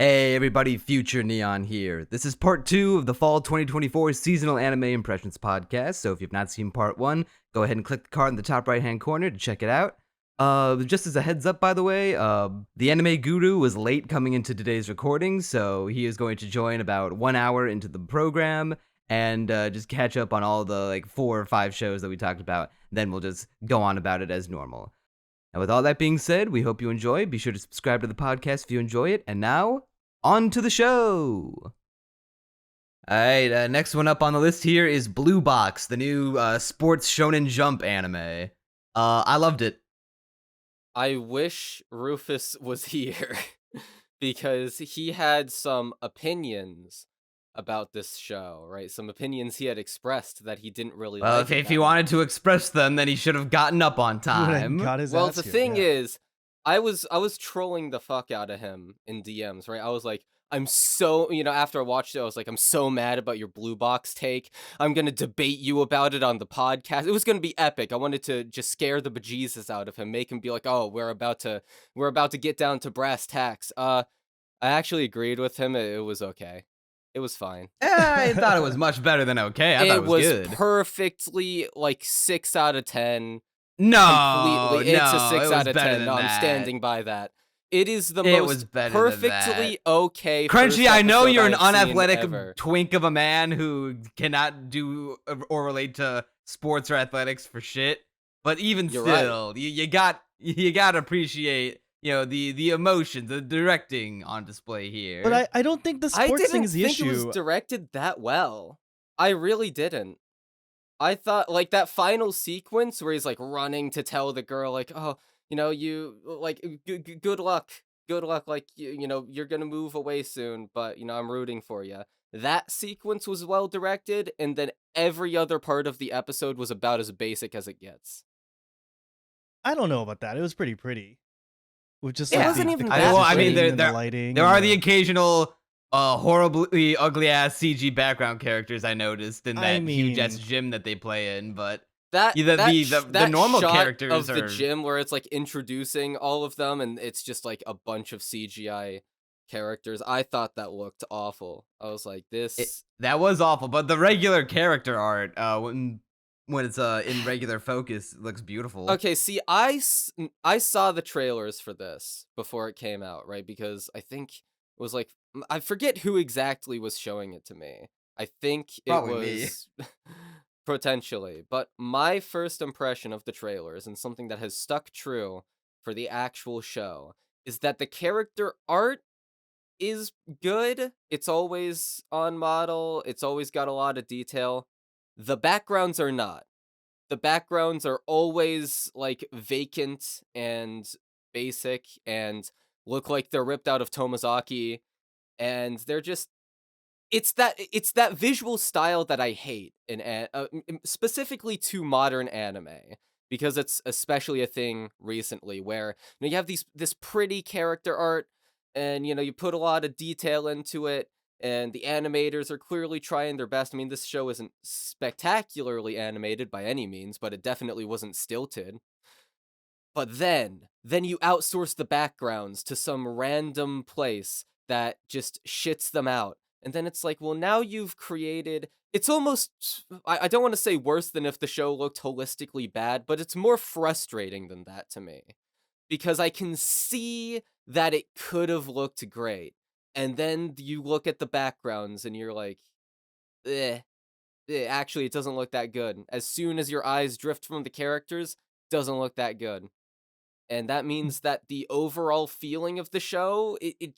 Hey everybody, Future Neon here. This is part 2 of the Fall 2024 Seasonal Anime Impressions podcast, so if you've not seen part 1, go ahead and click the card in the top right hand corner to check it out. Just as a heads up, by the way, the anime guru was late coming into today's recording, so he is going to join about 1 hour into the program and just catch up on all the 4 or 5 shows that we talked about. Then we'll just go on about it as normal. And with all that being said, we hope you enjoy. Be sure to subscribe to the podcast if you enjoy it. And now, on to the show! Alright, next one up on the list here is Blue Box, the new sports Shonen Jump anime. I loved it. I wish Rufus was here because he had some opinions about this show, right? Some opinions he had expressed that he didn't really Well, like. if he wanted to express them, then he should have gotten up on time. Well, the thing is, I was trolling the fuck out of him in DMs, right? I was like, I'm so, after I watched it, I was like, I'm so mad about your Blue Box take. I'm going to debate you about it on the podcast. It was going to be epic. I wanted to just scare the bejesus out of him, make him be like, oh, we're about to get down to brass tacks. I actually agreed with him. It was okay. It was fine. I thought it was much better than okay. I thought it was good. Perfectly 6 out of 10. No, it's a 6 out of 10. No, I'm standing by that. It is the most perfectly okay. Crunchy, I know you're an unathletic twink of a man who cannot do or relate to sports or athletics for shit. But even still, right. you got to appreciate the emotions, the directing on display here. But I don't think the sports thing is the issue. I didn't think it was directed that well. I really didn't. I thought that final sequence where he's running to tell the girl oh, you good luck, you're gonna move away soon, but I'm rooting for you. That sequence was well directed, and then every other part of the episode was about as basic as it gets. I don't know about that. It was pretty. With just it wasn't even that. Well, I mean, there are the occasional horribly ugly ass CG background characters I noticed in that huge ass gym that they play in, but the normal shot characters of the gym where it's introducing all of them and it's just a bunch of CGI characters. I thought that looked awful. I was like, that was awful, but the regular character art when it's in regular focus looks beautiful. Okay, see, I saw the trailers for this before it came out, right? Because I think it was I forget who exactly was showing it to me. I think Probably it was me. Potentially. But my first impression of the trailers, and something that has stuck true for the actual show, is that the character art is good. It's always on model. It's always got a lot of detail. The backgrounds are not. The backgrounds are always vacant and basic and look like they're ripped out of Tomozaki, and they're just it's that visual style that I hate in specifically to modern anime, because it's especially a thing recently where you have this pretty character art and you put a lot of detail into it. And the animators are clearly trying their best. I mean, this show isn't spectacularly animated by any means, but it definitely wasn't stilted. But then you outsource the backgrounds to some random place that just shits them out. And then it's well, now you've created... It's almost... I don't want to say worse than if the show looked holistically bad, but it's more frustrating than that to me. Because I can see that it could have looked great. And then you look at the backgrounds and you're like, actually, it doesn't look that good. As soon as your eyes drift from the characters, it doesn't look that good. And that means that the overall feeling of the show, it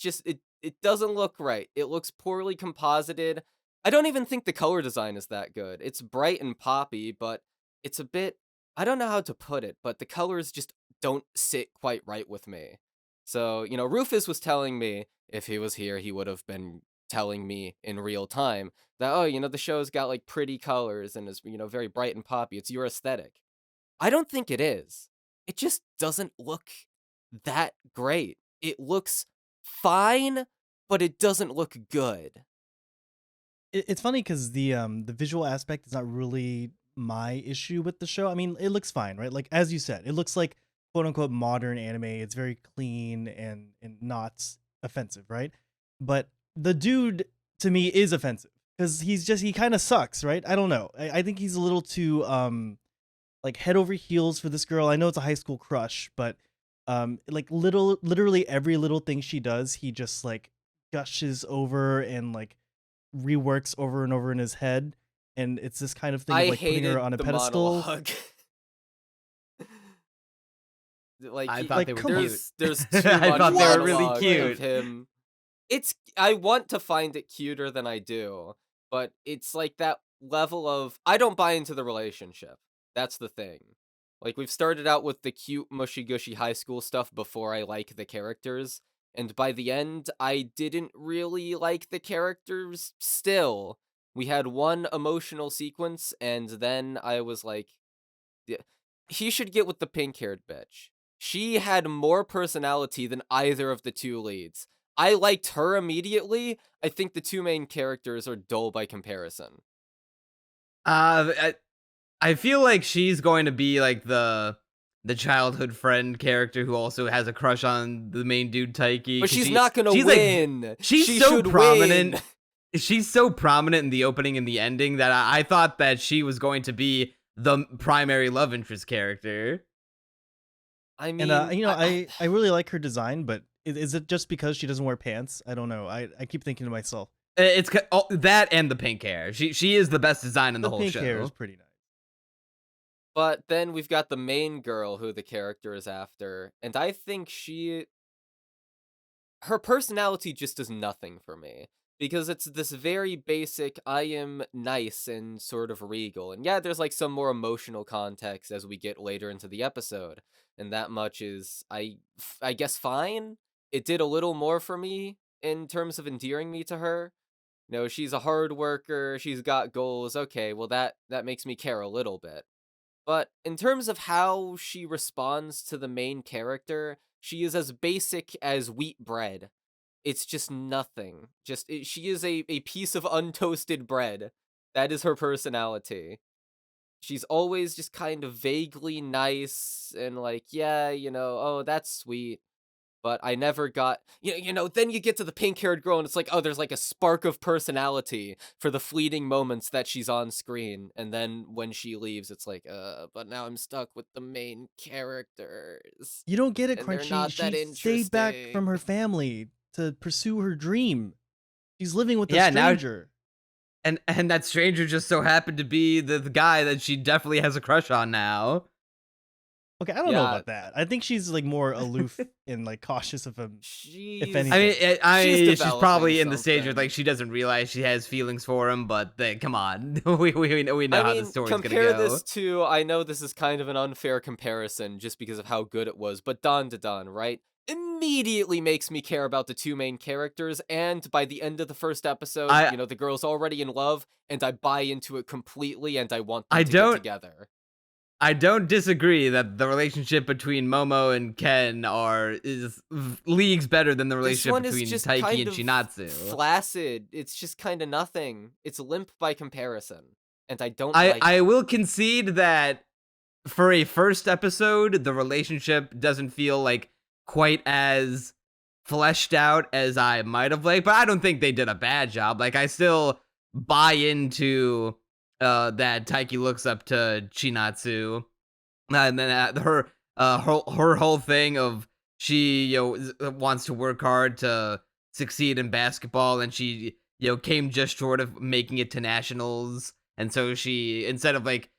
doesn't look right. It looks poorly composited. I don't even think the color design is that good. It's bright and poppy, but it's a bit... I don't know how to put it, but the colors just don't sit quite right with me. So, Rufus was telling me, if he was here, he would have been telling me in real time that, oh, the show's got pretty colors and is, very bright and poppy. It's your aesthetic. I don't think it is. It just doesn't look that great. It looks fine, but it doesn't look good. It's funny because the visual aspect is not really my issue with the show. I mean, it looks fine, right? As you said, it looks like quote unquote modern anime. It's very clean and not offensive, right? but the dude to me is offensive because he kind of sucks, right? I don't know. I think he's a little too like head over heels for this girl. I know it's a high school crush, but like literally every little thing she does, he just like gushes over and like reworks over and over in his head, and it's this kind of thing of I like putting her hated on a the pedestal. monologue. Like I he, thought Like, they were come on. cute. there's too I much thought they were really monologue cute. of him. I want to find it cuter than I do, but it's like that level of I don't buy into the relationship. That's the thing. Like we've started out with the cute mushy gushy high school stuff before I like the characters, and by the end I didn't really like the characters still. We had one emotional sequence and then I was like, "Yeah, he should get with the pink-haired bitch. She had more personality than either of the two leads. I liked her immediately. I think the two main characters are dull by comparison. I, I feel like she's going to be like the childhood friend character who also has a crush on the main dude Taiki. But 'Cause she's not gonna she's like win. she's She so should prominent. win. She's so prominent in the opening and the ending that I thought that she was going to be the primary love interest character. I And mean, you know, I really like her design, but is it just because she doesn't wear pants? I don't know. I keep thinking to myself, That and the pink hair. She is the best design in the the whole pink show. hair is pretty nice. but then we've got the main girl who the character is after, and I think her personality just does nothing for me because it's this very basic I am nice and sort of regal. And yeah, there's like some more emotional context as we get later into the episode, and that much is I guess fine. It did a little more for me in terms of endearing me to her. You know, she's a hard worker, she's got goals. Okay, well that makes me care a little bit. But in terms of how she responds to the main character, she is as basic as wheat bread. It's just nothing. She is a piece of untoasted bread. That is her personality. She's always just kind of vaguely nice and like, yeah, oh, that's sweet. But I never got, then you get to the pink-haired girl and it's like, oh, there's like a spark of personality for the fleeting moments that she's on screen. And then when she leaves, it's like, but now I'm stuck with the main characters. You don't get it, And they're Crunchy. not that She stayed back from interesting. her family to pursue her dream. She's living with a Yeah, now stranger. and that stranger just so happened to be the guy that she definitely has a crush on now. Okay, I don't know Yeah, about that. I think she's like more aloof and like cautious of him. she's anything. She's developing probably in the stage where something. like she doesn't realize she has feelings for him, but come on, we know I how the mean, story's gonna compare go. this to, I know this is kind of an unfair comparison just because of how good it was, but Dawn to Dawn, right? Immediately makes me care about the two main characters, and by the end of the first episode, I the girl's already in love, and I buy into it completely, and I want them I to get don't together. I don't disagree that the relationship between Momo and Ken is leagues better than the This relationship one is between just Taiki kind and of Shinatsu. flaccid. It's just kind of nothing. It's limp by comparison, and I don't like I it. will concede that for a first episode, the relationship doesn't feel like quite as fleshed out as I might have liked, but I don't think they did a bad job. Like I still buy into that Taiki looks up to Chinatsu, and then her whole thing of she wants to work hard to succeed in basketball, and she came just short of making it to nationals, and so she, instead of like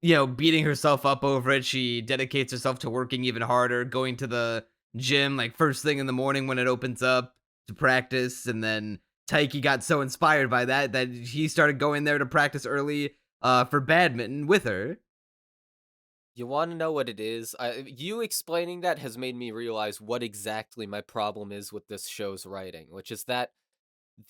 beating herself up over it, she dedicates herself to working even harder, going to the gym like first thing in the morning when it opens up to practice. And then Taiki got so inspired by that he started going there to practice early for badminton with her. You want to know what it is? You explaining that has made me realize what exactly my problem is with this show's writing, which is that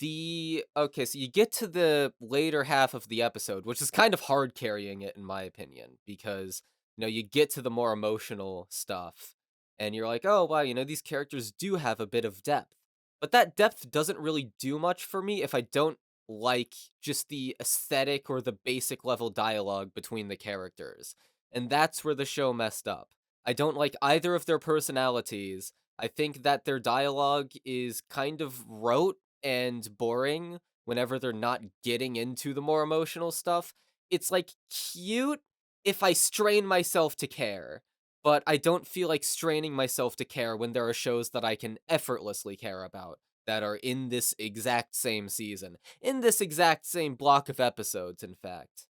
so you get to the later half of the episode, which is kind of hard carrying it in my opinion, because you get to the more emotional stuff, and you're like, oh wow, these characters do have a bit of depth, but that depth doesn't really do much for me if I don't like just the aesthetic or the basic level dialogue between the characters. And that's where the show messed up. I don't like either of their personalities, I think that their dialogue is kind of rote and boring whenever they're not getting into the more emotional stuff. It's like cute if I strain myself to care, but I don't feel like straining myself to care when there are shows that I can effortlessly care about that are in this exact same season, in this exact same block of episodes, in fact.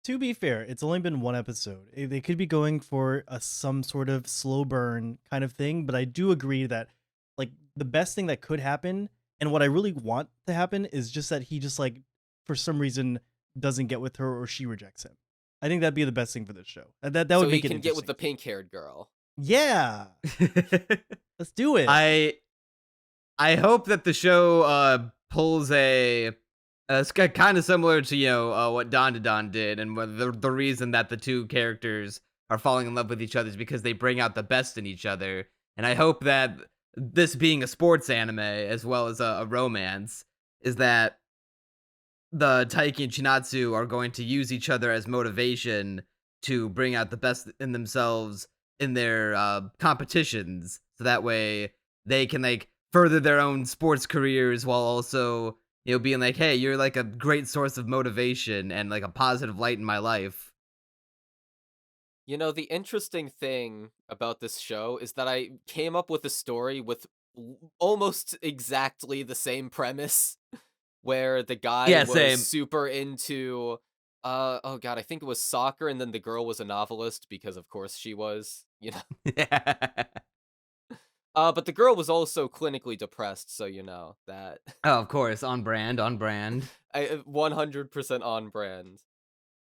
To be fair, it's only been one episode. They could be going for some sort of slow burn kind of thing, but I do agree that like the best thing that could happen, and what I really want to happen, is just that he just like for some reason doesn't get with her or she rejects him. I think that'd be the best thing for this show. That So would he make it can get with interesting. the pink-haired girl. Yeah, let's do it. I hope that the show pulls a it's kind of similar to what Don to Don did, and the reason that the two characters are falling in love with each other is because they bring out the best in each other. And I hope that this being a sports anime as well as a romance is that the Taiki and Chinatsu are going to use each other as motivation to bring out the best in themselves in their competitions, so that way they can like further their own sports careers while also being like, hey, you're like a great source of motivation and like a positive light in my life. You know, the interesting thing about this show is that I came up with a story with almost exactly the same premise, where the guy Yeah, was same. super into oh god, I think it was soccer, and then the girl was a novelist because of course she was, you know. Yeah. But the girl was also clinically depressed, so you know that. Oh, of course, on brand, on brand. 100% on brand.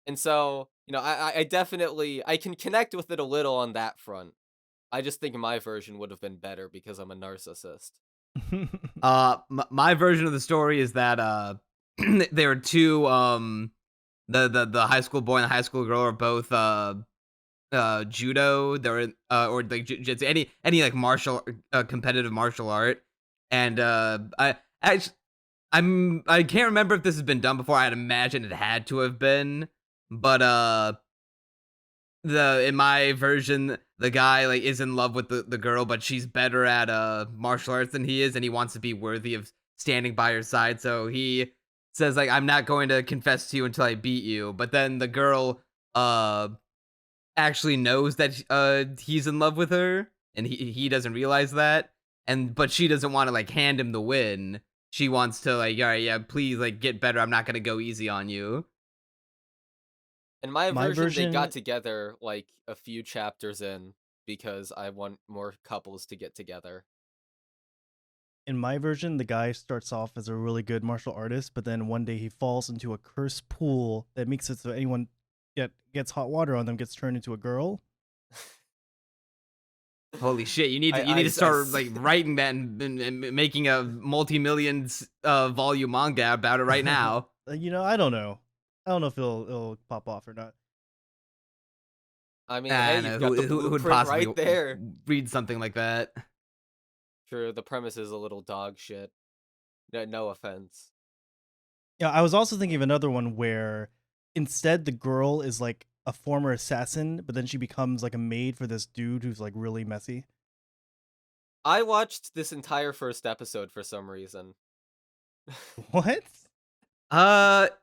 And so, you know, I definitely I can connect with it a little on that front. I just think my version would have been better because I'm a narcissist. My version of the story is that there are two the high school boy and the high school girl are both judo. They're in, or like jiu-jitsu, any like martial competitive martial art. And I can't remember if this has been done before. I'd imagine it had to have been, but the in my version, the guy like is in love with the girl, but she's better at martial arts than he is, and he wants to be worthy of standing by her side. So he says like, I'm not going to confess to you until I beat you. But then the girl actually knows that he's in love with her, and he doesn't realize that. But she doesn't want to like hand him the win. She wants to like, all right, yeah, please like get better. I'm not gonna go easy on you. In my My version, they got version, together like a few chapters in because I want more couples to get together. the guy starts off as a really good martial artist, but then one day he falls into a cursed pool that makes it so anyone gets hot water on them gets turned into a girl. Holy shit! You need to I start like writing that and making a multi-millions volume manga about it right now. I don't know. I don't know if it'll pop off or not. I mean, I hey, don't you've know got the who would blueprint possibly right there. read something like that. True, the premise is a little dog shit. No offense. Yeah, I was also thinking of another one where instead the girl is like a former assassin, but then she becomes like a maid for this dude who's like really messy. I watched this entire first episode for some reason. What?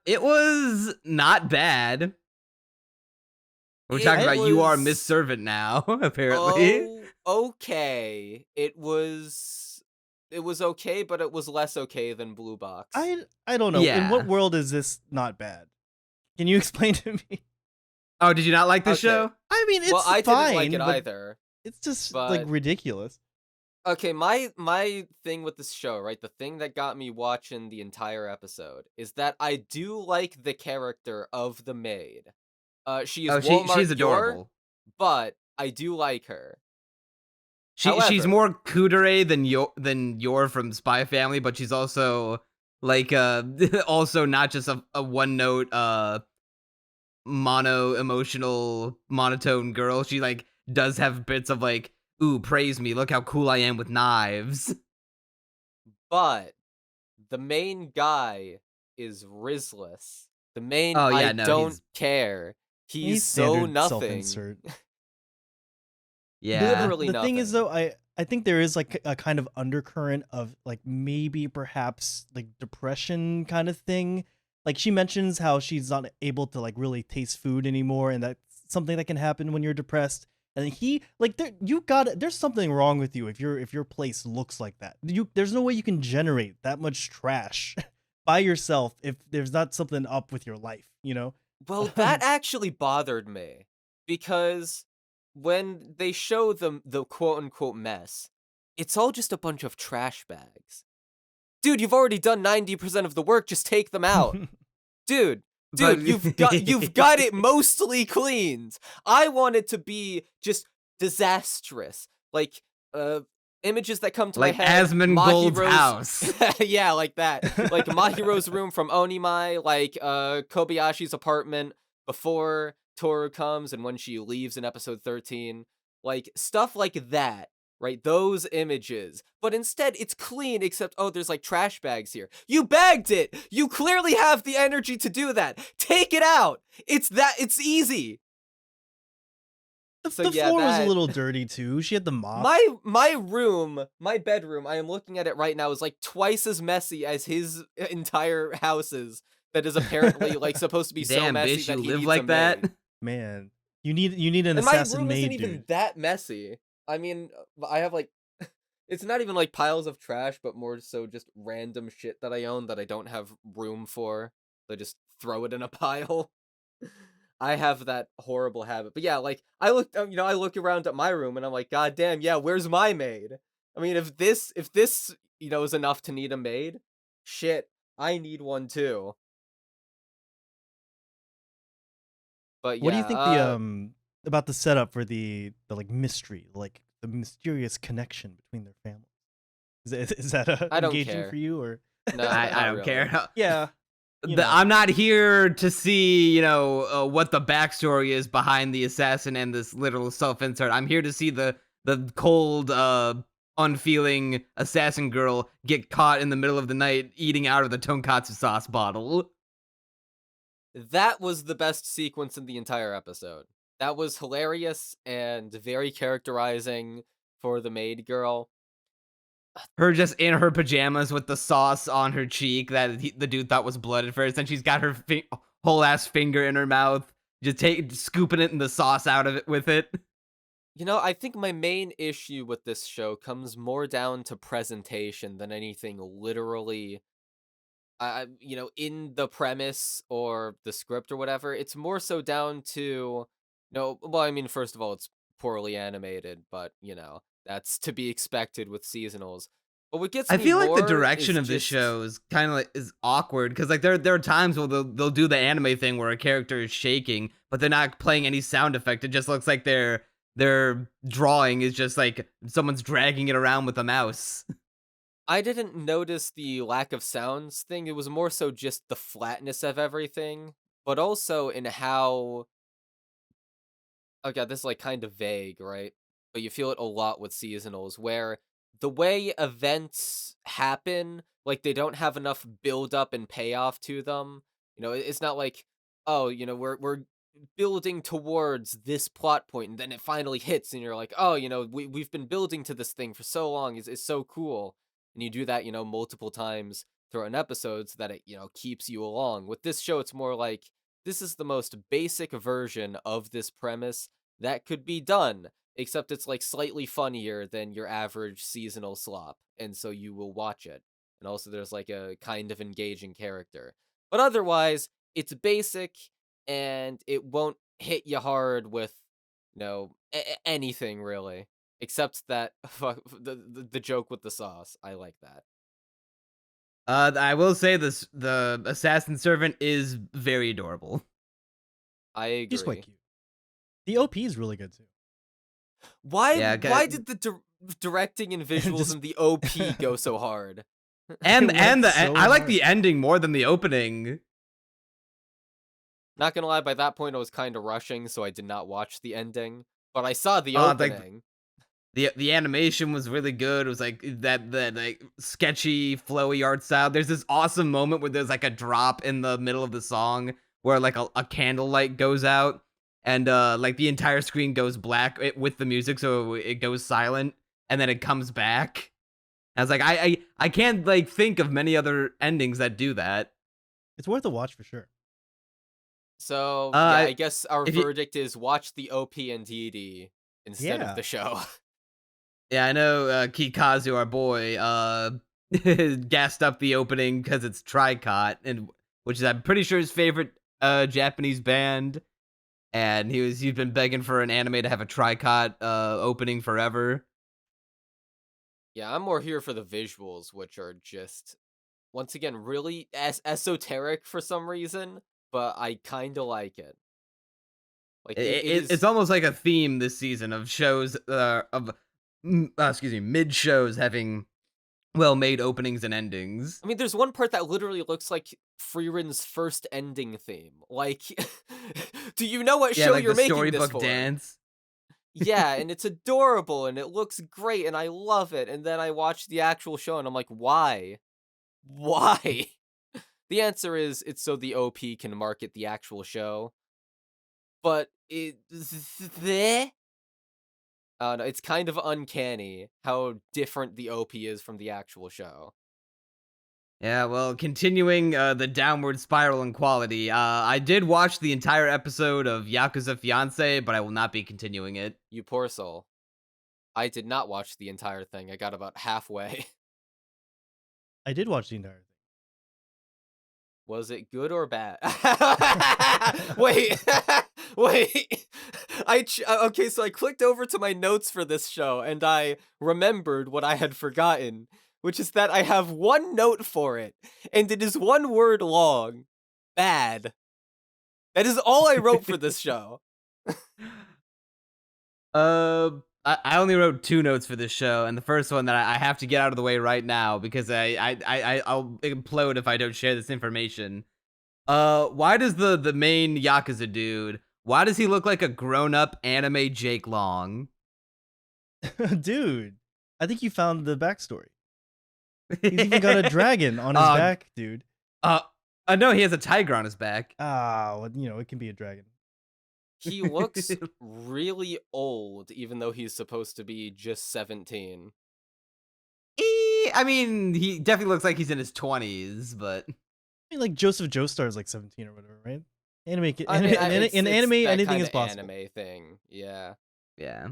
It was not bad. We're talking It about You Are Miss was Servant now, apparently. okay. It was okay, but it was less okay than Blue Box. I don't know. In what Yeah. world is this not bad? Can you explain to me? Oh, did you not like this Okay. show? I mean, it's Well, I fine, didn't like it but either. it's just but- like ridiculous. Okay, my thing with this show, right? The thing that got me watching the entire episode is that I do like the character of the maid. She is Walmart she's Yor, adorable. but I do like her. She's However- more kudere than Yor from Spy Family, but she's also like also not just a one note emotional monotone girl. She like does have bits of like, ooh, praise me, look how cool I am with knives. But the main guy is Rizless. The main Oh, yeah, I no, don't care. He's so standard nothing. self-insert. Yeah. Literally the thing is nothing. though, I think there is like a kind of undercurrent of like maybe perhaps like depression kind of thing. Like she mentions how she's not able to like really taste food anymore, and that's something that can happen when you're depressed. And he like there's something wrong with you if your place looks like that. There's no way you can generate that much trash by yourself if there's not something up with your life, you know? Well, that actually bothered me because when they show the quote unquote mess, it's all just a bunch of trash bags. Dude, you've already done 90% of the work, just take them out. Dude, But- you've got it mostly cleaned. I want it to be just disastrous. Like images that come to like my head. Asmongold's Mahiro's- house. Yeah, like that. Like Mahiro's room from Onimai, like Kobayashi's apartment before Toru comes and when she leaves in episode 13. Like stuff like that. Right, those images. But instead, it's clean, except, oh, there's like trash bags here. You bagged it! You clearly have the energy to do that. Take it out! It's easy. The So, yeah, floor was a that- little dirty too. She had the mop. My bedroom, I am looking at it right now, is like twice as messy as his entire house is. That is apparently like supposed to be so Damn, messy bitch, that you he live needs like a that? maid. Man, you need an And my assassin room isn't maid, even dude. that messy. I mean, I have like, it's not even like piles of trash, but more so just random shit that I own that I don't have room for. So I just throw it in a pile. I have that horrible habit. But yeah, like I look around at my room and I'm like, God damn, yeah, where's my maid? I mean, if this, is enough to need a maid, shit, I need one too. But yeah, What do you think the about the setup for the like mystery, like the mysterious connection between their families? Is that I don't engaging care. for you or? No, I not don't really. care. Yeah. You know. I'm not here to see, what the backstory is behind the assassin and this literal self-insert. I'm here to see the cold, unfeeling assassin girl get caught in the middle of the night eating out of the tonkatsu sauce bottle. That was the best sequence in the entire episode. That was hilarious and very characterizing for the maid girl. Her just in her pajamas with the sauce on her cheek that the dude thought was blood at first, and she's got her whole ass finger in her mouth, just scooping it in the sauce out of it with it. I think my main issue with this show comes more down to presentation than anything literally, in the premise or the script or whatever. It's more so down to, well, I mean, first of all, it's poorly animated, but, that's to be expected with seasonals. But what gets I me feel like the more direction is of this just- show is kind of is awkward because like there are times where they'll do the anime thing where a character is shaking, but they're not playing any sound effect. It just looks like their drawing is just like someone's dragging it around with a mouse. I didn't notice the lack of sounds thing. It was more so just the flatness of everything, but also in how. Oh god, this is like kind of vague, right? But you feel it a lot with seasonals, where the way events happen, like they don't have enough build up and payoff to them. It's not like, oh, we're building towards this plot point, and then it finally hits, and you're like, oh, we've been building to this thing for so long. It's so cool. And you do that, multiple times throughout an episode so that it, keeps you along. With this show, it's more like, this is the most basic version of this premise that could be done, except it's like slightly funnier than your average seasonal slop, and so you will watch it. And also there's like a kind of engaging character. But otherwise, it's basic, and it won't hit you hard with, anything really. Except that the joke with the sauce. I like that. I will say this: the assassin servant is very adorable. I agree. He's quite cute. The OP is really good too. Why Yeah, did the directing and visuals Just- in the OP go so hard? And It and went the so I like hard. the ending more than the opening. Not gonna lie, by that point I was kind of rushing, so I did not watch the ending. But I saw the like, opening. The animation was really good. It was like that like sketchy, flowy art style. There's this awesome moment where there's like a drop in the middle of the song where like a candlelight goes out and like the entire screen goes black with the music, so it goes silent. and then it comes back. I was like, I can't like think of many other endings that do that. It's worth a watch for sure. So yeah, I Uh, guess our if you, verdict is watch the OP and DD instead of Yeah. the show. yeah, I know Kikazu, our boy, gassed up the opening because it's Tricot, and which is I'm pretty sure his favorite Japanese band, and he's been begging for an anime to have a Tricot opening forever. Yeah, I'm more here for the visuals, which are just once again really esoteric for some reason, but I kind of like it. Like it It's is. almost like a theme this season of shows mid shows having well-made openings and endings. I mean, there's one part that literally looks like Freeren's first ending theme. Like, do you know what Yeah, show like you're the making this storybook for? dance. Yeah, and it's adorable and it looks great and I love it. And then I watch the actual show and I'm like, why? Why? The answer is it's so the OP can market the actual show. But no, it's kind of uncanny how different the OP is from the actual show. Yeah, well, continuing the downward spiral in quality, I did watch the entire episode of Yakuza Fiancé, but I will not be continuing it. You poor soul. I did not watch the entire thing. I got about halfway. I did watch the entire thing. Was it good or bad? Wait, wait. Okay, so I clicked over to my notes for this show and I remembered what I had forgotten, which is that I have one note for it, and it is one word long. Bad. That is all I wrote for this show. I only wrote 2 notes for this show, and the first one that I have to get out of the way right now because I'll implode if I don't share this information. Why does the main Yakuza dude, why does he look like a grown-up anime Jake Long? Dude, I think you found the backstory. He's even got a dragon on his back, dude. No, he has a tiger on his back. Ah, well, you know, it can be a dragon. He looks really old, even though he's supposed to be just 17. I mean, he definitely looks like he's in his 20s, but I mean, like Joseph Joestar is like 17 or whatever, right? In anime, It's anime, that anything kinda is possible. anime thing, yeah. yeah.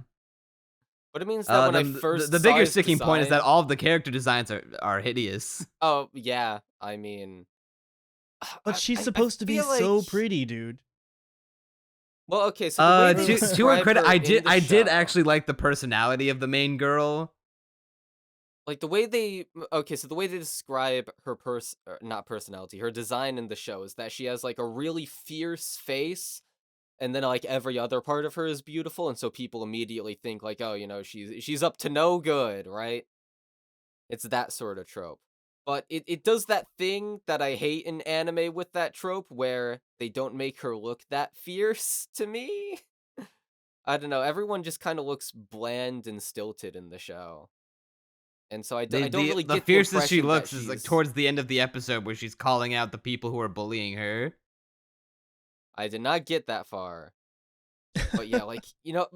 But it means that when I first the saw bigger his sticking point is that design- all of the character designs are hideous. Oh yeah, I mean, But she's I supposed to be feel so like- pretty, dude. Well, okay, so the way they To her describe credit, her I in did the show- actually like the personality of the main girl. like the way they the way they describe her not personality, her design in the show is that she has like a really fierce face, and then like every other part of her is beautiful, and so people immediately think like, oh, you know, she's up to no good, right? It's that sort of trope. But it does that thing that I hate in anime with that trope where they don't make her look that fierce to me. I don't know, everyone just kind of looks bland and stilted in the show. And so I don't really the get fiercest she impression that looks is like she's- towards the end of the episode where she's calling out the people who are bullying her. I did not get that far. But yeah, like, you know,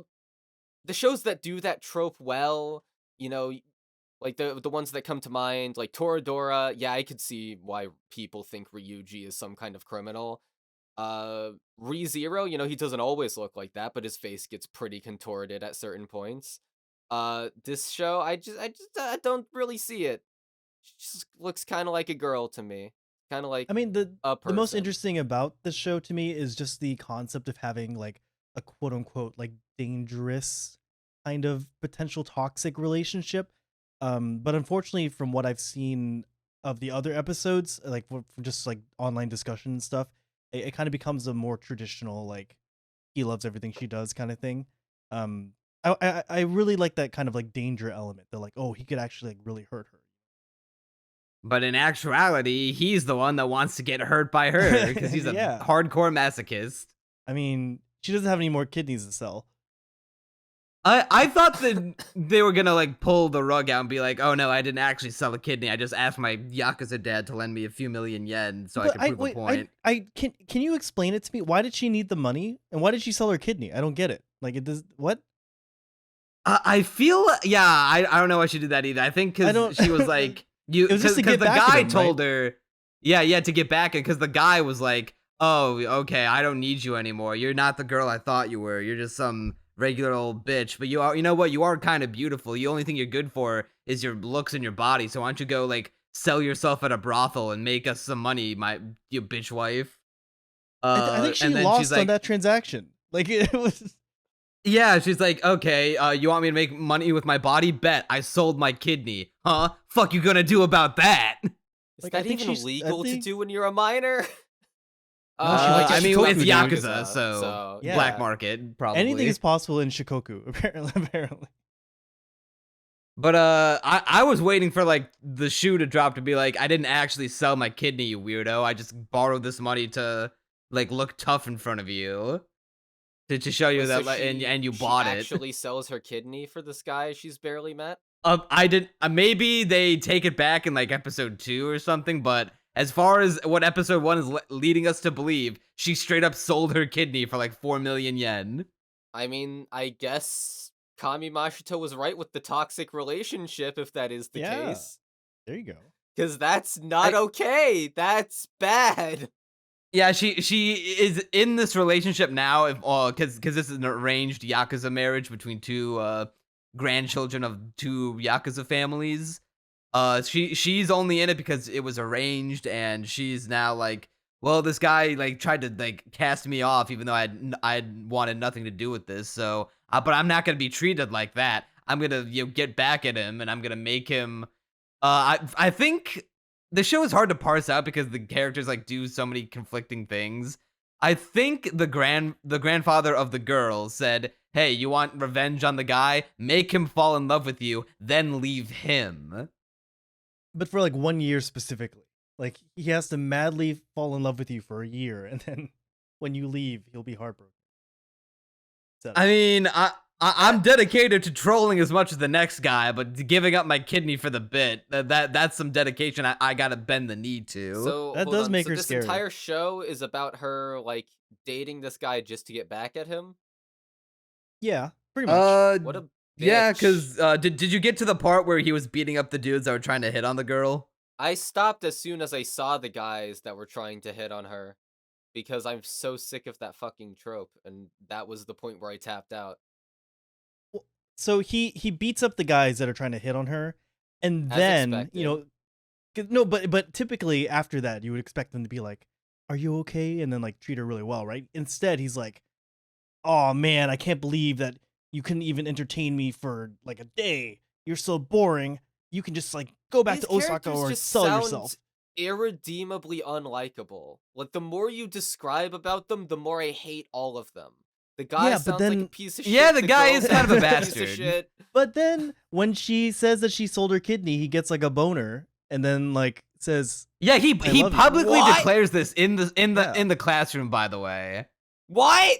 the shows that do that trope well, you know, like the ones that come to mind, like Toradora, yeah, I could see why people think Ryuji is some kind of criminal. ReZero, you know, he doesn't always look like that, but his face gets pretty contorted at certain points. This show, I don't really see it. She just looks kind of like a girl to me. Kind of like I mean, the a most person. interesting about this show to me is just the concept of having like a quote unquote like dangerous kind of potential toxic relationship. But unfortunately, from what I've seen of the other episodes, like from just like online discussion and stuff, it kind of becomes a more traditional like he loves everything she does kind of thing. I really like that kind of like danger element. They're like, oh, he could actually like really hurt her. But in actuality, he's the one that wants to get hurt by her because he's a Yeah. hardcore masochist. I mean, she doesn't have any more kidneys to sell. I thought that they were gonna like pull the rug out and be like, oh no, I didn't actually sell a kidney. I just asked my Yakuza dad to lend me a few million yen so I But could prove a point. can you explain it to me? Why did she need the money, and why did she sell her kidney? I don't get it. Like it does what? I feel, yeah, I don't know why she did that either. I think I because don't. she was like, you, It was just to because get the back at guy him, told right? her, yeah, to get back, because the guy was like, oh, okay, I don't need you anymore. You're not the girl I thought you were. You're just some regular old bitch. But you know what? You are kind of beautiful. The only thing you're good for is your looks and your body. So why don't you go like sell yourself at a brothel and make us some money, you bitch wife? I think she And then she's lost on like, that transaction. Like it was. yeah, she's like, okay, you want me to make money with my body? Bet. I sold my kidney. Huh? Fuck you gonna do about that? Is Like, I that think even she's- I legal to think- do when you're a minor? No, she went to I mean, Shikoku, it's dude. Yakuza, so Yeah. black market, probably. Anything is possible in Shikoku, apparently. But I was waiting for like the shoe to drop to be like, I didn't actually sell my kidney, you weirdo. I just borrowed this money to like look tough in front of you, to show you So that, and you she bought it. actually sells her kidney for this guy she's barely met? I did. Maybe they take it back in like episode 2 or something. But as far as what episode 1 is leading us to believe, she straight up sold her kidney for like 4 million yen. I mean, I guess Kamimashita was right with the toxic relationship, if that is the Yeah. case. There you go. Because that's not okay. That's bad. Yeah, she is in this relationship now, if because this is an arranged Yakuza marriage between two grandchildren of two Yakuza families. She's only in it because it was arranged, and she's now like, well, this guy like tried to like cast me off, even though I wanted nothing to do with this. So, but I'm not gonna be treated like that. I'm gonna get back at him, and I'm gonna make him. I think the show is hard to parse out because the characters like do so many conflicting things. I think the grandfather of the girl said, "Hey, you want revenge on the guy? Make him fall in love with you, then leave him." But for like 1 year specifically. Like he has to madly fall in love with you for a year, and then when you leave, he'll be heartbroken. So, I mean, I'm dedicated to trolling as much as the next guy, but giving up my kidney for the bit, that's some dedication I gotta bend the knee to. So That hold does on. make So her this scary. entire show is about her like dating this guy just to get back at him. yeah, pretty much. What a Yeah, bitch. because did you get to the part where he was beating up the dudes that were trying to hit on the girl? I stopped as soon as I saw the guys that were trying to hit on her because I'm so sick of that fucking trope, and that was the point where I tapped out. So he beats up the guys that are trying to hit on her, and As then expected. no, but typically after that you would expect them to be like, "Are you okay?" and then like treat her really well, right? Instead, he's like, "Oh man, I can't believe that you couldn't even entertain me for like a day. You're so boring. You can just like go back These to Osaka characters or just sell sound yourself." irredeemably unlikable. Like the more you describe about them, the more I hate all of them. The guy Yeah, but sounds like a then- piece of Yeah, shit. the guy girl is kind of a sounds like piece of bastard. shit. But then when she says that she sold her kidney, he gets like a boner, and then like says, Yeah, he love you. publicly What? declares this in the Yeah. in the classroom. By the way, What?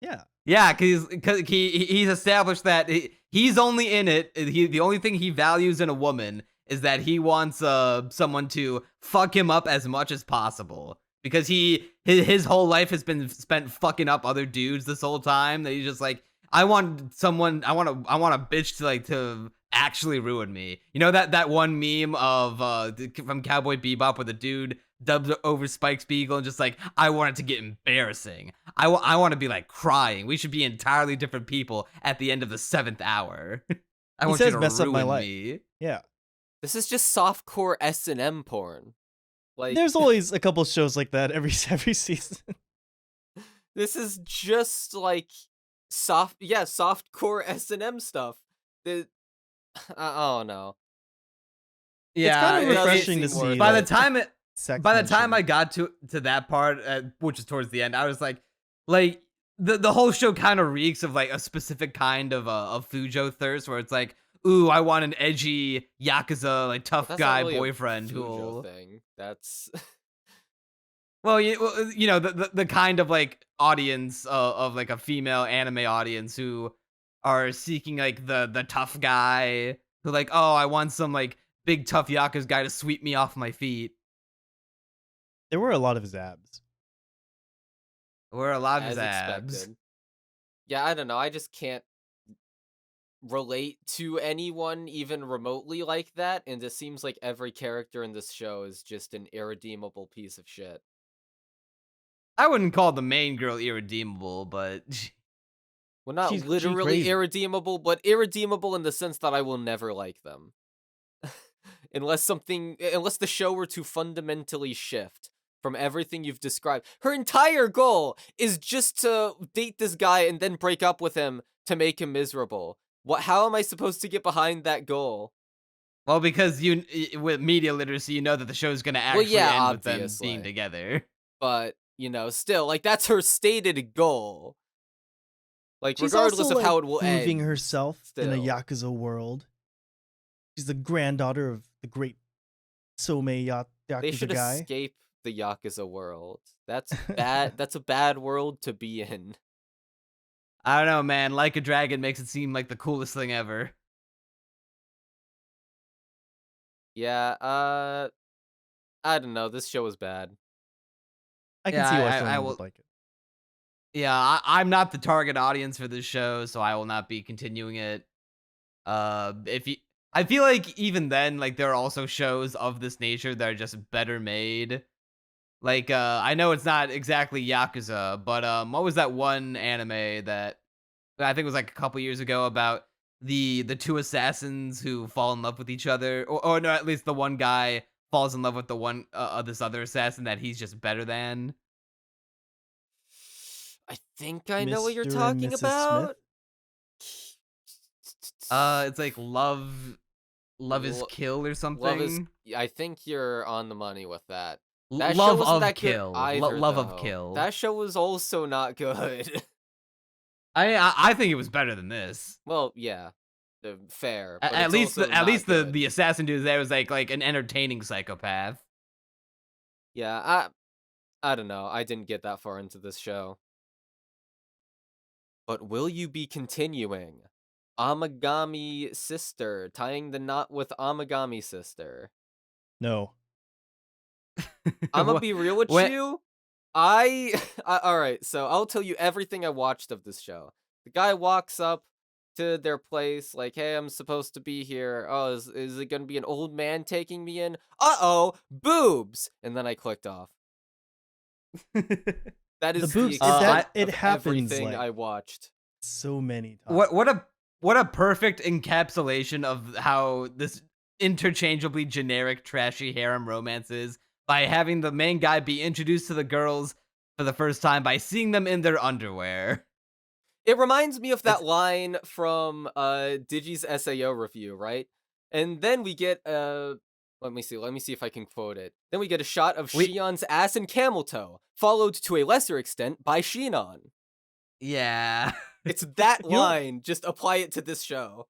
"Yeah, yeah, because he's established that he's only in it. The only thing he values in a woman is that he wants someone to fuck him up as much as possible. Because his whole life has been spent fucking up other dudes this whole time. That he's just like, I want a bitch to actually ruin me. You know that one meme of from Cowboy Bebop where the dude dubs over Spike Spiegel and just like, I want it to get embarrassing. I want to be like crying. We should be entirely different people at the end of the 7th hour. I He want says you to mess up my ruin life. me. yeah." This is just softcore S&M porn. Like There's always a couple shows like that every season. this is just like softcore S&M stuff. The I don't know. Yeah, it's kind of it doesn't refreshing to seem worth see. by the it. time it sex by the time mentioned. I got to that part, which is towards the end, I was like the whole show kind of reeks of like a specific kind of Fujo thirst, where it's like, ooh, I want an edgy Yakuza like tough That's guy not really boyfriend a who Fujo will. thing. That's Well, you know the kind of like audience of like a female anime audience who are seeking like the tough guy who like, oh, I want some like big tough Yakuza guy to sweep me off my feet. There were a lot of his abs. Or a lot of as his abs. expected. Yeah, I don't know. I just can't. relate to anyone even remotely like that, and it seems like every character in this show is just an irredeemable piece of shit. I wouldn't call the main girl irredeemable, but Well, not She's literally crazy. irredeemable, but irredeemable in the sense that I will never like them. unless the show were to fundamentally shift from everything you've described. Her entire goal is just to date this guy and then break up with him to make him miserable. How am I supposed to get behind that goal? well, because with media literacy, you know that the show's gonna Well, actually yeah, end with them being obviously. together. But, still, like, that's her stated goal. Like, She's regardless also, of how like, it will proving end. herself in a still. Yakuza world. She's the granddaughter of the great Somei They Yakuza should guy. escape the Yakuza world. That's bad. That's a bad world to be in. I don't know, man. Like a Dragon makes it seem like the coolest thing ever. Yeah, I don't know. This show is bad. I can Yeah, see why I someone will. would like it. Yeah, I'm not the target audience for this show, so I will not be continuing it. If you, I feel like even then, like there are also shows of this nature that are just better made. Like, I know it's not exactly Yakuza, but what was that one anime that I think it was like a couple years ago about the two assassins who fall in love with each other, or no, at least the one guy falls in love with the one this other assassin that he's just better than. I think I know what you're Mr. and talking Mrs. Smith? about. It's like love is Lo- kill or Love is. something. I think you're on the money with that. L- That show love wasn't of that good kill. either, Love of though. kill. That show was also not good. I think it was better than this. Well, yeah, fair. But At it's least also at least not the good. the assassin dude there was like an entertaining psychopath. Yeah, I don't know. I didn't get that far into this show. But will you be continuing? Amagami sister, tying the knot with Amagami sister. No. I'm gonna Wha- be real with when- you. All right, so I'll tell you everything I watched of this show. The guy walks up to their place like, "Hey, I'm supposed to be here. Oh, is it gonna be an old man taking me in? Uh-oh, boobs!" And then I clicked off. That is The boobs, extent it of happens, everything like- I watched. So many times. what a perfect encapsulation of how this interchangeably generic trashy harem romance is, by having the main guy be introduced to the girls for the first time by seeing them in their underwear. It reminds me of that line from Digi's SAO review, right? And then we get let me see if I can quote it. Then we get a shot of Shion's ass and camel toe, followed to a lesser extent by Shinon. Yeah. It's that You know- line, just apply it to this show.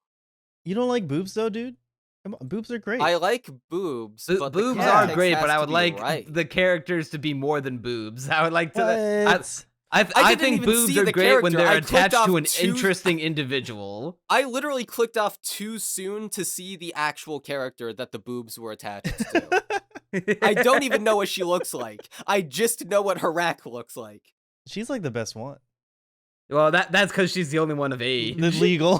You don't like boobs though, dude? Come on, boobs are great. I like boobs, but the Boobs context are great, has but I to would be like right. the characters to be more than boobs. I would like to. What? I didn't think even boobs see are the great when character. they're I clicked attached off to an two- interesting individual. I literally clicked off too soon to see the actual character that the boobs were attached to. I don't even know what she looks like. I just know what her rack looks like. She's like the best one. Well, that's because she's the only one of age. The legal.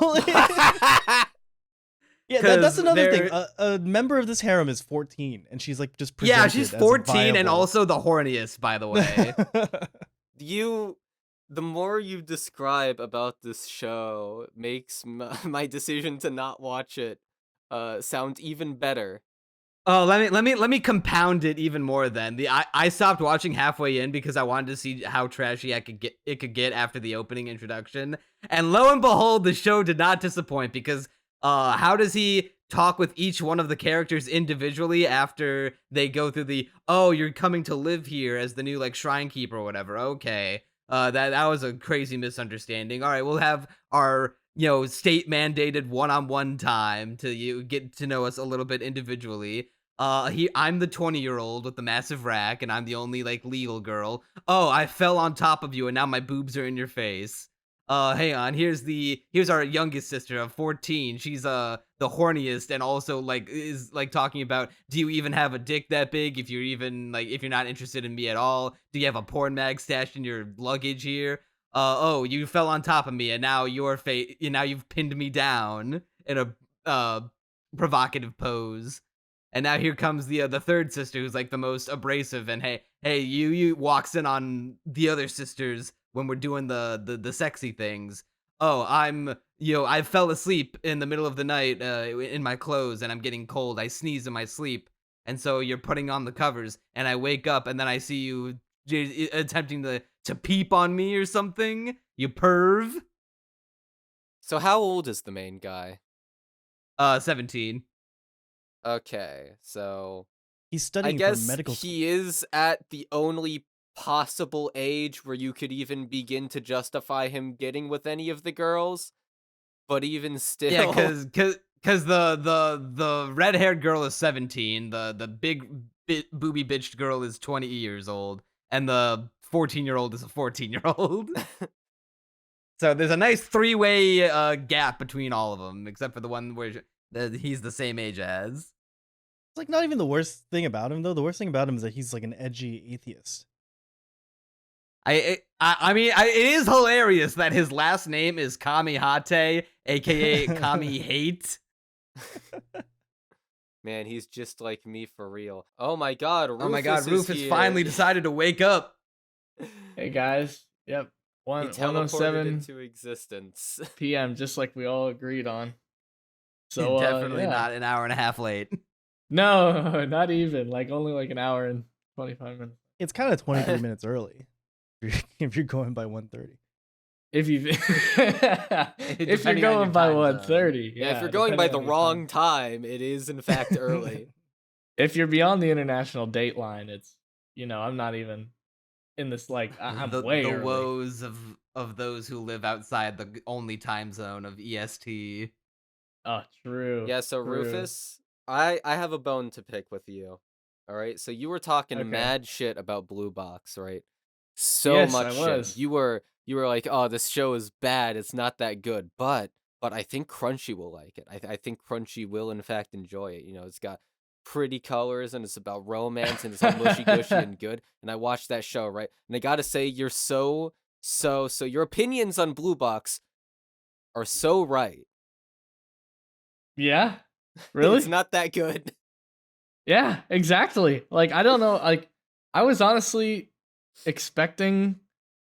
Yeah, that's 'Cause another thing. they're- A member of this harem is 14, and she's like just Yeah, presented she's as 14 and viable. also the horniest, by the way. The more you describe about this show makes my decision to not watch it sound even better. Oh, let me compound it even more then. I stopped watching halfway in because I wanted to see how trashy it could get after the opening introduction. And lo and behold, the show did not disappoint, because how does he talk with each one of the characters individually after they go through oh, you're coming to live here as the new like shrine keeper or whatever. Okay. That was a crazy misunderstanding. All right, we'll have our state mandated one-on-one time to get to know us a little bit individually. I'm the 20-year-old with the massive rack, and I'm the only like legal girl. Oh, I fell on top of you, and now my boobs are in your face. Hang on. Here's our youngest sister of 14. She's the horniest, and also like is like talking about, do you even have a dick that big? If you're not interested in me at all, do you have a porn mag stashed in your luggage here? oh, you fell on top of me, and now now you've pinned me down in a provocative pose. And now here comes the third sister, who's like the most abrasive, and hey, you walks in on the other sisters when we're doing the sexy things. Oh, I fell asleep in the middle of the night in my clothes, and I'm getting cold. I sneeze in my sleep, and so you're putting on the covers, and I wake up, and then I see you attempting to peep on me or something. You perv. So how old is the main guy? 17. Okay, so He's I studying for guess medical school. he is at the only possible age where you could even begin to justify him getting with any of the girls. But even still, Yeah, cause the red haired girl is 17, the big booby bitched girl is 20 years old, and the 14-year-old is a 14-year-old. So there's a nice 3-way gap between all of them, except for the one where he's the same age as. It's like not even the worst thing about him though. The worst thing about him is that he's like an edgy atheist. I mean, it is hilarious that his last name is Kamihate, aka Kami Hate. man, he's just like me for real. Oh my god, Rufus Oh my god, is Rufus here. finally decided to wake up. Hey guys, yep, He 1:07 teleported into existence. p.m. just like we all agreed on. So Definitely yeah. not an hour and a half late. No, not even. Like only like an hour and 25 minutes. It's kind of 23 minutes early if you're going by 1:30. If you if you're Depending on your going by time zone. 1:30, Yeah, if you're going by depending the on your wrong time, it is in fact early. If you're beyond the international date line, it's I'm not even in this like I'm the way the early. woes of those who live outside the only time zone of EST. Oh, true. Yeah, so true. Rufus, I have a bone to pick with you. All right, so you were talking Okay. mad shit about Blue Box, right? So Yes, much I shit. was. You were like, oh, this show is bad. It's not that good. But I think Crunchy will like it. I think Crunchy will in fact enjoy it. It's got pretty colors and it's about romance and it's all mushy gushy and good. And I watched that show, right? And I gotta say, you're so your opinions on Blue Box are so right. Yeah. Really? It's not that good. Yeah, exactly. Like I don't know, like I was honestly expecting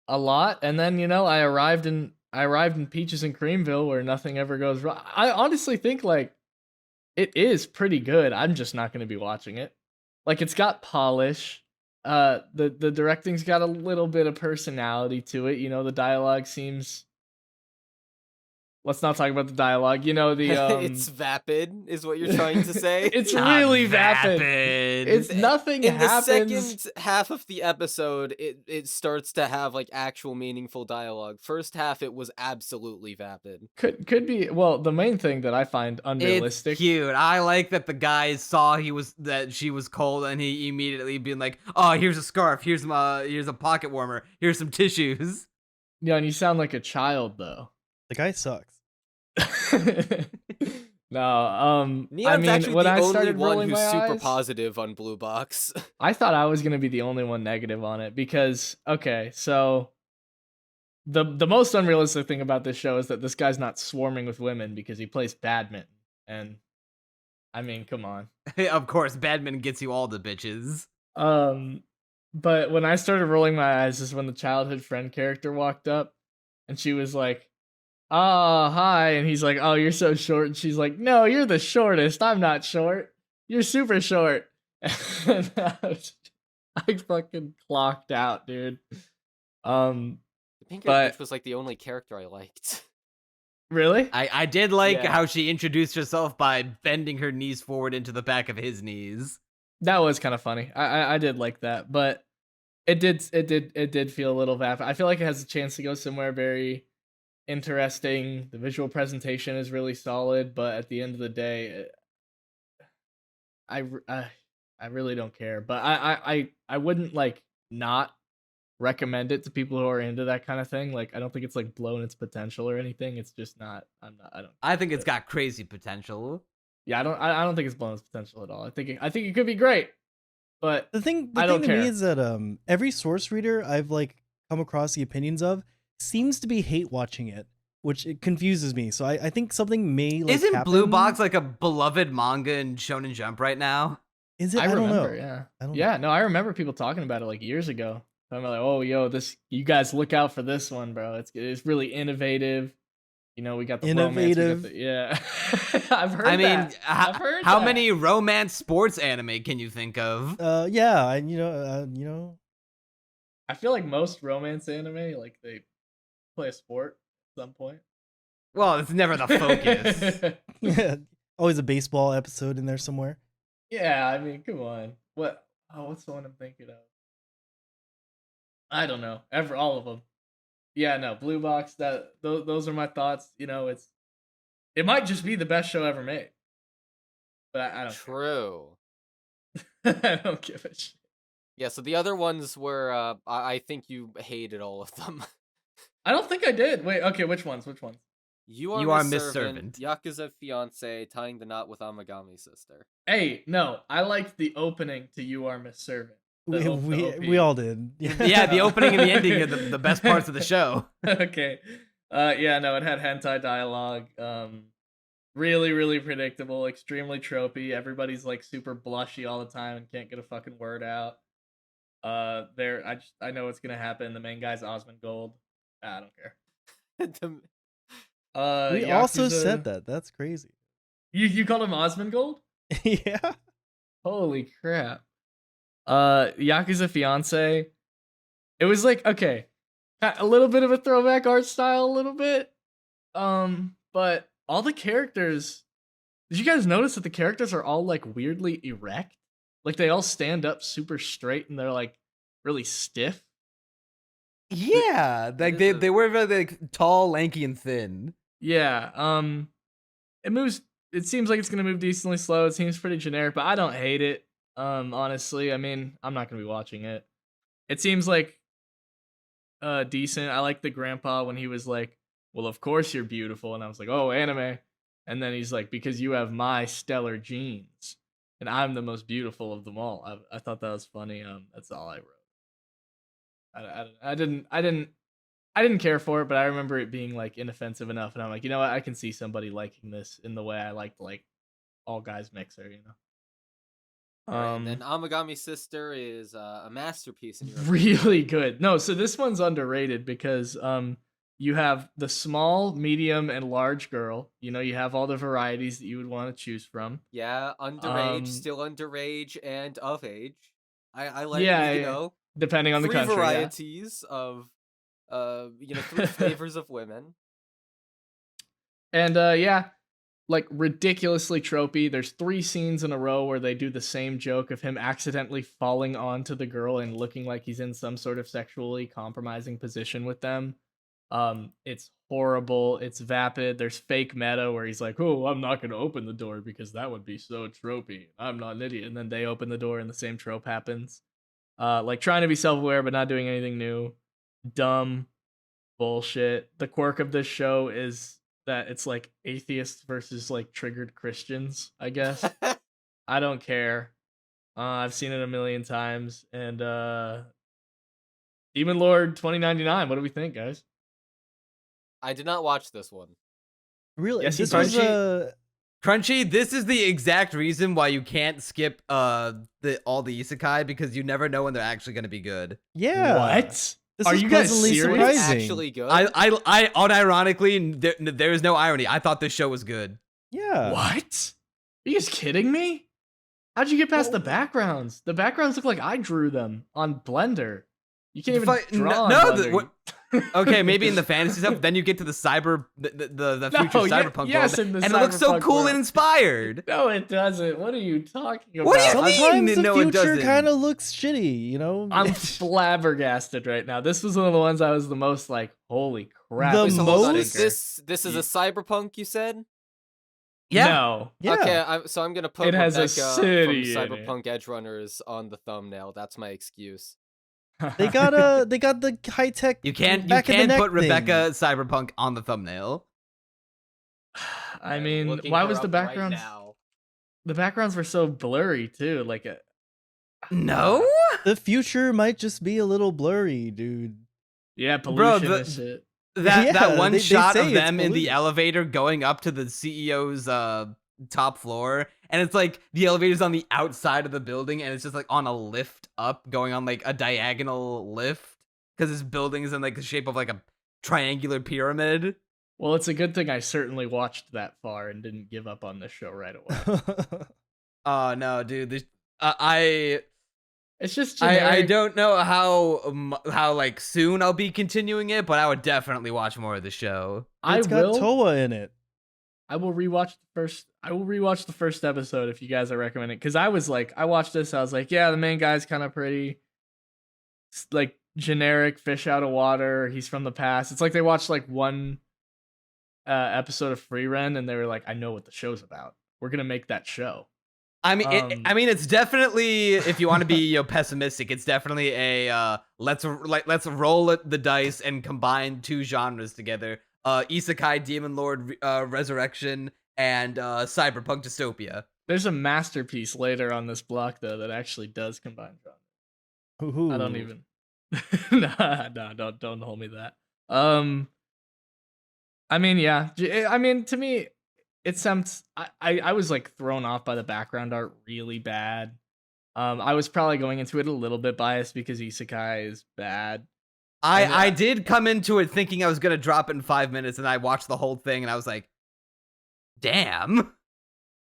a lot, and then I arrived in Peaches and Creamville where nothing ever goes wrong. I honestly think like it is pretty good. I'm just not going to be watching it. Like it's got polish. The directing's got a little bit of personality to it. The dialogue seems. Let's not talk about the dialogue. It's vapid, is what you're trying to say. It's Not really vapid. vapid. It's nothing In the happens. second half of the episode, it starts to have like actual meaningful dialogue. First half, it was absolutely vapid. Could be. Well, the main thing that I find unrealistic. It's cute. I like that the guy saw that she was cold, and he immediately been like, "Oh, here's a scarf. Here's a pocket warmer. Here's some tissues." Yeah, and you sound like a child though. The guy sucks. No, Neon's I mean, actually when the I only started one rolling who's my super eyes, positive on Blue Box. I thought I was gonna be the only one negative on it because okay, so the most unrealistic thing about this show is that this guy's not swarming with women because he plays badminton, and I mean, come on. Of course, badminton gets you all the bitches. But when I started rolling my eyes is when the childhood friend character walked up, and she was like, "Oh, hi," and he's like, "Oh, you're so short," and she's like, "No, you're the shortest. I'm not short. You're super short." And I fucking clocked out, dude. The pink But- bitch was like the only character I liked. Really? I did like Yeah. how she introduced herself by bending her knees forward into the back of his knees. That was kind of funny. I did like that, but it did feel a little vapid. I feel like it has a chance to go somewhere very interesting. The visual presentation is really solid, but at the end of the day, I really don't care. But I wouldn't like not recommend it to people who are into that kind of thing. Like I don't think it's like blown its potential or anything. It's just not. I think it's got crazy potential. Yeah, I don't think it's blown its potential at all. I think it could be great, but The thing I don't to me care. is that every source reader I've like come across the opinions of seems to be hate watching it, which it confuses me. So I think something may like Isn't happen. Blue Box like a beloved manga in Shonen Jump right now? Is it? I don't remember, know. yeah. I don't know. Yeah, no, I remember people talking about it like years ago. I'm like, oh, yo, you guys look out for this one, bro. It's really innovative. You know, we got the Innovative. romance. Yeah, I've heard. I mean, that. I've heard how that. many romance sports anime can you think of? Yeah, and you know, I feel like most romance anime, like they play a sport at some point. Well, it's never the focus. yeah, always a baseball episode in there somewhere. Yeah, I mean, come on. What's the one I'm thinking of? I don't know. All of them. Yeah, no, Blue Box. Those are my thoughts. You know, it might just be the best show ever made. But I don't. True. I don't give a shit. Yeah, so the other ones were, I think you hated all of them. I don't think I did. Wait, okay, which ones? You You are Are Miss Miss Servant, Servant. Yakuza Fiancé, Tying the Knot with Amagami Sister. Hey, no, I liked the opening to You Are Miss Servant. The OP. We all did. Yeah, the opening and the ending are the best parts of the show. Okay. Yeah, no, it had hentai dialogue. Really, really predictable, extremely tropey. Everybody's like super blushy all the time and can't get a fucking word out. I know what's gonna happen. The main guy's Osmond Gold. I don't care. We also Yakuza- said that. That's crazy. You called him Osmond Gold? yeah. Holy crap. Yakuza Fiancé. It was like, okay, a little bit of a throwback art style, a little bit. But all the characters, did you guys notice that the characters are all like weirdly erect? Like they all stand up super straight and they're like really stiff. Yeah, like they were very like tall, lanky, and thin. Yeah. It seems like it's gonna move decently slow. It seems pretty generic, but I don't hate it. Honestly, I mean, I'm not gonna be watching it. It seems like decent. I like the grandpa when he was like, well, of course you're beautiful, and I was like, oh, anime. And then he's like, because you have my stellar genes and I'm the most beautiful of them all. I thought that was funny. That's all I wrote. I didn't care for it, but I remember it being like inoffensive enough, and I'm like, you know what, I can see somebody liking this in the way I liked like All Guys Mixer, you know. And then Amagami Sister is a masterpiece in your Really good. No, so this one's underrated because you have the small, medium, and large girl. You know, you have all the varieties that you would want to choose from. Yeah, underage, still underage, and of age. I like, Yeah, you know, depending on the three country. Yeah. varieties of, three flavors of women. And yeah, like ridiculously tropey. There's 3 scenes in a row where they do the same joke of him accidentally falling onto the girl and looking like he's in some sort of sexually compromising position with them. It's horrible. It's vapid. There's fake meta where he's like, "Oh, I'm not gonna open the door because that would be so tropey. I'm not an idiot." And then they open the door and the same trope happens. Like trying to be self-aware but not doing anything new. Dumb bullshit. The quirk of this show is that it's like atheists versus like triggered Christians, I guess. I don't care. I've seen it a million times. And Demon Lord 2099. What do we think, guys? I did not watch this one. Really? Yes, this you was did. Crunchy, this is the exact reason why you can't skip all the isekai, because you never know when they're actually going to be good. yeah. What? This Are is you guys pleasantly serious? surprising. Actually good. I unironically, there is no irony. I thought this show was good. Yeah. What? Are you guys kidding me? How'd you get past the backgrounds? The backgrounds look like I drew them on Blender. You can't even draw on Blender. Okay, maybe in the fantasy stuff, then you get to the future cyberpunk yes, world, in the and it looks so cyberpunk cool world. and inspired. No, it doesn't. What are you talking about? What do you mean? Sometimes the No, it future doesn't. kind of looks shitty, you know? I'm flabbergasted right now. This was one of the ones I was the most like, holy crap. The Wait, so hold on, most- this is a cyberpunk, you said? Yeah. No. Yeah. Okay, I'm gonna put It has a Rebecca city from in it. Cyberpunk Edgerunners on the thumbnail. That's my excuse. They got the high tech. You can't back of the neck put Rebecca thing. Cyberpunk on the thumbnail. I I'm mean, looking why her was the up right backgrounds? now. The backgrounds were so blurry too. Like, No, The future might just be a little blurry, dude. yeah, Bro, pollution the- and shit. that Yeah, one they shot say of it's them in the polluted. elevator going up to the CEO's top floor, and it's like the elevator's on the outside of the building, and it's just like on a lift up, going on like a diagonal lift, because this building is in like the shape of like a triangular pyramid. Well, it's a good thing I certainly watched that far and didn't give up on this show right away. Oh no, dude! I It's just I generic. don't know how like soon I'll be continuing it, but I would definitely watch more of the show. It's got Toa in it. I will rewatch the first episode if you guys are recommending, because I watched this, I was like, yeah, the main guy's kind of pretty like generic fish out of water. He's from the past. It's like they watched like one episode of Free Ren and they were like, I know what the show's about. We're gonna make that show. I mean, it's definitely, if you want to be pessimistic, it's definitely a let's roll the dice and combine two genres together: Isekai Demon Lord Resurrection and Cyberpunk Dystopia. There's a masterpiece later on this block though that actually does combine genres. Ooh. I don't even. No, don't hold me that. I mean, yeah. I mean, to me, it sounds. I was like thrown off by the background art really bad. I was probably going into it a little bit biased because Isekai is bad. I did come into it thinking I was gonna drop it in 5 minutes, and I watched the whole thing, and I was like, damn.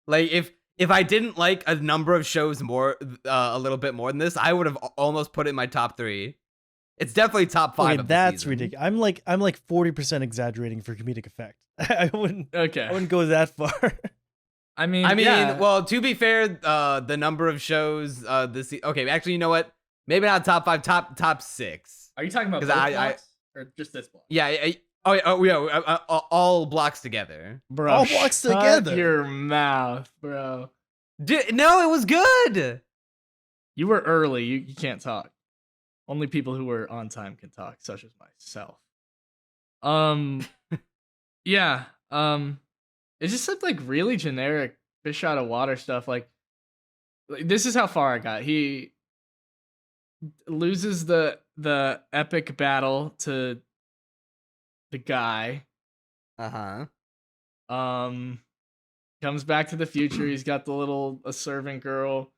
Like if I didn't like a number of shows more, a little bit more than this, I would have almost put it in my top 3. It's definitely top 5. Okay, of the that's season. ridiculous. I'm like 40% exaggerating for comedic effect. I wouldn't Okay. go that far. I mean, yeah. Well, to be fair, the number of shows okay, actually, you know what? Maybe not top 5, top 6. Are you talking about both 'Cause blocks or just this block? Yeah. All blocks together. Bro, All blocks shut together. your mouth, bro. No, it was good. You were early. You can't talk. Only people who were on time can talk, such as myself. Yeah. It's just like really generic fish out of water stuff. Like this is how far I got. He loses the epic battle to the guy. Uh-huh. Comes back to the future. He's got a servant girl,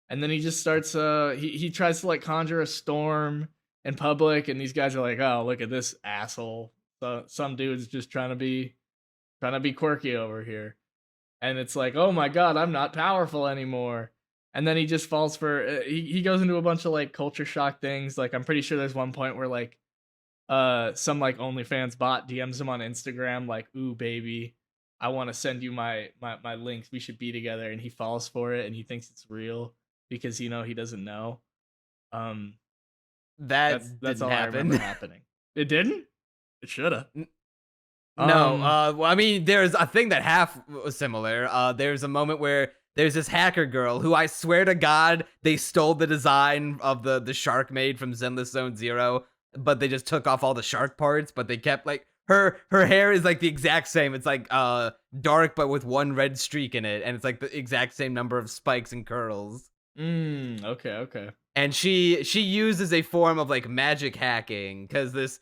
and then he just starts he tries to like conjure a storm in public, and these guys are like, oh, look at this asshole. So some dude's just trying to be quirky over here. And it's like, oh my god, I'm not powerful anymore. And then he just falls for he goes into a bunch of like culture shock things. Like I'm pretty sure there's one point where like some like OnlyFans bot DMs him on Instagram like, ooh baby, I want to send you my links. We should be together. And he falls for it and he thinks it's real because he doesn't know. That's all I remember happening. It didn't? It should have. No, well, I mean, there's a thing that half was similar. There's a moment where there's this hacker girl who I swear to God, they stole the design of the shark made from Zenless Zone Zero, but they just took off all the shark parts, but they kept like her hair is like the exact same. It's like dark but with one red streak in it, and it's like the exact same number of spikes and curls. Okay. And she uses a form of like magic hacking because this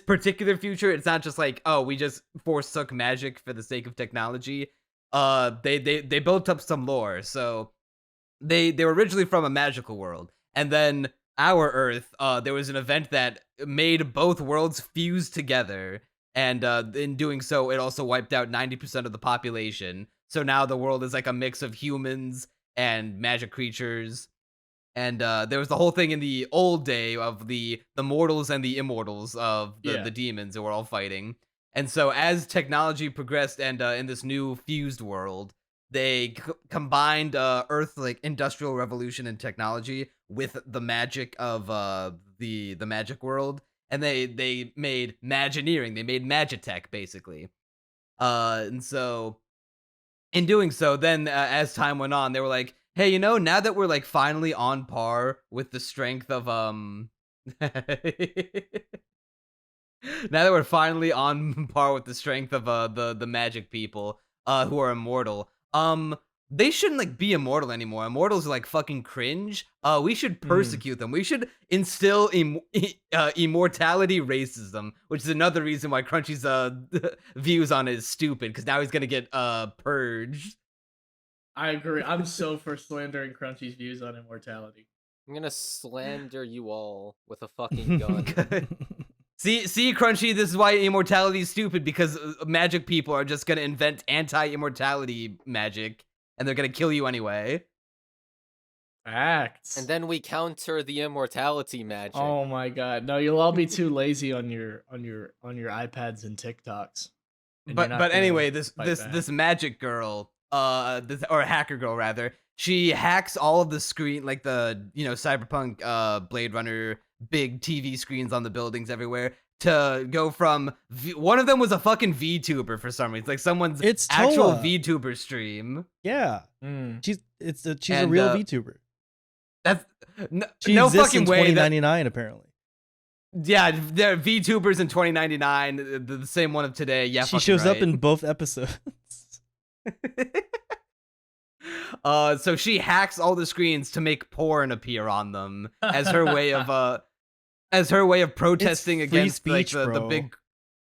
particular future, it's not just like, oh, we just forsook magic for the sake of technology. They built up some lore. So they were originally from a magical world, and then our Earth, there was an event that made both worlds fuse together, and in doing so, it also wiped out 90% of the population. So now the world is like a mix of humans and magic creatures. And there was the whole thing in the old day of the mortals and the immortals of the demons that were all fighting. And so as technology progressed and in this new fused world, they combined Earth like industrial revolution and technology with the magic of the magic world, and they made Magineering. They made Magitech basically. And so in doing so, then as time went on, they were like, hey, now that we're like finally on par with the strength of now that we're finally on par with the strength of the magic people who are immortal, they shouldn't like be immortal anymore. Immortals are like fucking cringe. We should persecute them. We should instill immortality racism, which is another reason why Crunchy's views on it is stupid, because now he's gonna get purged. I agree. I'm so for slandering Crunchy's views on immortality. I'm gonna slander you all with a fucking gun. See, Crunchy, this is why immortality is stupid, because magic people are just gonna invent anti-immortality magic, and they're gonna kill you anyway. Facts. And then we counter the immortality magic. Oh my god. No, you'll all be too lazy on your iPads and TikToks. And you're not But gonna anyway, fight back. this magic girl, or hacker girl rather, she hacks all of the screen, like the cyberpunk Blade Runner big TV screens on the buildings everywhere, to go from one of them was a fucking VTuber for some reason, like someone's actual Toa. VTuber stream. Yeah, Mm. she's a real VTuber. That's She no exists fucking in way. 2099 apparently. Yeah, they're VTubers in 2099, the same one of today. Yeah, She shows up in both episodes. So she hacks all the screens to make porn appear on them as her way of protesting It's free against like speech, the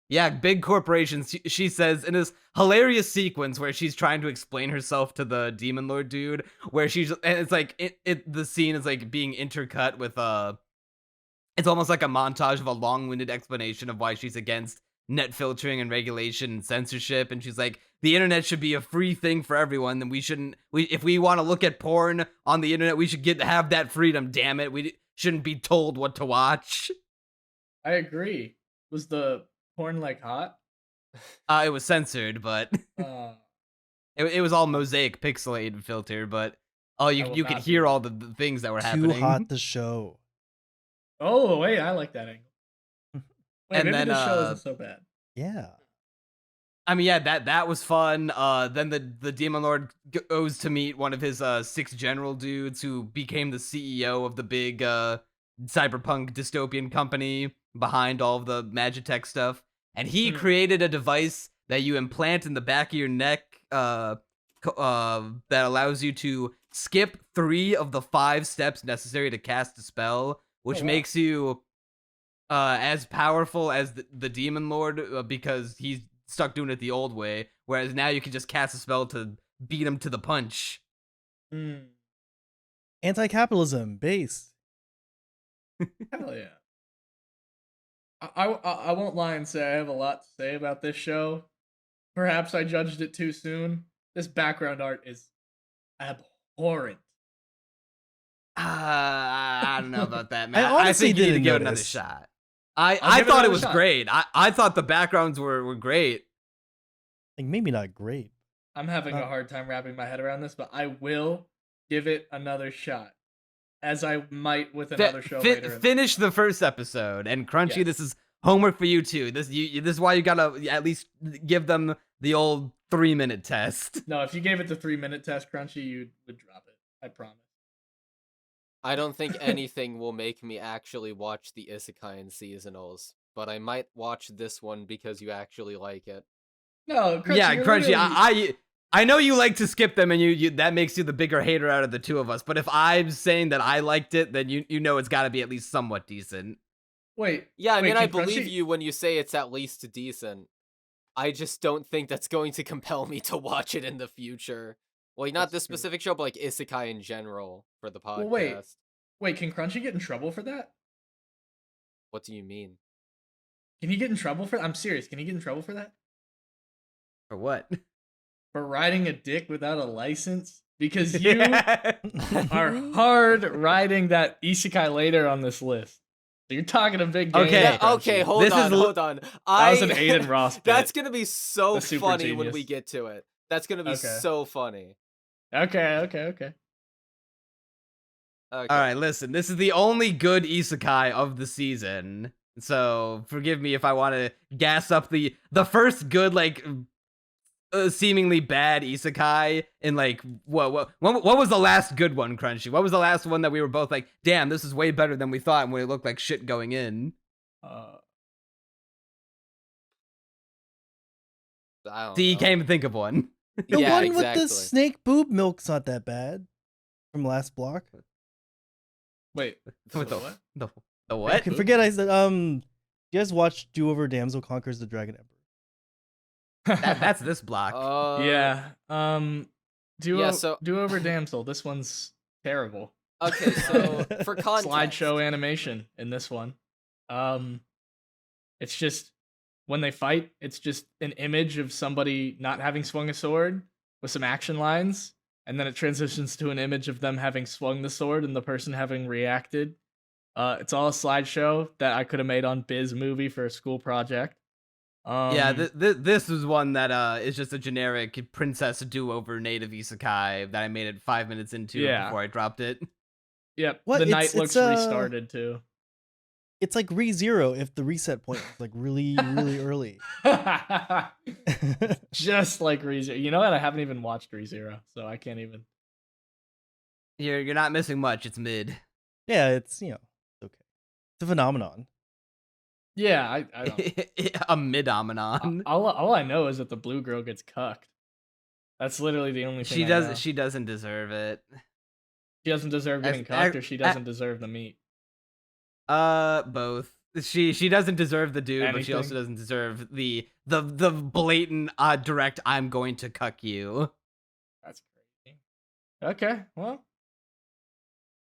bro. big corporations. She says in this hilarious sequence where she's trying to explain herself to the demon lord dude, where and it's like the scene is like being intercut with it's almost like a montage of a long-winded explanation of why she's against net filtering and regulation and censorship, and she's like, the internet should be a free thing for everyone, and if we want to look at porn on the internet, we should have that freedom, damn it. We shouldn't be told what to watch. I agree. Was the porn like hot? It was censored, but Uh, it was all mosaic pixelated filter, but you will could not hear do all the things that were Too happening. hot to show. oh wait, I like that angle. Wait, And maybe then, the show isn't so bad. Yeah. I mean, yeah, that was fun. Then the Demon Lord goes to meet one of his 6 general dudes who became the CEO of the big cyberpunk dystopian company behind all of the Magitech stuff, and he created a device that you implant in the back of your neck that allows you to skip 3 of the 5 steps necessary to cast a spell, which makes you as powerful as the Demon Lord, because he's stuck doing it the old way, whereas now you can just cast a spell to beat him to the punch. Mm. Anti-capitalism base. Hell yeah. I won't lie and say I have a lot to say about this show. Perhaps I judged it too soon. This background art is abhorrent. I don't know about that, man. I I honestly think you need to didn't give it another notice. shot. I'll I give it thought it another was shot. great. I thought the backgrounds were great. Like maybe not great. I'm having a hard time wrapping my head around this, but I will give it another shot, as I might with another show later. Finish the first episode, and Crunchy, Yes. this is homework for you too. This is why you gotta at least give them the old 3-minute test. No, if you gave it the 3-minute test, Crunchy, you would drop it. I promise. I don't think anything will make me actually watch the Isekai and seasonals, but I might watch this one because you actually like it. No, Crunchy, Yeah, you're Crunchy, literally- I know you like to skip them, and you that makes you the bigger hater out of the two of us. But if I'm saying that I liked it, then you know it's got to be at least somewhat decent. Wait. Yeah, I wait, mean, I can believe Crunchy- you when you say it's at least decent. I just don't think that's going to compel me to watch it in the future. Well, not That's this true. specific show, but like Isekai in general for the podcast. Well, wait, can Crunchy get in trouble for that? What do you mean? Can he get in trouble for that? I'm serious. Can he get in trouble for that? For what? For riding a dick without a license? Because you are hard riding that Isekai later on this list. So you're talking a big game. Okay. there, Yeah, okay, Crunchy. hold This on, is hold on. That was an Aiden Ross bit. That's gonna be so The super funny when genius. we get to it. That's gonna be Okay. so funny. Okay. Okay. All right, listen. This is the only good isekai of the season, so forgive me if I want to gas up the first good, like seemingly bad isekai in like what was the last good one, Crunchy? What was the last one that we were both like, damn, this is way better than we thought, and when it looked like shit going in? I don't See, you know. can't even think of one. The Yeah, one exactly. with the snake boob milk's not that bad. From last block. Wait, What so the what? the what? Okay, forget I said. You guys watched Do Over Damsel Conquers the Dragon Emperor. That's this block. Yeah. Yeah, so- Do Over Damsel. This one's terrible. Okay, so for context, Slideshow animation in this one. It's just when they fight, it's just an image of somebody not having swung a sword with some action lines, and then it transitions to an image of them having swung the sword and the person having reacted. It's all a slideshow that I could have made on Biz Movie for a school project. Yeah, this was one that is just a generic princess do-over native isekai that I made it 5 minutes into Yeah. before I dropped it. Yep. What? The night It's- looks it's, restarted too. It's like ReZero if the reset point was like really, really early. Just like ReZero. You know what? I haven't even watched ReZero, so I can't even. You're not missing much. It's mid. Yeah, it's okay. It's a phenomenon. Yeah, I don't. A midomenon. All I know is that the blue girl gets cucked. That's literally the only thing She I does. know. She doesn't deserve it. She doesn't deserve getting cucked, or she doesn't deserve the meat. Both. She doesn't deserve the dude, but she also Anything. doesn't deserve the blatant direct I'm going to cuck you. That's crazy. Okay, well,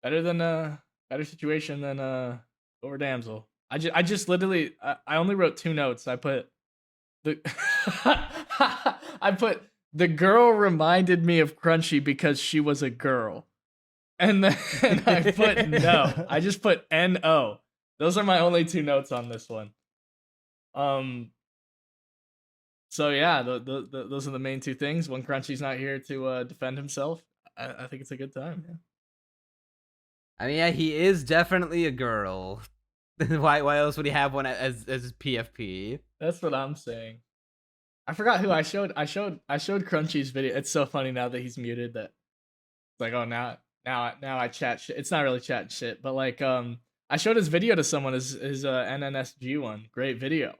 better situation than Over Damsel. I just literally I only wrote 2 notes. I put the the girl reminded me of Crunchy because she was a girl. And then I put no. I just put NO. Those are my only 2 notes on this one. So yeah, those are the main 2 things. When Crunchy's not here to defend himself, I think it's a good time. Yeah. I mean, yeah, he is definitely a girl. Why else would he have one as his PFP? That's what I'm saying. I forgot who I showed. I showed Crunchy's video. It's so funny now that he's muted that it's like, oh, now I chat shit. It's not really chat shit, but like I showed his video to someone, his NNSG one. Great video.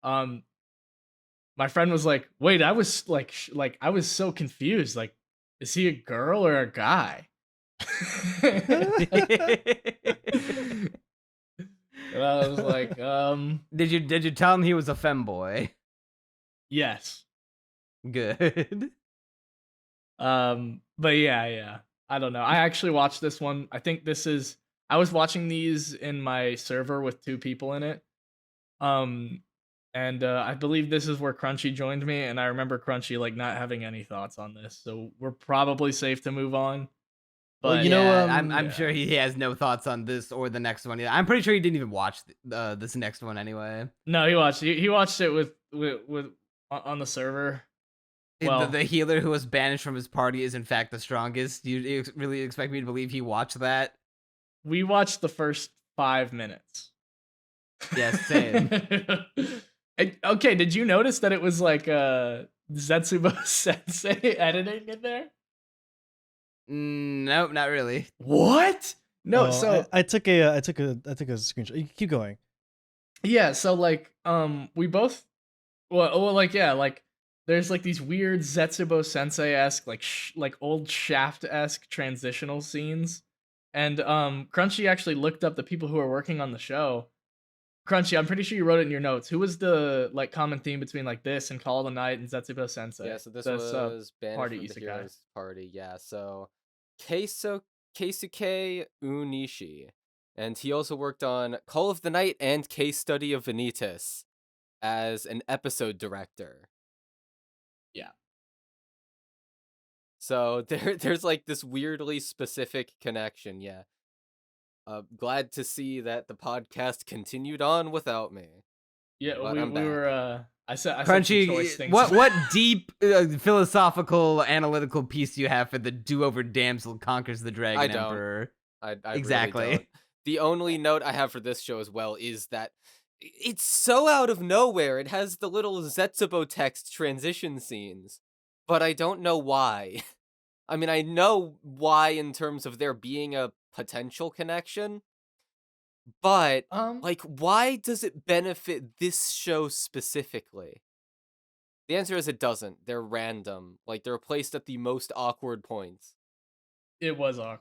My friend was like, "Wait, I was like I was so confused. Like, is he a girl or a guy?" And I was like, Did you tell him he was a femboy? yes. Good. But yeah. I don't know. I actually watched this one. I think I was watching these in my server with 2 people in it. And I believe this is where Crunchy joined me, and I remember Crunchy like not having any thoughts on this, so we're probably safe to move on. Well, But you know, Yeah, um, I'm yeah. sure he has no thoughts on this or the next one. I'm pretty sure he didn't even watch this next one anyway. No, he watched it with on the server. Well, The healer who was banished from his party is in fact the strongest. You really expect me to believe he watched that? we watched the first 5 minutes. Yes, same. Okay, did you notice that it was like Zetsubo Sensei editing in there? Nope, not really. What? No, Oh, so I took a screenshot. You keep going. yeah, so like we both well like yeah, like there's like these weird Zetsubo Sensei-esque like old Shaft-esque transitional scenes. And Crunchy actually looked up the people who are working on the show. Crunchy, I'm pretty sure you wrote it in your notes. Who was the like common theme between like this and Call of the Night and Zetsubo Sensei? Yeah, so this This, was Banished party from the isekai. Heroes Party. Yeah, so Keisuke Unishi. And he also worked on Call of the Night and Case Study of Vanitas as an episode director. Yeah. So there's like this weirdly specific connection, yeah. Glad to see that the podcast continued on without me. Yeah, But we I'm back. were I said some choice Crunchy, things. what deep philosophical analytical piece do you have for the do-over damsel conquers the dragon I don't. emperor? I Exactly. Really don't. The only note I have for this show as well is that it's so out of nowhere. It has the little Zetsubo text transition scenes, but I don't know why. I mean, I know why in terms of there being a potential connection, but like, why does it benefit this show specifically? The answer is it doesn't. They're random. Like, they're placed at the most awkward points. It was awkward.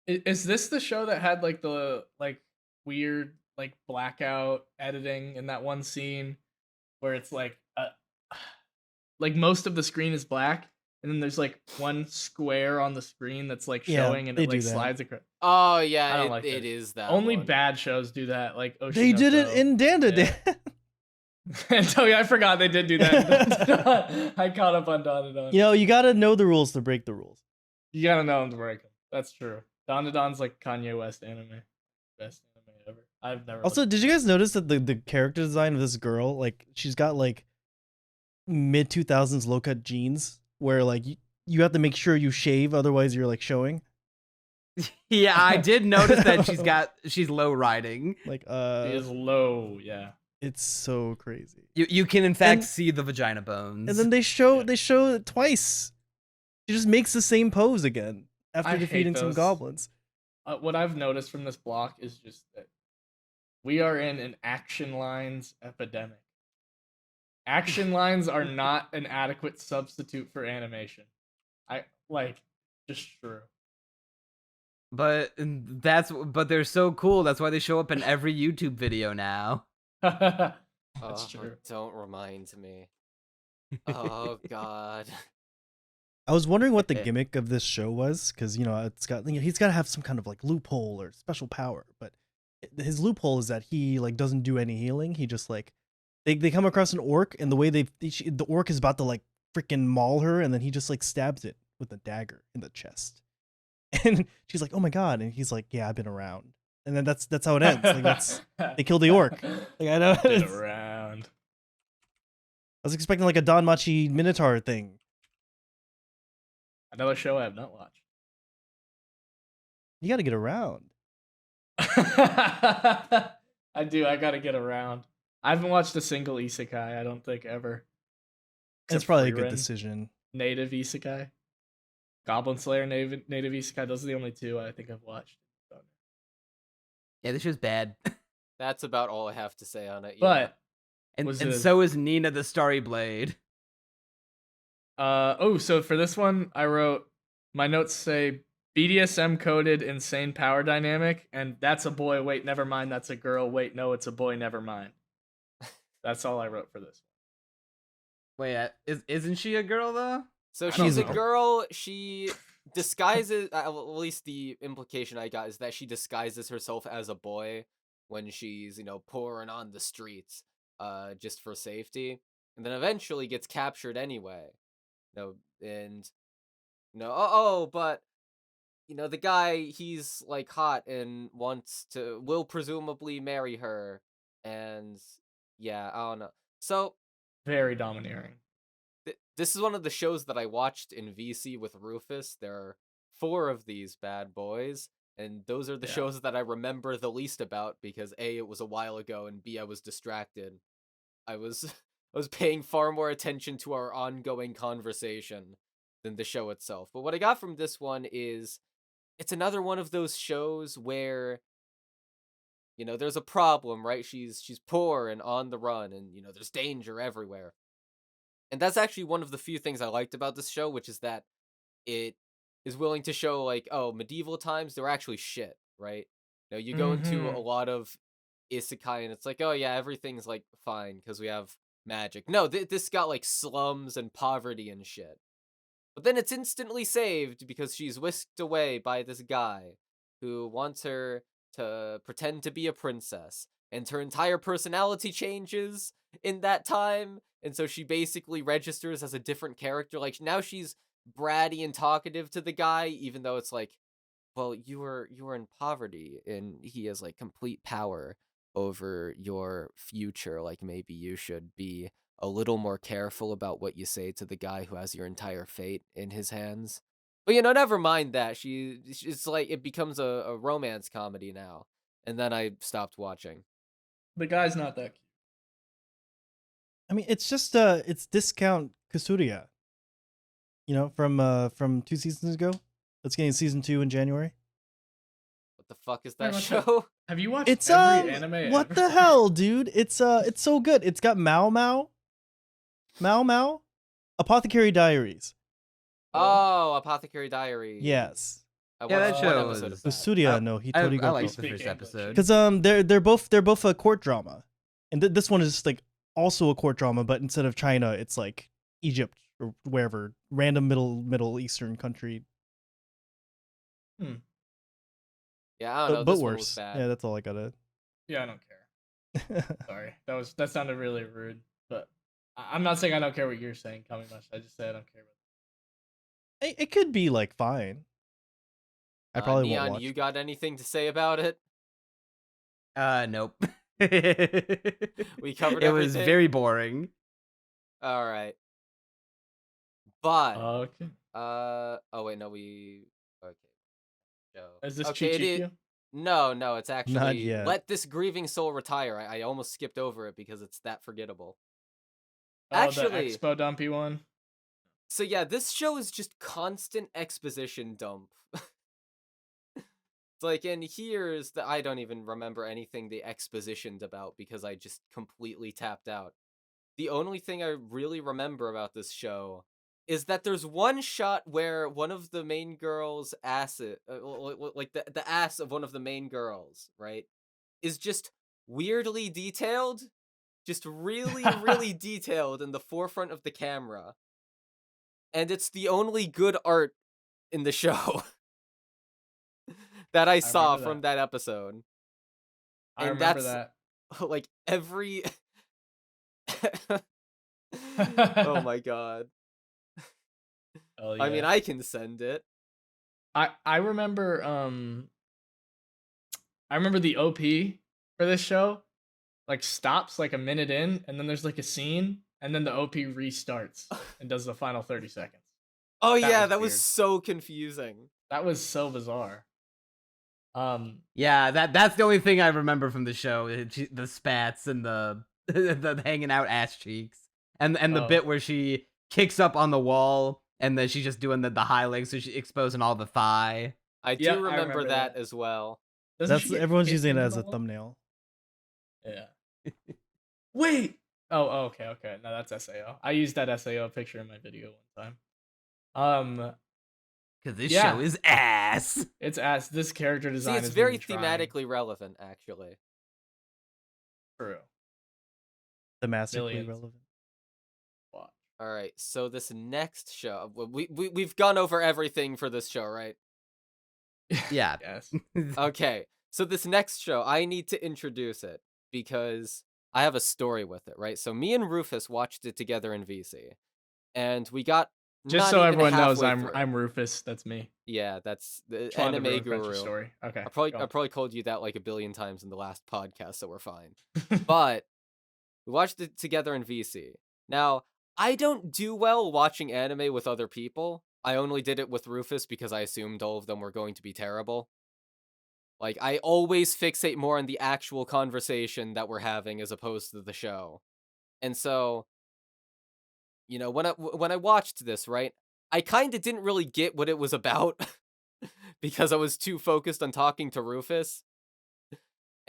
Is this the show that had like the weird like blackout editing in that one scene where it's like most of the screen is black and then there's like one square on the screen that's like Yeah, showing and they it do like that. slides across. Oh, I yeah, don't it, like it that. is that Only one. bad shows do that. Like They did it Oshinoko. in Danda Yeah. Dan. And so yeah, I forgot they did do that. I caught up on Dandadan. You know, you gotta know the rules to break the rules. You gotta know them to break them. That's true. Dandadan's like Kanye West anime. Best anime ever. I've never. Also, did you guys notice that the character design of this girl, like, she's got like mid 2000s low cut jeans where like you have to make sure you shave, otherwise you're like showing. Yeah, I did notice that she's low riding. Like, She is low. Yeah. it's so crazy. You can in fact And- see the vagina bones. And then they show it twice. She just makes the same pose again after I hate defeating some those. goblins. What I've noticed from this block is just that we are in an action lines epidemic. Action lines are not an adequate substitute for animation. Just true. but they're so cool. That's why they show up in every YouTube video now. That's Oh, true. Don't remind me. Oh, God. I was wondering what the gimmick of this show was, because he's got to have some kind of like loophole or special power. But his loophole is that he like doesn't do any healing. He just like they come across an orc, and the way the orc is about to like freaking maul her, and then he just like stabs it with a dagger in the chest, and she's like, "Oh my god!" And he's like, "Yeah, I've been around." And then that's how it ends. Like they kill the orc. Like I know. Been I around. was expecting like a Danmachi Minotaur thing. Another show I have not watched. You got to get around. I do. I gotta get around. I haven't watched a single isekai. I don't think ever. It's Except probably a good Frieren, decision. Native isekai, Goblin Slayer, native isekai. Those are the only two I think I've watched. Yeah, this show's bad. That's about all I have to say on it. Yeah. But And so is Nina the Starry Blade. so for this one, I wrote my notes say BDSM coded insane power dynamic, and that's a boy. Wait, never mind. That's a girl. Wait, no, it's a boy. Never mind. That's all I wrote for this. Wait, isn't she a girl though? So I don't she's a know. girl. She disguises. At least the implication I got is that she disguises herself as a boy when she's pouring on the streets, just for safety, and then eventually gets captured anyway. But the guy, he's like hot and will presumably marry her, and yeah, I don't know. So Very domineering. this is one of the shows that I watched in VC with Rufus. There are 4 of these bad boys, and those are the Yeah. shows that I remember the least about because A, it was a while ago, and B, I was distracted. I was paying far more attention to our ongoing conversation than the show itself. But what I got from this one is it's another one of those shows where there's a problem, right? She's poor and on the run, and there's danger everywhere. And that's actually one of the few things I liked about this show, which is that it is willing to show like, oh, medieval times, they're actually shit, right? You go into a lot of isekai and it's like, oh yeah, everything's like fine because we have magic. No, this got like slums and poverty and shit. But then it's instantly saved because she's whisked away by this guy who wants her to pretend to be a princess, and her entire personality changes in that time, and so she basically registers as a different character. Like now she's bratty and talkative to the guy, even though it's like, well, you were in poverty and he has like complete power over your future. Like maybe you should be a little more careful about what you say to the guy who has your entire fate in his hands. But never mind that. It's like it becomes a romance comedy now. And then I stopped watching. The guy's not that cute. I mean, it's just it's discount Kasuria. From 2 seasons ago. That's getting season 2 in January. What the fuck is Very that much so. show? Have you watched It's every anime? what ever? the hell, dude? It's so good. It's got Mao Mao. Mao? Apothecary Diaries. Oh, Apothecary Diary. Yes. I Yeah, that watched show one episode was- of that. Usuria no I Hitori liked the Speak first English. episode. Because they're both a court drama, and this one is like also a court drama, but instead of China, it's like Egypt or wherever, random Middle Eastern country. Yeah, I don't know. But This one was worse. bad. Yeah, that's all I gotta. Yeah, I don't care. Sorry, that sounded really rude. But I'm not saying I don't care what you're saying, Kamimashita. I just say I don't care about. It could be like fine. I probably Neon, won't watch. you got anything to say about it? Nope. We covered It was everything? very boring. All right. But Okay. oh wait, no, we okay. Show. Is this okay, Chichikyu? No, it's actually yet. Let This Grieving Soul Retire. I almost skipped over it because it's that forgettable. Oh, Actually- the Expo Dumpy one. So yeah, this show is just constant exposition dump. It's like, and here's the I don't even remember anything they expositioned about because I just completely tapped out. The only thing I really remember about this show is that there's one shot where one of the main girls' ass, like the ass of one of the main girls, right, is just weirdly detailed, just really, really detailed in the forefront of the camera. And it's the only good art in the show that I saw remember from that episode. I And remember that's- that. Like every oh my god. Oh, I mean, yeah. I can send it. I remember the OP for this show like stops like a minute in, and then there's like a scene, and then the OP restarts and does the final 30 seconds. Oh That yeah, was that was weird. so confusing. That was so bizarre. Yeah, that's the only thing I remember from the show. The spats and the the hanging out ass cheeks. And the Oh. bit where she kicks up on the wall and then she's just doing the high legs, so she's exposing all the thigh. I do Yeah, I remember remember that that. as well. Doesn't That's she get everyone's hit using it into as the a wall? thumbnail. Yeah. Wait. Oh, okay. No, that's SAO. I used that SAO picture in my video one time. Because this Yeah. show is ass. It's as this character See, design it's is very really trying. thematically relevant, actually. True. Thematically Millions. relevant. Watch. All right, so this next show, we've gone over everything for this show, right? Yeah. Yes. Okay, so this next show, I need to introduce it because I have a story with it, right? So me and Rufus watched it together in VC, and we got Just not so even everyone knows, halfway through. I'm Rufus. That's me. Yeah, that's the Trying to anime ruin French's guru. story. Okay. I go on. probably called you that like a billion times in the last podcast, so we're fine. But we watched it together in VC. Now, I don't do well watching anime with other people. I only did it with Rufus because I assumed all of them were going to be terrible. Like, I always fixate more on the actual conversation that we're having as opposed to the show. And so, you know, when I watched this, right, I kind of didn't really get what it was about because I was too focused on talking to Rufus.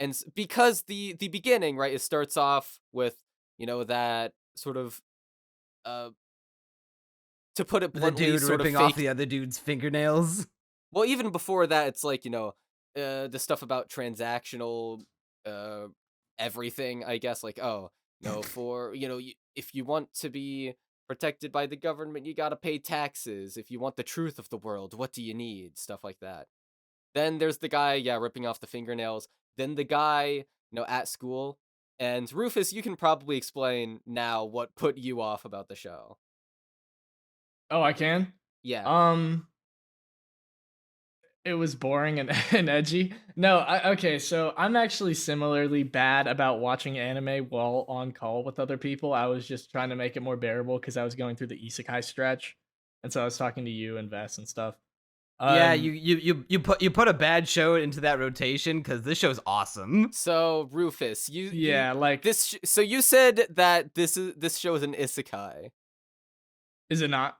And because the beginning, right, it starts off with, you know, that sort of, to put it The bluntly, dude sort of ripping off fake. the other dude's fingernails. Well, even before that, it's like, you know, the stuff about transactional, everything, I guess, like, oh, no, for, you know, if you want to be protected by the government, you gotta pay taxes. If you want the truth of the world, what do you need? Stuff like that. Then there's the guy, yeah, ripping off the fingernails. Then the guy, you know, at school. And Rufus, you can probably explain now what put you off about the show. Oh, I can. Yeah. It was boring and, and edgy. No, okay, so I'm actually similarly bad about watching anime while on call with other people. I was just trying to make it more bearable because I was going through the isekai stretch, and so I was talking to you and Vess and stuff. Yeah, Um, you put a bad show into that rotation because this show's awesome. So Rufus, yeah, like this. So you said that this show is an isekai. is it not?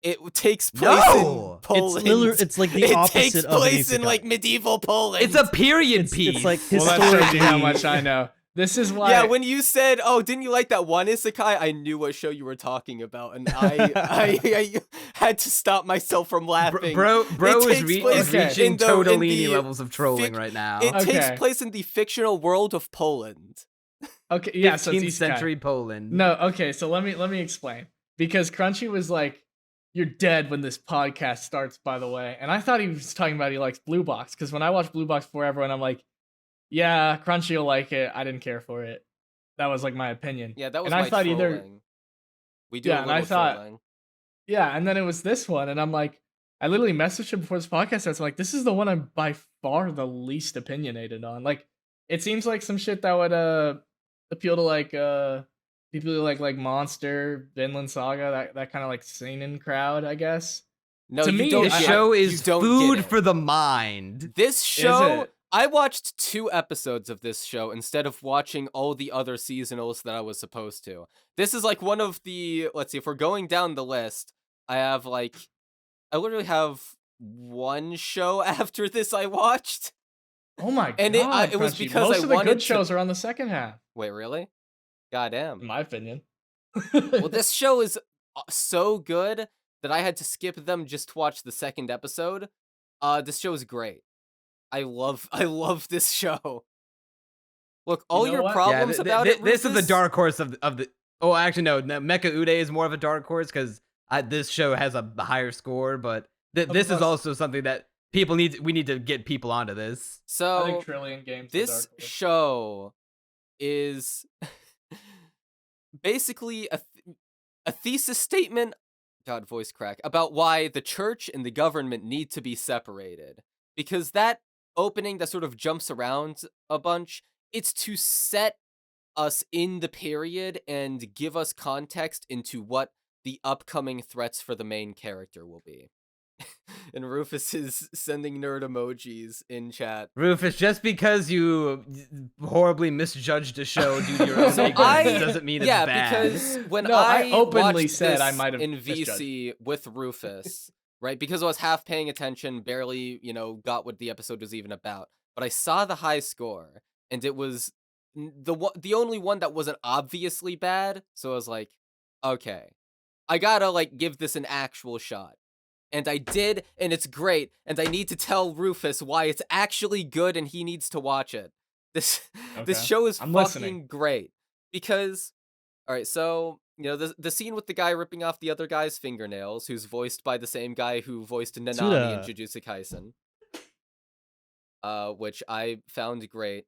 It takes place No! in Poland. It's like the it opposite takes of an place in isekai. like medieval Poland. It's a period piece. It's like Well, that shows you how historically- much I know. This is why. Yeah, when you said, "Oh, didn't you like that one isekai?" I knew what show you were talking about, and I had to stop myself from laughing. Bro It is, takes place is reaching in the- Totolini in the levels of trolling fic- right now. It takes Okay. place in the fictional world of Poland. Okay, yeah, so it's 15th isekai. century Poland. No, okay, so let me explain. Because Crunchy was like, "You're dead when this podcast starts," by the way. And I thought he was talking about he likes Blue Box, because when I watched Blue Box before everyone, I'm like, yeah, Crunchy will like it. I didn't care for it. That was like my opinion. Yeah, that was And I my thought trolling. either We do Yeah, a and I little thought- trolling. Yeah, and then it was this one, and I'm like, I literally messaged him before this podcast starts. I'm like, this is the one I'm by far the least opinionated on. Like, it seems like some shit that would appeal to like people who like Monster, Vinland Saga, that kind of like seinen crowd, I guess. No, To you me, don't This I- get show it. is You don't food get it. for the mind. This show, it? I watched 2 episodes of this show instead of watching all the other seasonals that I was supposed to. This is like one of the, let's see, if we're going down the list, I literally have 1 show after this I watched. Oh my And god! it was Crunchy. because most I of the wanted good to- shows are on the second half, Wait, really? in Goddamn. my opinion. Well, this show is so good that I had to skip them just to watch the second episode. This show is great. I love this show. Look, all know your what? problems about it, This is the Rufus, dark horse of the. Oh, actually, no. Mecha Ude is more of a dark horse because this show has a higher score, but this is plus- also something that people need. We need to get people onto this. I So think Trillion Games. this show is basically a thesis statement, God, voice crack, about why the church and the government need to be separated. Because that opening that sort of jumps around a bunch, it's to set us in the period and give us context into what the upcoming threats for the main character will be. And Rufus is sending nerd emojis in chat. Rufus, just because you horribly misjudged a show due to your own So ignorance doesn't mean it's yeah, bad. because when No, I openly watched said I this might have in misjudged. VC with Rufus, right? Because I was half paying attention, barely, got what the episode was even about. But I saw the high score, and it was the only one that wasn't obviously bad. So I was like, okay, I gotta give this an actual shot. And I did, and it's great, and I need to tell Rufus why it's actually good and he needs to watch it. This Okay. show is I'm fucking listening. great. Because, alright, so, the scene with the guy ripping off the other guy's fingernails, who's voiced by the same guy who voiced Nanami in Tsuda. Jujutsu Kaisen, which I found great.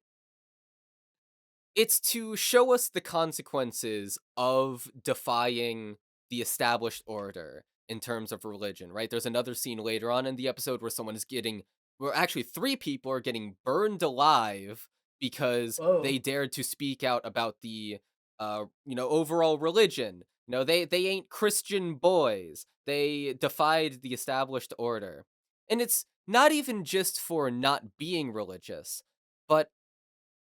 It's to show us the consequences of defying the established order in terms of religion, right? There's another scene later on in the episode where actually 3 people are getting burned alive because Whoa. they dared to speak out about the, overall religion. They ain't Christian boys. They defied the established order. And it's not even just for not being religious, but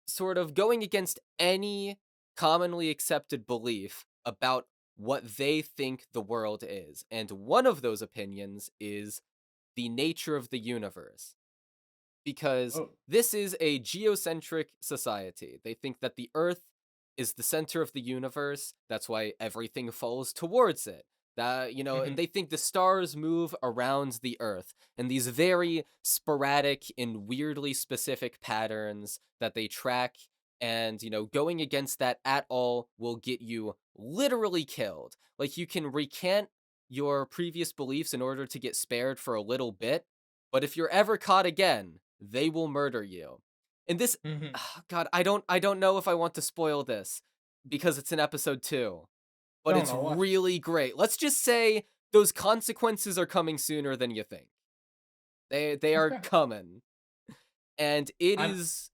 sort of going against any commonly accepted belief about what they think the world is. And one of those opinions is the nature of the universe. Because Oh. this is a geocentric society. They think that the Earth is the center of the universe. That's why everything falls towards it. And they think the stars move around the Earth in these very sporadic and weirdly specific patterns that they track. And, going against that at all will get you literally killed. Like, you can recant your previous beliefs in order to get spared for a little bit, but if you're ever caught again, they will murder you. And this, Mhm. God, I don't know if I want to spoil this because it's in episode 2, but No, it's no, watch. really great. Let's just say those consequences are coming sooner than you think. They are Okay. coming. And it I'm- is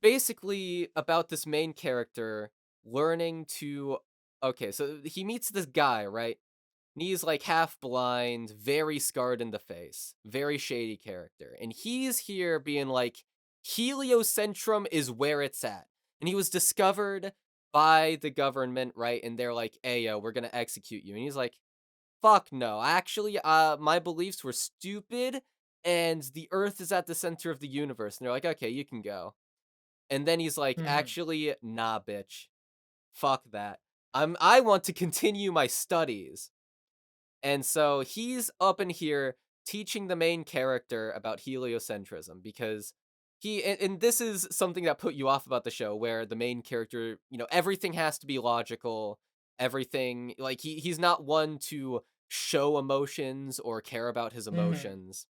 basically about this main character learning to, okay, so he meets this guy, right? And he's half blind, very scarred in the face, very shady character. And he's here being heliocentrum is where it's at. And he was discovered by the government, right? And they're like, hey, yo, we're gonna execute you. And he's like, fuck no. Actually, my beliefs were stupid, and the Earth is at the center of the universe. And they're like, okay, you can go. And then he's like, Mhm. actually, nah, bitch. Fuck that. I want to continue my studies. And so he's up in here teaching the main character about heliocentrism because and this is something that put you off about the show where the main character, everything has to be logical, everything like he's not one to show emotions or care about his Mhm. emotions.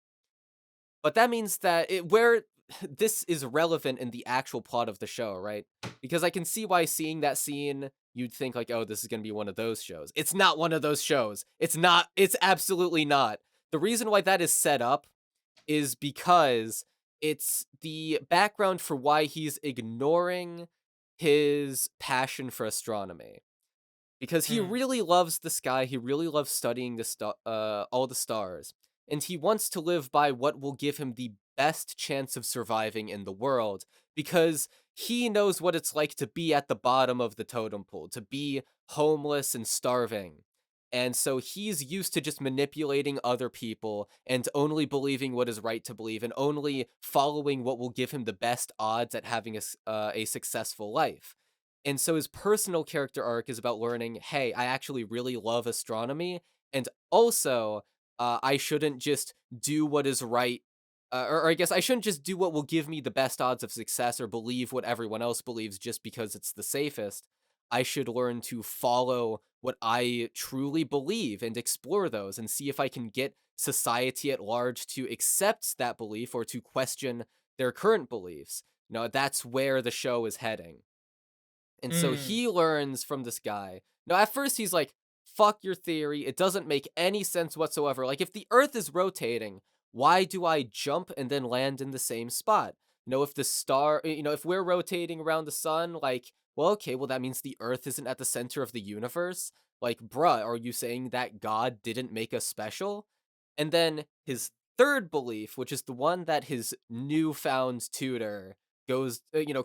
But that means that where this is relevant in the actual plot of the show, right? Because I can see why seeing that scene, you'd think like, oh, this is going to be one of those shows. It's not one of those shows. It's not. It's absolutely not. The reason why that is set up is because it's the background for why he's ignoring his passion for astronomy because he Mm. really loves the sky. He really loves studying all the stars, and he wants to live by what will give him the best chance of surviving in the world because he knows what it's like to be at the bottom of the totem pole, to be homeless and starving. And so he's used to just manipulating other people and only believing what is right to believe and only following what will give him the best odds at having a successful life. And so his personal character arc is about learning, hey, I actually really love astronomy. And also, I shouldn't just do what is right. Or I guess I shouldn't just do what will give me the best odds of success or believe what everyone else believes just because it's the safest. I should learn to follow what I truly believe and explore those and see if I can get society at large to accept that belief or to question their current beliefs. That's where the show is heading. And so Mm. he learns from this guy. Now, at first, he's like, fuck your theory. It doesn't make any sense whatsoever. Like, if the Earth is rotating, why do I jump and then land in the same spot? If the star, if we're rotating around the sun, like, well, okay, well, that means the Earth isn't at the center of the universe. Like, bruh, are you saying that God didn't make us special? And then his third belief, which is the one that his newfound tutor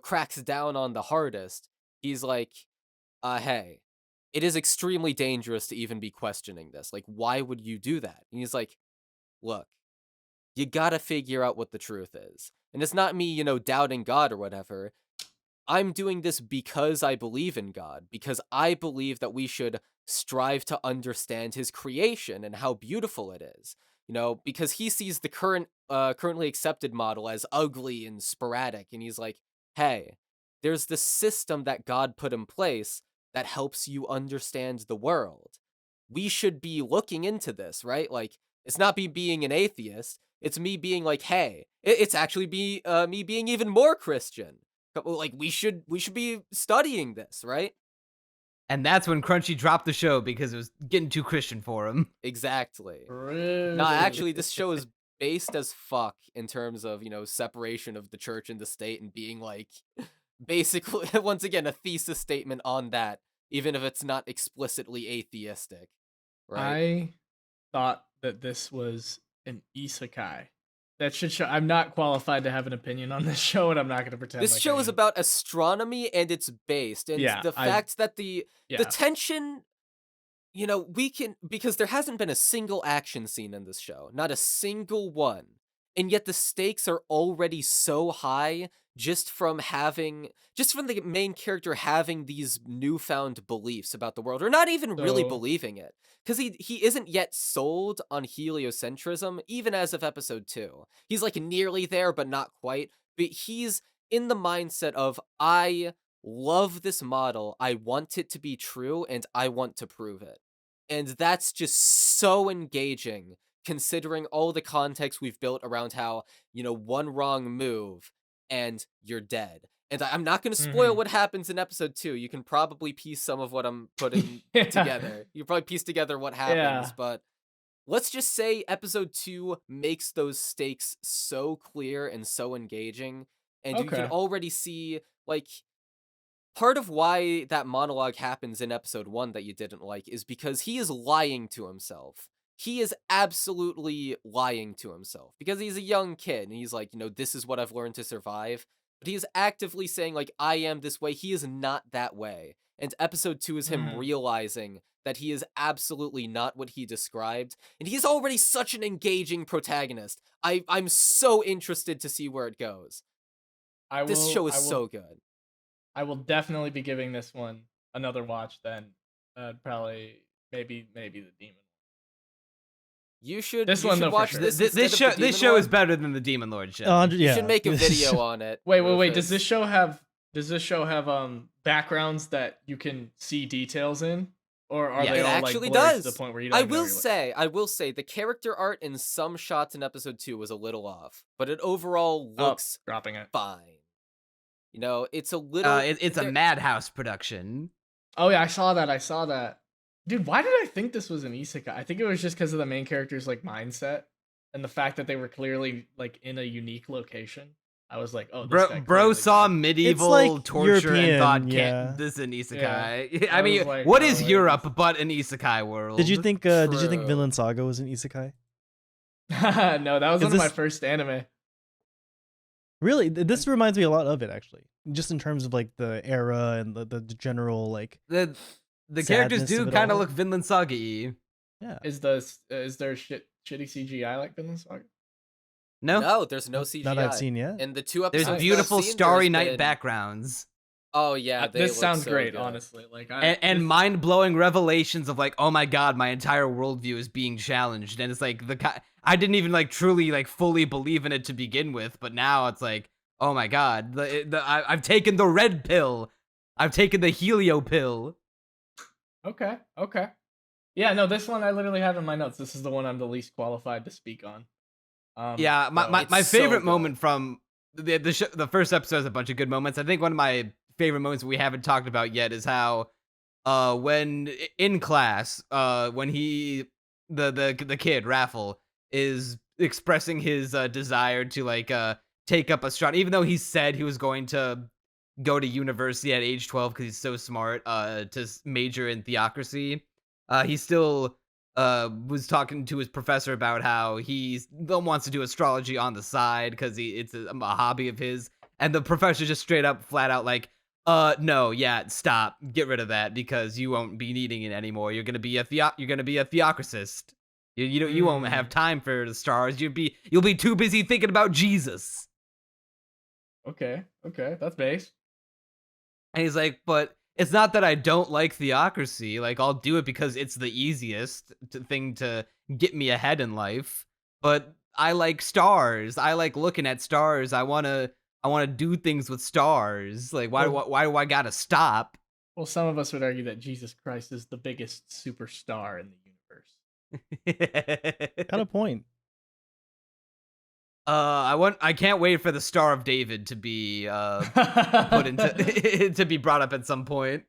cracks down on the hardest. He's like, hey, it is extremely dangerous to even be questioning this. Like, why would you do that? And he's like, look, you gotta figure out what the truth is. And it's not me, doubting God or whatever. I'm doing this because I believe in God, because I believe that we should strive to understand his creation and how beautiful it is. Because he sees the currently accepted model as ugly and sporadic, and he's like, hey, there's this system that God put in place that helps you understand the world. We should be looking into this, right? Like, it's not me being an atheist. It's me being like, hey, it's actually me being even more Christian. Like we should be studying this, right? And that's when Crunchy dropped the show because it was getting too Christian for him. Exactly. No, Rude. actually, this show is based as fuck in terms of separation of the church and the state and being like basically once again a thesis statement on that, even if it's not explicitly atheistic, right? I thought that this was an isekai. That should show. I'm not qualified to have an opinion on this show, and I'm not going to pretend This like show I is am. about astronomy and it's based, and Yeah, the fact that the yeah. tension, we can, because there hasn't been a single action scene in this show, not a single one. And yet the stakes are already so high just from the main character having these newfound beliefs about the world, or not even really So believing it. Because he isn't yet sold on heliocentrism, even as of episode 2. He's like nearly there, but not quite. But he's in the mindset of, I love this model, I want it to be true, and I want to prove it. And that's just so engaging, considering all the context we've built around how, one wrong move and you're dead. And I'm not going to spoil mhm. what happens in episode 2. You can probably piece some of what I'm putting Yeah, together. You probably piece together what happens, yeah. but let's just say episode 2 makes those stakes so clear and so engaging. And you can Okay. already see, like, part of why that monologue happens in episode 1 that you didn't like is because he is lying to himself. He is absolutely lying to himself because he's a young kid and he's like, this is what I've learned to survive. But he is actively saying, like, I am this way. He is not that way. And episode 2 is him Mhm. realizing that he is absolutely not what he described. And he's already such an engaging protagonist. I'm so interested to see where it goes. This show is so good. I will definitely be giving this one another watch. Then probably maybe the demon. You should. This you one, should though, for watch sure. this. This instead of the show Demon is one. better than the Demon Lord show. You yeah. should make a video on it. Wait. Does Rufus. this show have backgrounds that you can see details in, or are Yeah, they it all actually like blurred does. to the point where you don't I even know will what you're say, the character art in some shots in episode 2 was a little off, but it overall looks dropping it. fine. You know, it's a little. It's a Madhouse production. Oh yeah, I saw that. Dude, why did I think this was an isekai? I think it was just because of the main character's like mindset and the fact that they were clearly like in a unique location. I was like, oh, this guy Bro clearly saw died. medieval like torture European, and thought, yeah. "Can't this is an isekai?" Yeah. I I mean, was like, what oh, is wait, Europe but an isekai world? Did you think True. Vinland Saga was an isekai? No, that was Is one of my this- first anime. Really, this reminds me a lot of it actually. Just in terms of like the era and the general like the characters sadness do of it kind of all? look Vinland Saga-y. yeah. Is there shitty CGI like Vinland Saga? No, No, there's no CGI. Not I've seen yet. In the 2 there's episodes, beautiful I've seen, starry there's night been- backgrounds Oh yeah, they This look sounds so great, good. honestly. Like and mind-blowing revelations of like, oh my god, my entire worldview is being challenged, and it's like I didn't even like truly like fully believe in it to begin with, but now it's like, oh my god, I've taken the red pill, I've taken the helio pill. Okay. Yeah, no, this one I literally have in my notes. This is the one I'm the least qualified to speak on. Yeah, so- my It's so favorite good. moment from the first episode has a bunch of good moments. I think one of my favorite moments we haven't talked about yet is how when in class when the kid Raffle is expressing his desire to like take up astronomy, even though he said he was going to go to university at age 12 because he's so smart to major in theocracy. He still was talking to his professor about how he wants to do astrology on the side because it's a hobby of his, and the professor just straight up flat out like, no, yeah, stop, get rid of that because you won't be needing it anymore. You're gonna be a theocracist. You won't have time for the stars. You'll be too busy thinking about Jesus. Okay, that's base. And he's like, but it's not that I don't like theocracy. Like, I'll do it because it's the easiest thing to get me ahead in life. But I like stars. I like looking at stars. I wanna do things with stars. Like, why do I gotta stop? Well, some of us would argue that Jesus Christ is the biggest superstar in the universe. Got a point. I can't wait for the Star of David to be put into to be brought up at some point.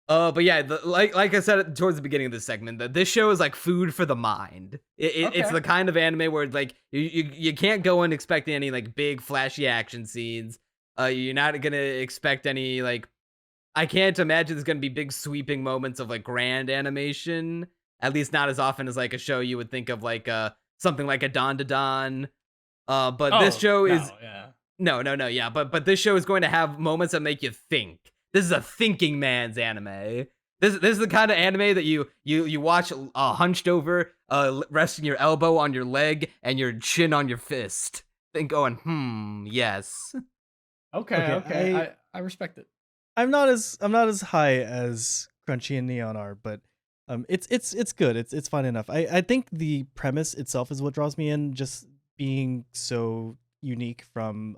But yeah, like I said towards the beginning of this segment, that this show is like food for the mind. It's Okay. the kind of anime where like you can't go in expecting any like big flashy action scenes. You're not gonna expect any like, I can't imagine there's gonna be big sweeping moments of like grand animation. At least not as often as like a show you would think of like something like a Don to Don. But this show is no, yeah. But this show is going to have moments that make you think. This is a thinking man's anime. This is the kind of anime that you watch hunched over, resting your elbow on your leg and your chin on your fist. Think going, yes. Okay. I respect it. I'm not as high as Crunchy and Neon are, but it's good. It's fun enough. I think the premise itself is what draws me in, just being so unique from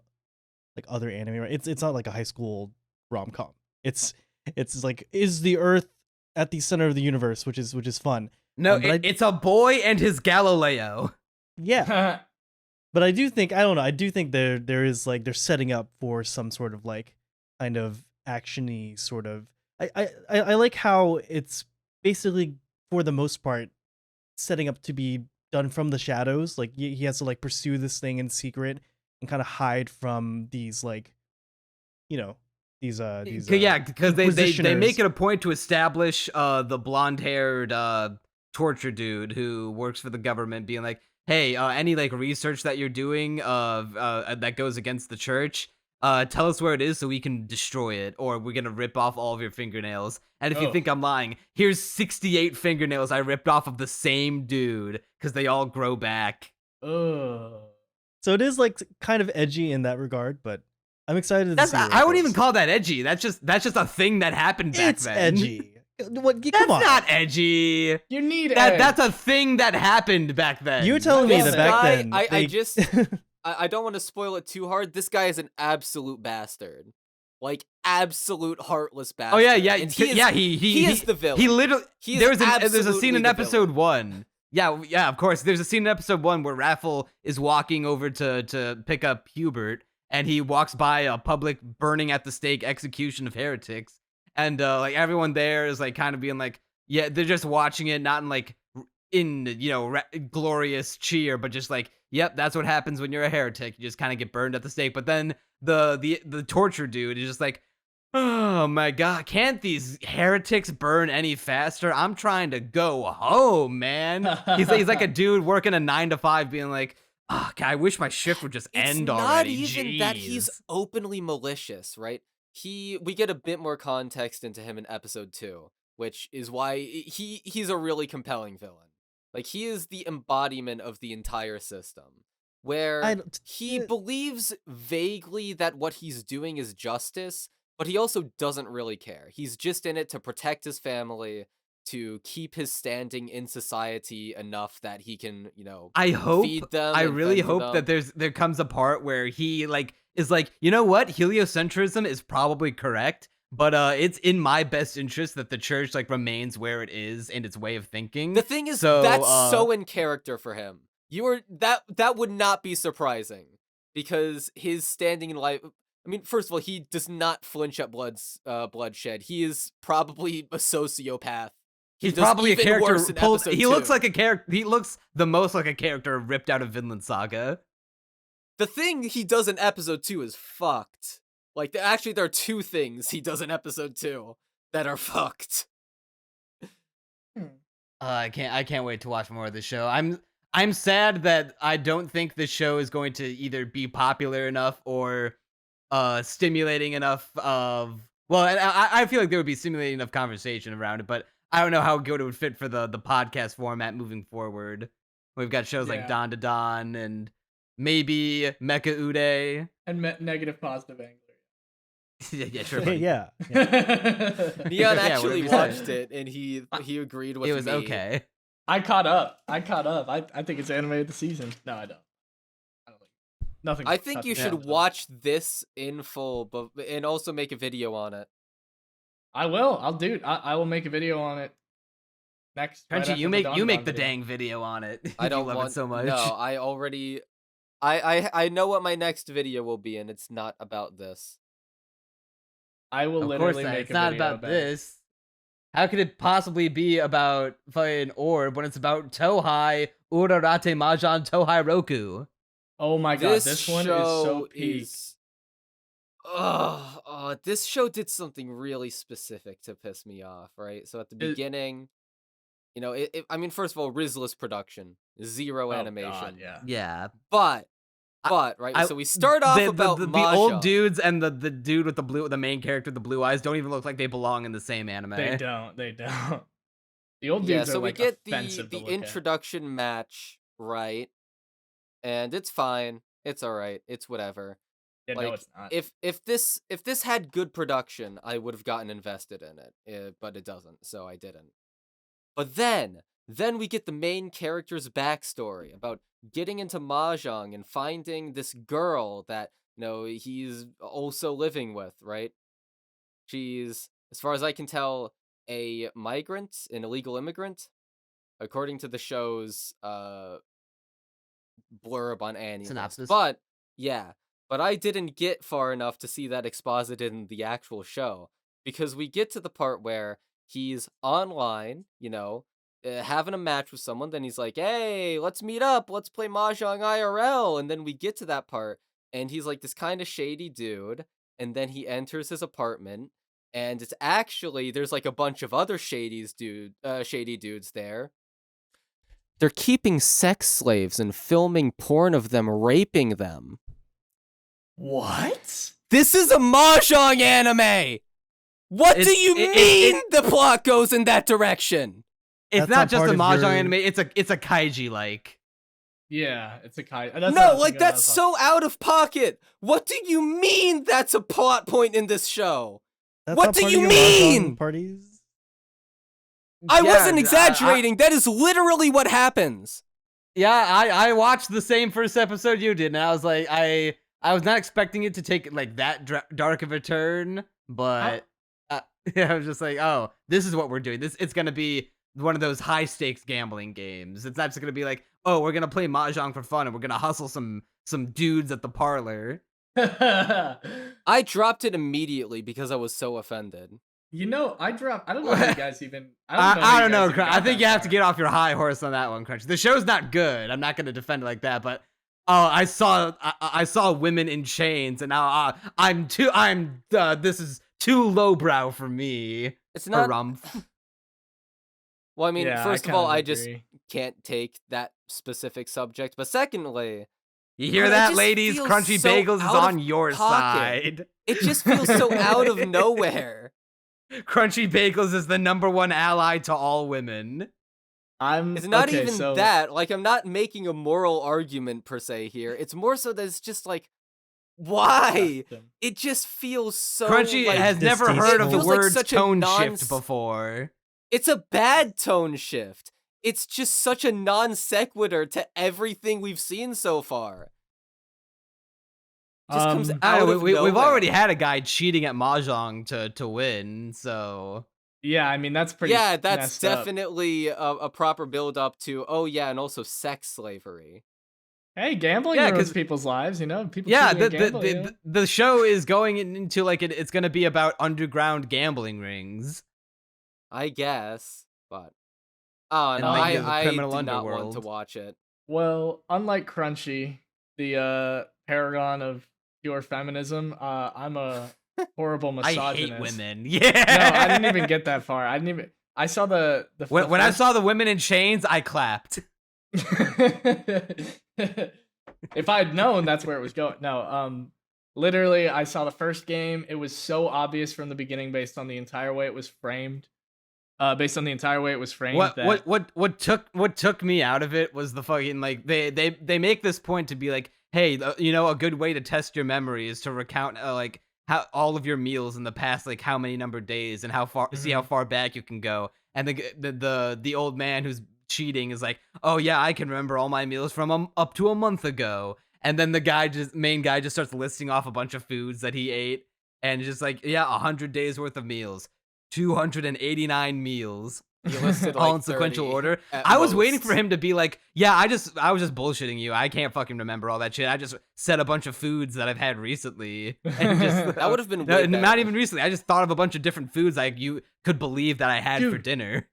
like other anime. Right? It's not like a high school rom-com. It's like, is the Earth at the center of the universe, which is fun. No, but it's a boy and his Galileo. Yeah. But I do think there is like, they're setting up for some sort of like kind of actiony sort of. I like how it's basically for the most part setting up to be done from the shadows. Like he has to like pursue this thing in secret and kind of hide from these like, these Yeah, because they make Inquisitioners. it a point to establish the blonde-haired torture dude who works for the government being like, hey, any like research that you're doing that goes against the church, tell us where it is so we can destroy it, or we're gonna rip off all of your fingernails. And if you Oh. think I'm lying, here's 68 fingernails I ripped off of the same dude because they all grow back. Ugh. So it is like kind of edgy in that regard, but I'm excited to That's see. where it I wouldn't goes. even call that edgy. That's just a thing that happened back It's then. edgy. What? That's Come on. not edgy. You need That's a thing that happened back then. You're telling me This that back guy, then. I just I don't want to spoil it too hard. This guy is an absolute bastard. Like absolute heartless bastard. Oh yeah. And he is, he is the villain. He literally. He is There's a absolutely scene in the episode villain. 1. Yeah, of course. There's a scene in episode 1 where Raffle is walking over to pick up Hubert, and he walks by a public burning at the stake execution of heretics, and like everyone there is like kind of being like, yeah, they're just watching it, not in like glorious cheer, but just like, yep, that's what happens when you're a heretic. You just kind of get burned at the stake. But then the torture dude is just like, oh my god, can't these heretics burn any faster? I'm trying to go home, man. He's like a dude working a 9 to 5 being like, oh, God, I wish my shift would just end already. It's not even that he's Jeez. openly malicious, right? We get a bit more context into him in episode 2, which is why he's a really compelling villain. Like, he is the embodiment of the entire system, where he believes vaguely that what he's doing is justice, but he also doesn't really care. He's just in it to protect his family, to keep his standing in society enough that he can, feed them. I and really fend for hope them. that there comes a part where he like is like, you know what? Heliocentrism is probably correct, but it's in my best interest that the church like remains where it is in its way of thinking. The thing is, So, that's so in character for him. That would not be surprising, because his standing in life. I mean, first of all, he does not flinch at bloodshed. He is probably a sociopath. He's does probably a even character. worse in episode He looks 2. like a character. He looks the most like a character ripped out of Vinland Saga. The thing he does in episode 2 is fucked. Like, actually, there are 2 things he does in episode 2 that are fucked. I can't wait to watch more of the show. I'm sad that I don't think the show is going to either be popular enough or stimulating enough of. Well, I feel like there would be stimulating enough conversation around it, but I don't know how good it would fit for the podcast format moving forward. We've got shows like Don to Don and maybe Mecha Ude. And negative positive angler. Yeah, sure. Buddy. yeah. Neon actually whatever you say. watched it, and he agreed with me. It was okay. I caught up. I think it's anime of the season. No, I don't. Nothing. I think you nothing should watch this in full, and also make a video on it. I will. I'll do it. I will make a video on it next. right Crunchy, after you the make Don you Don make the video. dang video on it. I don't you love want it so much. No, I already. I know what my next video will be, and it's not about this. I will Of course literally not. make It's a not video about it. this. How could it possibly be about fucking Orb when it's about Touhai, Urarate Mahjong, Touhai Roku? Oh my god, this one is so peak. This show did something really specific to piss me off, right? So at the beginning, I mean, first of all, Rizless production, zero Oh, animation. God, yeah. Yeah. But right, so we start off about the Mahjong. old dudes and the dude with the main character with the blue eyes don't even look like they belong in the same anime. They don't. The old Yeah, dudes so are we like get offensive to the look at. introduction match, right? And it's fine. It's all right. It's whatever. Yeah, no, Like, it's not. if this had good production, I would have gotten invested in it. But it doesn't, so I didn't. But then we get the main character's backstory about getting into Mahjong and finding this girl that he's also living with, right? She's, as far as I can tell, a migrant, an illegal immigrant, according to the show's blurb on Annie. Synopsis. But I didn't get far enough to see that exposited in the actual show, because we get to the part where he's online, having a match with someone. Then he's like, "Hey, let's meet up. Let's play Mahjong IRL." And then we get to that part, and he's like this kind of shady dude. And then he enters his apartment, and it's actually there's like a bunch of other shady dudes there. They're keeping sex slaves and filming porn of them raping them. What? This is a Mahjong anime! What do you mean the plot goes in that direction? It's That's not not just part a of Mahjong your- anime, it's a kaiji like. Yeah, it's a kai. No, like that's so out of pocket. What do you mean that's a plot point in this show? That's What not do part you of your mahjong mean? Parties? I Yeah, wasn't exaggerating. That is literally what happens. I watched the same first episode you did, and I was like, I was not expecting it to take like that dark of a turn, but yeah, I was just like, oh, this is what we're doing. It's gonna be one of those high stakes gambling games. It's not just gonna be like, oh, we're gonna play mahjong for fun, and we're gonna hustle some dudes at the parlor. I dropped it immediately because I was so offended. You know, I don't know if you guys even. I don't know. I think you have to get off your high horse on that one, Crunch. The show's not good. I'm not gonna defend it like that, but I saw women in chains, and now this is too lowbrow for me. It's not. Harumph. Well, I mean, Yeah, first I of all, kind of I just agree. can't take that specific subject. But secondly, You hear it that, just ladies? feels Crunchy so Bagels is out of on your pocket. side. It just feels so out of nowhere. Crunchy Bagels is the #1 ally to all women. It's not okay, even so, that. Like, I'm not making a moral argument per se here. It's more so that it's just like, why? It just feels so. Crunchy like, has never distasteful. heard of It the feels like word such a tone non- shift before. It's a bad tone shift. It's just such a non sequitur to everything we've seen so far. Just comes out of we've nowhere. already had a guy cheating at mahjong to win, so Yeah, I mean that's pretty. Yeah, that's messed up. definitely a proper build up to. Oh yeah, and also sex slavery. Hey, gambling Yeah, ruins 'cause- people's lives. You know, people. yeah. cheating at gambling, you know? The show is going into like it's going to be about underground gambling rings. I guess, but oh And no, like the I criminal did not want to underworld. watch it. Well, unlike Crunchy, the paragon of pure feminism, I'm a horrible I misogynist. hate women. No, Yeah. I didn't even get that far. I didn't even. I saw the When I saw the women in chains, I clapped. If I'd known that's where it was going. No, literally I saw the first game. It was so obvious from the beginning based on the entire way it was framed. What took me out of it was the fucking like they make this point to be like, hey, a good way to test your memory is to recount like how all of your meals in the past like how many number days and how far see how far back you can go. And the old man who's cheating is like, oh yeah, I can remember all my meals from up to a month ago. And then the main guy just starts listing off a bunch of foods that he ate, and just like, yeah, 100 days worth of meals, 289 meals, You listed all like in sequential 30 order. at I was waiting most. for him to be like, yeah, I was just bullshitting you. I can't fucking remember all that shit. I just said a bunch of foods that I've had recently, and just That would have been no, way not better. even recently. I just thought of a bunch of different foods like you could believe that I had for Dude. dinner.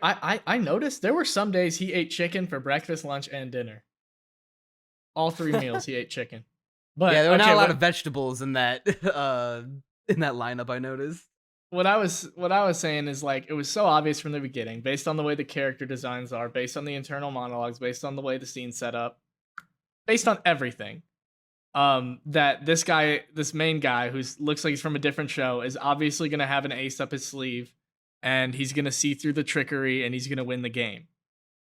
I noticed there were some days he ate chicken for breakfast, lunch, and dinner. All 3 meals he ate chicken. But Yeah, there were not okay, a lot what- of vegetables in that lineup. I noticed. what I was saying is like it was so obvious from the beginning, based on the way the character designs are, based on the internal monologues, based on the way the scene's set up, based on everything. That this main guy who looks like he's from a different show is obviously gonna have an ace up his sleeve, and he's gonna see through the trickery and he's gonna win the game.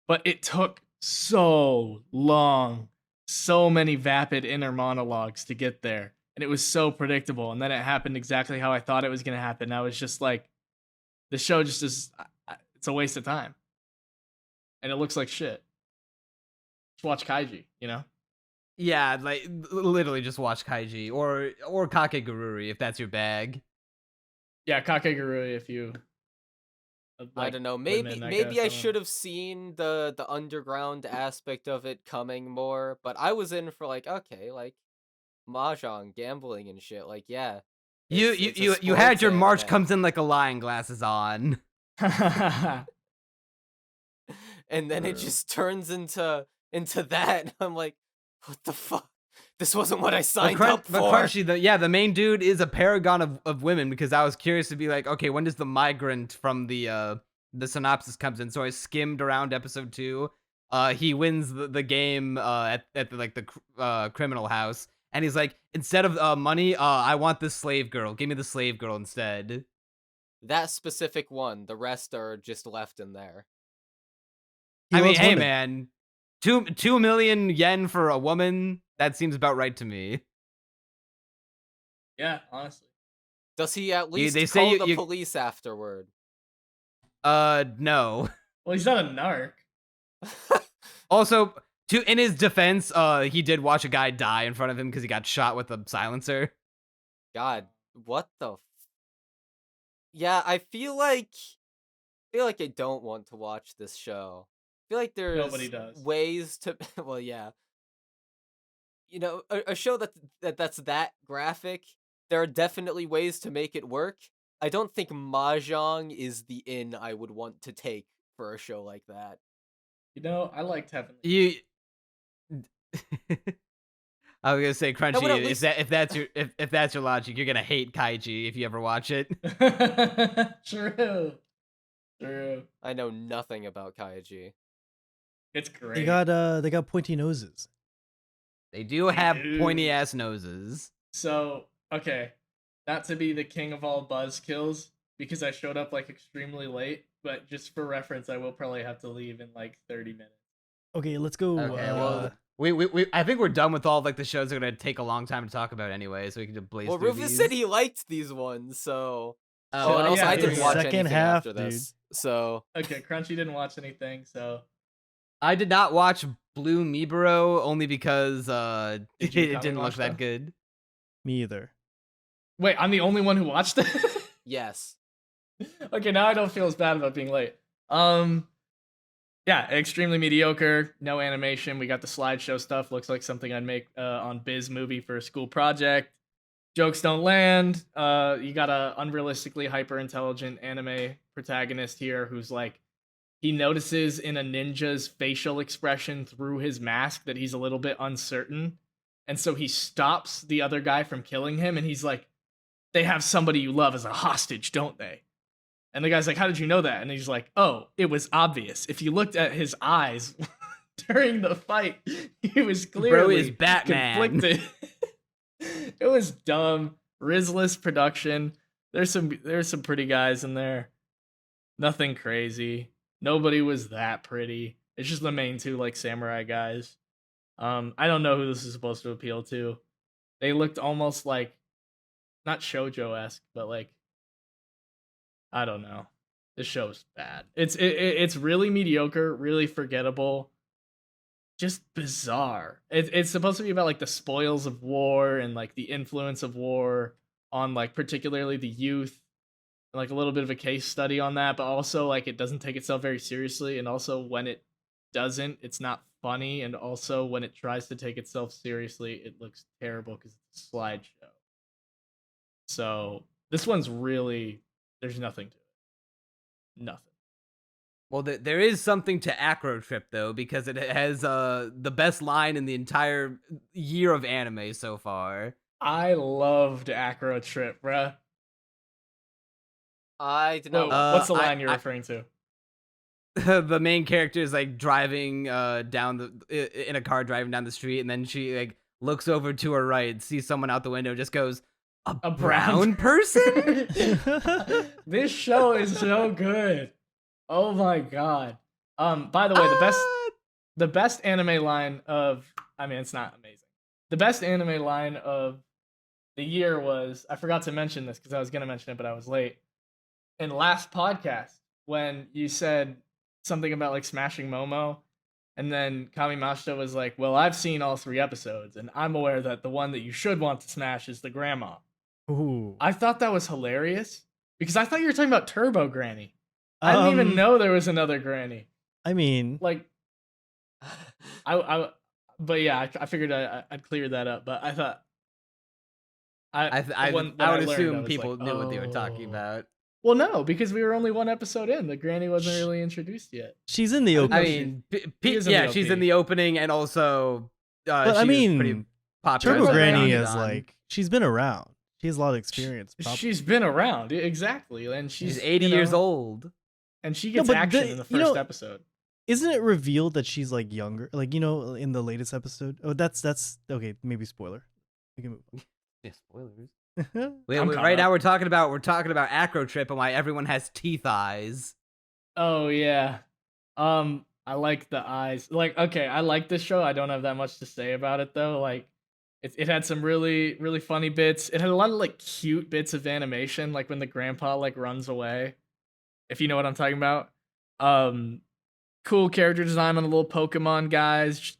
But it took so long, so many vapid inner monologues to get there. And it was so predictable. And then it happened exactly how I thought it was going to happen. I was just like, the show just is, it's a waste of time. And it looks like shit. Just watch Kaiji, you know? Yeah, like literally just watch Kaiji or Kakegururi if that's your bag. Yeah, Kakegurui if you. I don't know. Maybe I should have seen the underground aspect of it coming more, but I was in for like, okay, like mahjong, gambling and shit. Like, yeah. it's a You had sports your March anime. comes in like a lion glasses on. And then it True. just turns into that. And I'm like, what the fuck? This wasn't what I signed up for. But Crunchy, the main dude is a paragon of women, because I was curious to be like, okay, when does the migrant from the synopsis comes in? So I skimmed around episode 2. He wins the game at the criminal house, and he's like, instead of money, I want this slave girl. Give me the slave girl instead. That specific one. The rest are just left in there. He I mean, loves hey women. man, 2 million yen for a woman. That seems about right to me. Yeah, honestly. Does he at least they say call you- the you- police afterward? No. Well, he's not a narc. Also, in his defense, he did watch a guy die in front of him because he got shot with a silencer. God, what the? Yeah, I feel like I don't want to watch this show. I feel like there's Nobody does. ways to. Well, yeah. You know, a show that's that graphic. There are definitely ways to make it work. I don't think Mahjong is the in I would want to take for a show like that. You know, I liked Heavenly. You. I was gonna say, Crunchy. but at least- if that's your logic, you're gonna hate Kaiji if you ever watch it. True. True. I know nothing about Kaiji. It's great. They got pointy noses. They do have do. pointy ass noses. So, okay. Not to be the king of all buzzkills, because I showed up like extremely late, but just for reference, I will probably have to leave in like 30 minutes. Okay, let's go. Okay, well, we I think we're done with all like the shows that are gonna take a long time to talk about anyway, so we can just blaze Well, through Rufus these. said he liked these ones, so. Oh, and also, yeah, I didn't the watch second anything half, after this, dude. so. Okay, Crunchy didn't watch anything, so I did not watch Blue Miburo only because Did you it didn't look Kamimashita? that good. Me either. wait, I'm the only one who watched it. Yes. Okay, now I don't feel as bad about being late. Yeah, extremely mediocre. No animation. We got the slideshow stuff. Looks like something I'd make on Biz Movie for a school project. Jokes don't land. You got a unrealistically hyper intelligent anime protagonist here who's like, he notices in a ninja's facial expression through his mask that he's a little bit uncertain, and so he stops the other guy from killing him, and he's like, "They have somebody you love as a hostage, don't they?" And the guy's like, "How did you know that?" And he's like, "Oh, it was obvious. If you looked at his eyes during the fight, he was clearly is Batman." conflicted." It was dumb. Rizless production. There's some pretty guys in there. Nothing crazy. Nobody was that pretty. It's just the main two like samurai guys. I don't know who this is supposed to appeal to. They looked almost like not shoujo-esque, but like I don't know. This show's bad. It's really mediocre, really forgettable, just bizarre. It's supposed to be about like the spoils of war and like the influence of war on like particularly the youth, and like a little bit of a case study on that, but also like it doesn't take itself very seriously, and also when it doesn't, it's not funny, and also when it tries to take itself seriously, it looks terrible because it's a slideshow. So this one's really, there's nothing to it. Nothing. Well, there is something to Acro Trip though, because it has the best line in the entire year of anime so far. I loved Acro Trip, bruh. I did not. Whoa, what's the I- line you're I- referring to? The main character is like driving in a car driving down the street, and then she like looks over to her right, sees someone out the window, just goes, a brown person? This show is so good. Oh my god. By the way, the best anime line of, I mean, it's not amazing. The best anime line of the year was, I forgot to mention this because I was going to mention it, but I was late. In last podcast, when you said something about like smashing Momo, and then Kamimashita was like, well, I've seen all 3 episodes, and I'm aware that the one that you should want to smash is the grandma. Ooh. I thought that was hilarious because I thought you were talking about Turbo Granny. I didn't even know there was another Granny. I mean, Like, but yeah, I figured I'd clear that up. But I thought, I when would I learned, I assume was people like, knew what they were talking "Oh." about. Well, no, because we were only 1 episode in. The Granny wasn't really introduced yet. she's in the I opening. I she- mean, she is in the yeah, she's OP. in the opening, and also, But she I was mean, pretty popular. Turbo Turbo Granny Granny is like, she's been around. She has a lot of experience. probably. She's been around, exactly, and she's she's 80 you years know, old. and she No, gets but action in the you first know- episode. Isn't it revealed that she's like younger? Like, you know, in the latest episode. Oh, that's okay. Maybe spoiler. We can move Yeah, spoilers. on. Wait, I'm wait, caught right now up. we're talking about Acro Trip and why everyone has teeth eyes. Oh yeah. I like the eyes. Like, okay, I like this show. I don't have that much to say about it though. Like, it had some really really funny bits. It had a lot of like cute bits of animation, like when the grandpa like runs away. If you know what I'm talking about. Um, cool character design on the little Pokemon guys. Just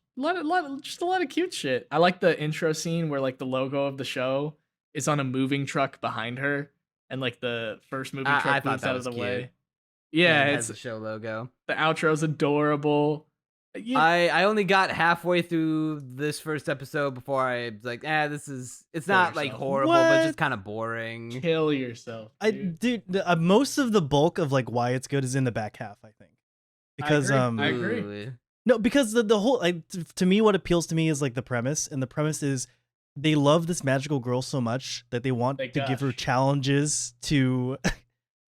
a lot of cute shit. I like the intro scene where like the logo of the show is on a moving truck behind her, and like the first moving I truck thought moves that out of was the cute. way. Yeah, it it's has the show logo. the outro's adorable. Yeah, I only got halfway through this first episode before I was like, it's Kill not like yourself. horrible, but What? just kind of boring. kill yourself. Dude. Most of the bulk of like why it's good is in the back half, I think, because I agree. Ooh. no, because the whole to me, what appeals to me is like the premise, and the premise is they love this magical girl so much that they want They to give her gush. challenges to,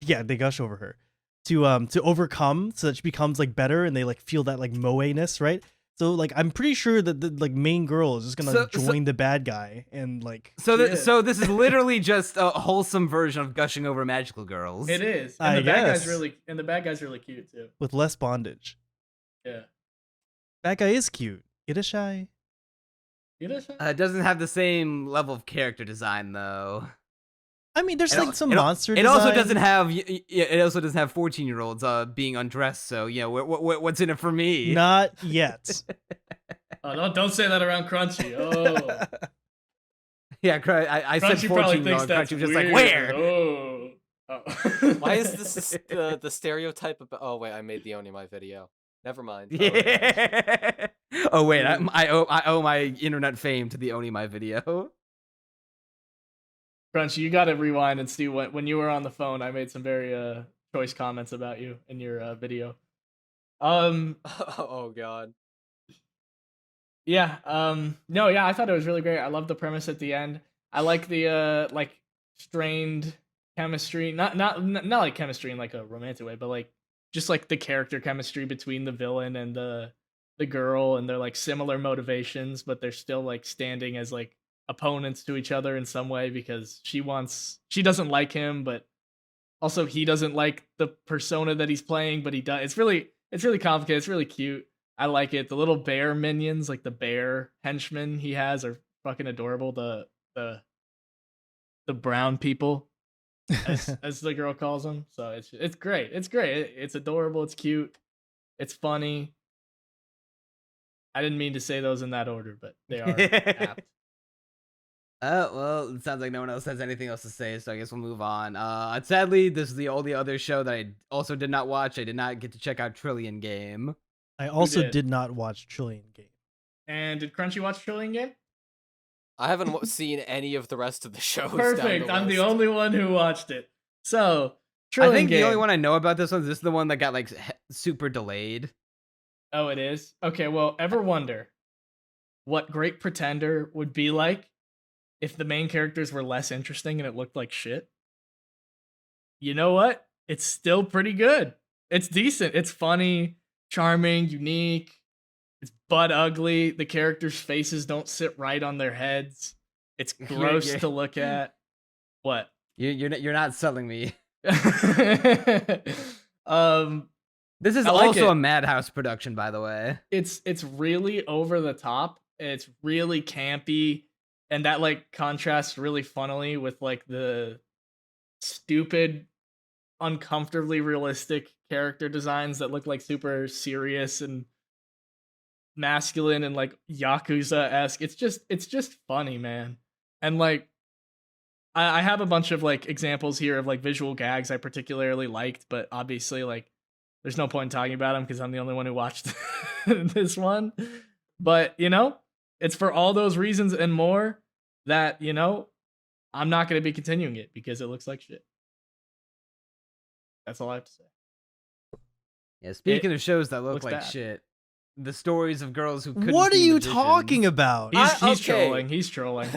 yeah, they gush over her to overcome so that she becomes like better, and they like feel that like moe-ness, right? So like I'm pretty sure that the like main girl is just gonna So- join the bad guy and like So, Yeah. so this is literally just a wholesome version of gushing over magical girls. It is. And I the bad guess. guy's really cute too. with less bondage. Yeah. That guy is cute. Irashai. You know what? It doesn't have the same level of character design though. I mean, there's It like al- some it al- monster. It also design. doesn't have. It also doesn't have 14-year-olds being undressed. So what's in it for me? Not yet. Oh, don't say that around Crunchy. Oh. Yeah, I said Crunchy probably 14-year-old. thinks Crunchy that's was just weird. like, where? Oh. Why is this the stereotype about? Oh wait, I made the Oni my video. Never mind. Yeah. Oh wait, I owe my internet fame to the Oni my video. Crunchy, you gotta rewind and see when you were on the phone. I made some very choice comments about you in your video. Oh god. Yeah. No. Yeah. I thought it was really great. I love the premise at the end. I like the like strained chemistry. Not like chemistry in like a romantic way, but like just like the character chemistry between the villain and the girl, and their like similar motivations, but they're still like standing as like opponents to each other in some way, because she doesn't like him, but also he doesn't like the persona that he's playing, but he does. It's really complicated. It's really cute. I like it. The little bear minions, like the bear henchmen he has, are fucking adorable. The brown people, as the girl calls them. So it's great. It's great. It's adorable. It's cute. It's funny. I didn't mean to say those in that order, but they are apt. Well, it sounds like no one else has anything else to say, so I guess we'll move on. Sadly, this is the only other show that I also did not watch. I did not get to check out Trillion Game. I also did? did not watch Trillion Game. And did Crunchy watch Trillion Game? I haven't seen any of the rest of the shows. Perfect. I'm the only one who watched it. So I Trillion think Game. the only one I know about this one is the one that got like super delayed. Oh, it is? Okay, well, ever wonder what Great Pretender would be like if the main characters were less interesting and it looked like shit? You know what? It's still pretty good. It's decent. It's funny, charming, unique. It's butt ugly. The characters' faces don't sit right on their heads. It's gross to look at. What? You're not selling me. This is I like also it. a Madhouse production, by the way. It's really over the top. It's really campy, and that like contrasts really funnily with like the stupid, uncomfortably realistic character designs that look like super serious and masculine and like Yakuza-esque. It's just funny, man. And like I have a bunch of like examples here of like visual gags I particularly liked, but obviously like there's no point in talking about them because I'm the only one who watched this one. But, you know, it's for all those reasons and more that, you know, I'm not going to be continuing it because it looks like shit. That's all I have to say. Yeah, speaking of shows that look looks like bad. shit, the stories of girls who couldn't What are be you magicians. talking about? He's okay. trolling. He's trolling.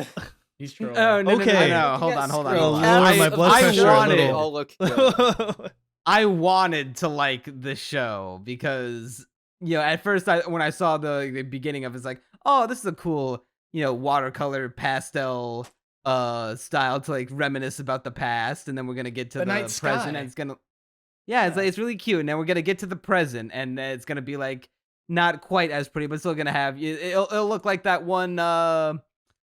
He's trolling. Oh, no, Okay. no. Hold on. Oh, hold Lord, on. my blood pressure a wanted, little. all look good. I wanted to like the show because, you know, at first when I saw the beginning of it, it's like, oh, this is a cool, you know, watercolor pastel style to like reminisce about the past, and then we're gonna get to The the night present, sky. and it's gonna, Yeah, it's Yeah. like, it's really cute. Now we're gonna get to the present, and it's gonna be like not quite as pretty, but still gonna have it'll look like that one.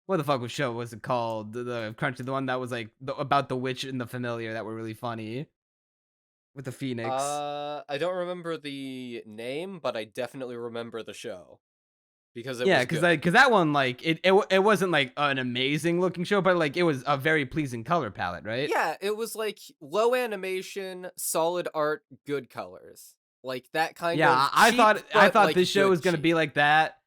What the fuck show was it called? The Crunchy, the one that was like about the witch and the familiar that were really funny with the phoenix. I don't remember the name, but I definitely remember the show because it Yeah, was good. because that one like it wasn't like an amazing looking show, but like it was a very pleasing color palette, right? Yeah, it was like low animation, solid art, good colors. Like that kind Yeah, of I cheap, thought but, like, this show good was gonna cheap. be like that.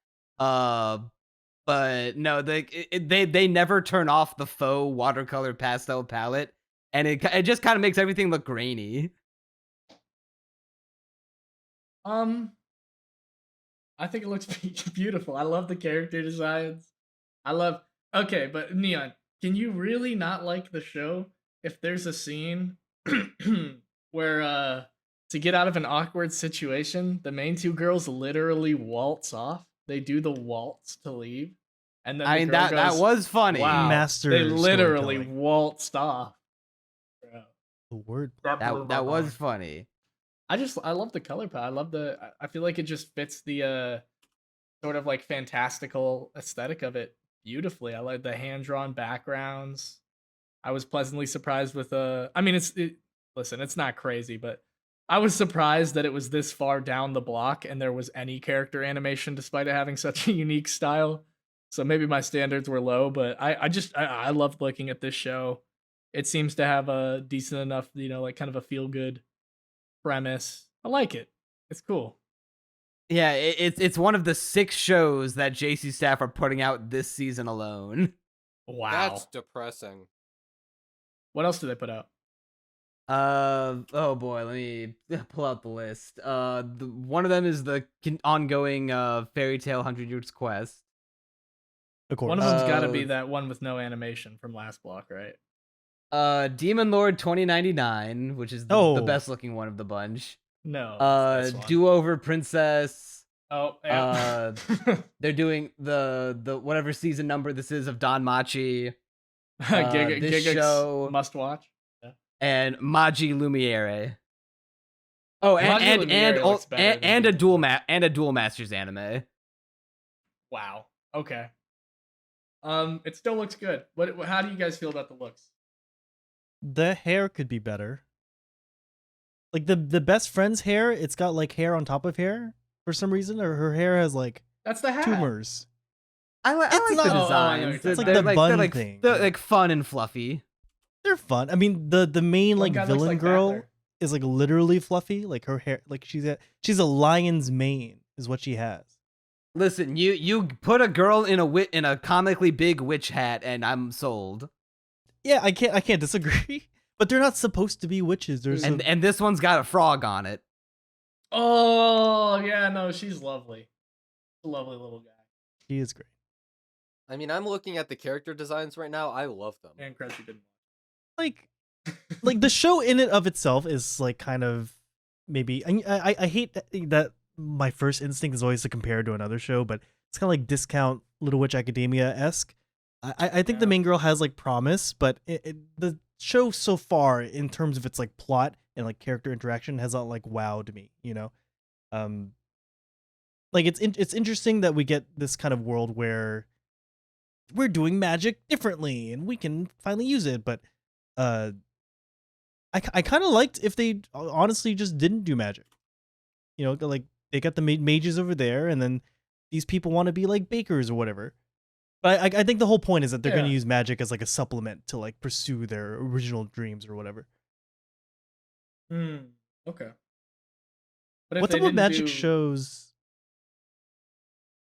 But no, they never turn off the faux watercolor pastel palette, and it just kind of makes everything look grainy. I think it looks beautiful. I love the character designs. Okay, but Neon, can you really not like the show if there's a scene where to get out of an awkward situation, the main two girls literally waltz off. They do the waltz to leave. And then I the mean girl that goes, was funny. Wow. Master They literally storytelling. waltzed off. Bro. The word. That was funny. I love the color palette. I feel like it just fits the sort of like fantastical aesthetic of it beautifully. I like the hand-drawn backgrounds. I was pleasantly surprised with I mean listen, it's not crazy, but I was surprised that it was this far down the block and there was any character animation despite it having such a unique style. So maybe my standards were low, but I loved looking at this show. It seems to have a decent enough, like kind of a feel-good premise. I like it. It's cool. Yeah, it's one of the 6 shows that JC staff are putting out this season alone. Wow. That's depressing. What else did they put out? Oh boy, let me pull out the list. One of them is the ongoing Fairy Tale 100 Years Quest. Of course. One of them's got to Uh, be that one with no animation from last block, right? Demon Lord 2099, which is the Oh. best looking one of the bunch. No. it's this one. Do Over Princess. Oh, yeah. They're doing the whatever season number this is of Don Machi. This Gigax show- must watch. And Magi Lumiere. Oh, Magi Lumiere looks better than and a Demon dual Duel Masters anime. Wow. Okay. It still looks good. How do you guys feel about the looks? The hair could be better. Like the best friend's hair, it's got like hair on top of hair for some reason, or her hair has like That's the hat. tumors. I like It's the not- Oh, I know what designs. you're talking It's like They're the bun they're thing. They're like fun and fluffy. They're fun. I mean, the main One like guy looks villain like girl Battler. is like literally fluffy. Like her hair, like she's a lion's mane is what she has. Listen, you put a girl in a comically big witch hat, and I'm sold. Yeah, I can't disagree. But they're not supposed to be witches. There's And this one's got a frog on it. Oh, yeah, no, she's lovely. A lovely little guy. she is great. I mean, I'm looking at the character designs right now. I love them. And Crunchy didn't. Like the show in and of itself is like kind of maybe I hate that my first instinct is always to compare it to another show, but it's kind of like discount Little Witch Academia-esque. I think the Yeah. main girl has like promise, but the show so far in terms of its like plot and like character interaction has not like wowed me, like it's interesting that we get this kind of world where we're doing magic differently and we can finally use it, but I kind of liked if they honestly just didn't do magic. Like they got the mages over there, and then these people want to be like bakers or whatever. But I think the whole point is that they're going to Yeah. use magic as like a supplement to like pursue their original dreams or whatever. Okay. But if What's they up with didn't magic do- shows?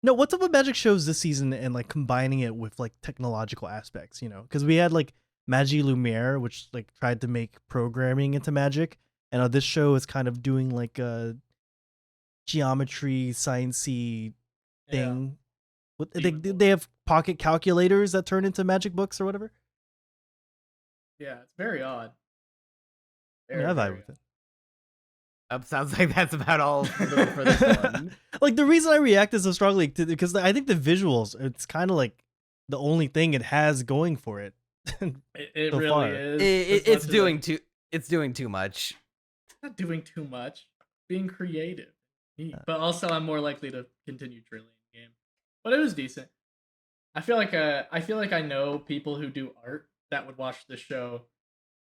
No, what's up with magic shows this season and like combining it with like technological aspects, Because we had like Magi Lumiere, which like tried to make programming into magic, and this show is kind of doing like a geometry sciencey Yeah. thing. They Demon Lord. they have pocket calculators that turn into magic books or whatever. Yeah, it's very odd. Yeah, Very, I vibe very with it. Sounds like that's about all for this one. Like the reason I reacted so strongly because I think the visuals, it's kind of like the only thing it has going for it. It so really far. is. It's as much as doing too much. not doing too much, being creative. But also, I'm more likely to continue drilling the game. But it was decent. I feel like I know people who do art that would watch the show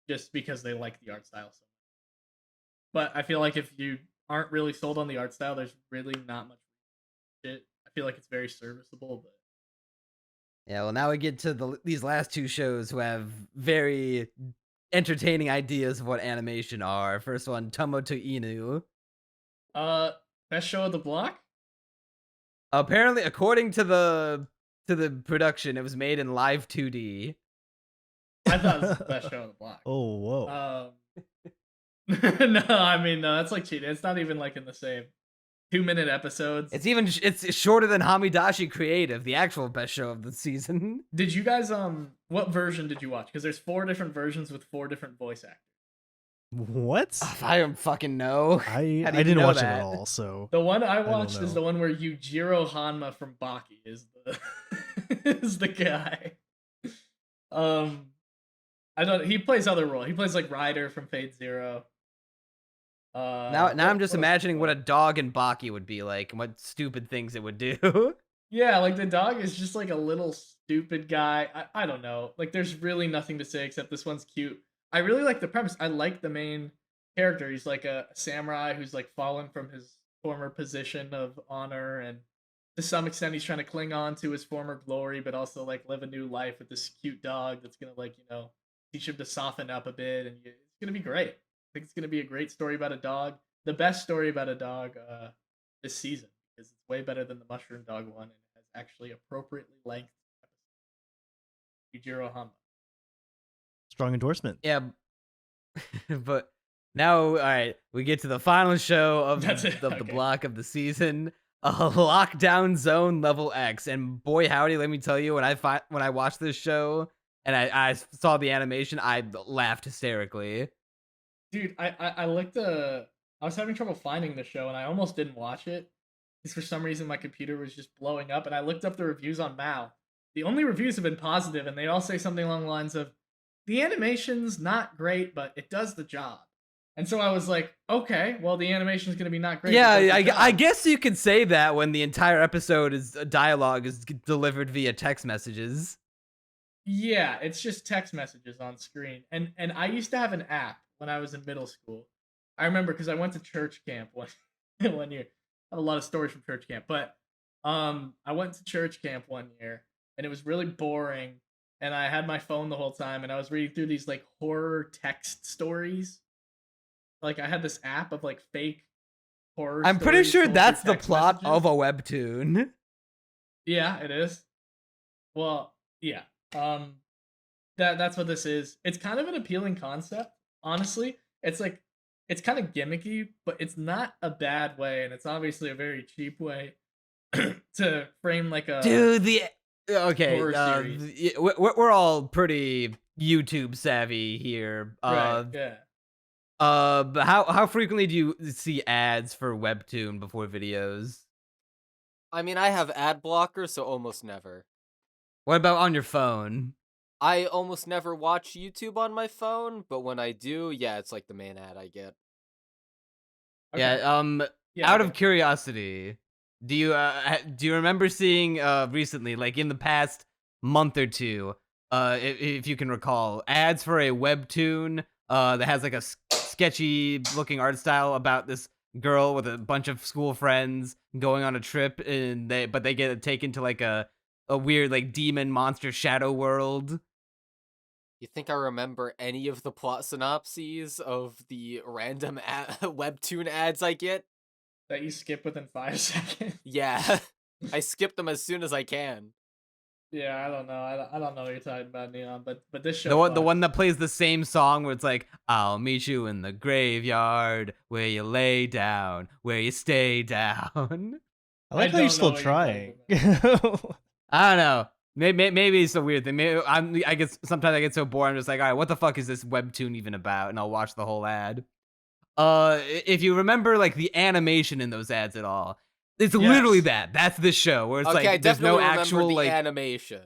just because they like the art style so much. But I feel like if you aren't really sold on the art style, there's really not much shit. I feel like it's very serviceable, but Yeah, well, now we get to these last two shows who have very entertaining ideas of what animation are. First one, Tomo to Inu. best show of the block? Apparently, according to the production, it was made in live 2D. I thought it was the best show of the block. Oh, whoa. No, I mean, no, that's like cheating. It's not even like in the same 2-minute episodes. It's shorter than Hamidashi Creative, the actual best show of the season. Did you guys what version did you watch? Because there's 4 different versions with 4 different voice actors. What? I don't fucking know. I How do you didn't know watch it that? at all, so The one I don't watched is know. the one where Yujiro Hanma from Baki is the is the guy. I don't. He plays other role. He plays like Ryder from Fate Zero. Now I'm just imagining what a dog in Baki would be like and what stupid things it would do. Yeah, like the dog is just like a little stupid guy. I don't know. Like there's really nothing to say except this one's cute. I really like the premise. I like the main character. He's like a samurai who's like fallen from his former position of honor, and to some extent he's trying to cling on to his former glory, but also like live a new life with this cute dog that's gonna like, you know, teach him to soften up a bit, and it's gonna be great. I think it's gonna be a great story about a dog. The best story about a dog this season, because it's way better than the Mushroom Dog one, and it has actually appropriately length episodes. Yujiro Hanma. strong endorsement. Yeah, but now, all right, we get to the final show of That's it, the okay. block of the season, Lockdown Zone Level X, and boy howdy, let me tell you, when I watched this show and I saw the animation, I laughed hysterically. Dude, I looked I was having trouble finding the show, and I almost didn't watch it because for some reason my computer was just blowing up, and I looked up the reviews on Mao. The only reviews have been positive, and they all say something along the lines of, the animation's not great, but it does the job. And so I was like, okay, well, the animation's going to be not great. Yeah, but it does the I job. guess you could say that when the entire episode is dialogue is delivered via text messages. Yeah, it's just text messages on screen. And I used to have an app when I was in middle school. I remember because I went to church camp one year. I have a lot of stories from church camp, but I went to church camp one year, and it was really boring, and I had my phone the whole time, and I was reading through these like horror text stories. Like I had this app of like fake horror. I'm pretty stories sure told that's through the text plot messages. of a webtoon. Yeah, it is. Well, yeah. That's what this is. It's kind of an appealing concept, honestly. It's like it's kind of gimmicky, but it's not a bad way, and it's obviously a very cheap way to frame like a Dude, horror series. we're all pretty YouTube savvy here. Right, yeah. But how frequently do you see ads for webtoon before videos? I mean, I have ad blocker, so almost never. What about on your phone? I almost never watch YouTube on my phone, but when I do, yeah, it's like the main ad I get. Okay. Yeah. Yeah, Out okay. of curiosity, do you remember seeing recently, like in the past month or two, if you can recall, ads for a webtoon that has like a sketchy looking art style about this girl with a bunch of school friends going on a trip, and they get taken to like a weird like demon monster shadow world. You think I remember any of the plot synopses of the random webtoon ads I get? That you skip within 5 seconds. Yeah, I skip them as soon as I can. Yeah, I don't know. I don't know what you're talking about, Neon, but this show. The one that plays the same song where it's like, I'll meet you in the graveyard where you lay down, where you stay down. I like I how you're don't still know what trying. you're I don't know. Maybe it's a weird thing. Maybe I guess sometimes I get so bored. I'm just like, all right, what the fuck is this webtoon even about? And I'll watch the whole ad. If you remember like the animation in those ads at all, it's literally that. That's this show where it's Okay, I like there's definitely no remember actual the like animation.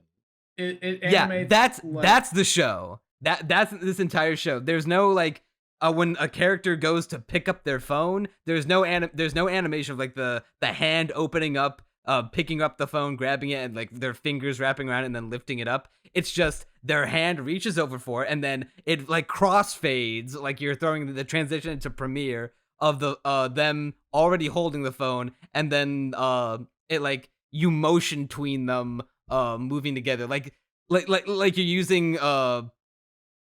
It yeah. animates That's like- that's the show. That's this entire show. There's no like when a character goes to pick up their phone, there's no animation of like the hand opening up, picking up the phone, grabbing it, and like their fingers wrapping around it and then lifting it up. It's just their hand reaches over for it, and then it like crossfades, like you're throwing the transition into Premiere of the them already holding the phone, and then it like you motion tween them moving together, like you're using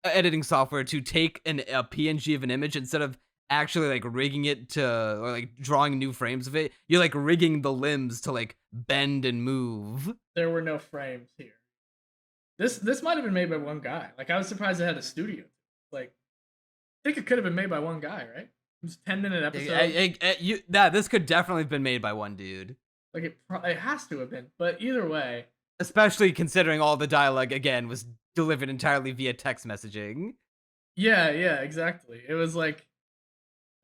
editing software to take a PNG of an image instead of actually like rigging it to, or like drawing new frames of it. You're like rigging the limbs to like bend and move. There were no frames here. This might have been made by one guy. Like, I was surprised it had a studio. Like, I think it could have been made by one guy, right? It was a 10-minute episode. This could definitely have been made by one dude. Like, it has to have been. But either way, especially considering all the dialogue again was delivered entirely via text messaging. Yeah, exactly. It was like,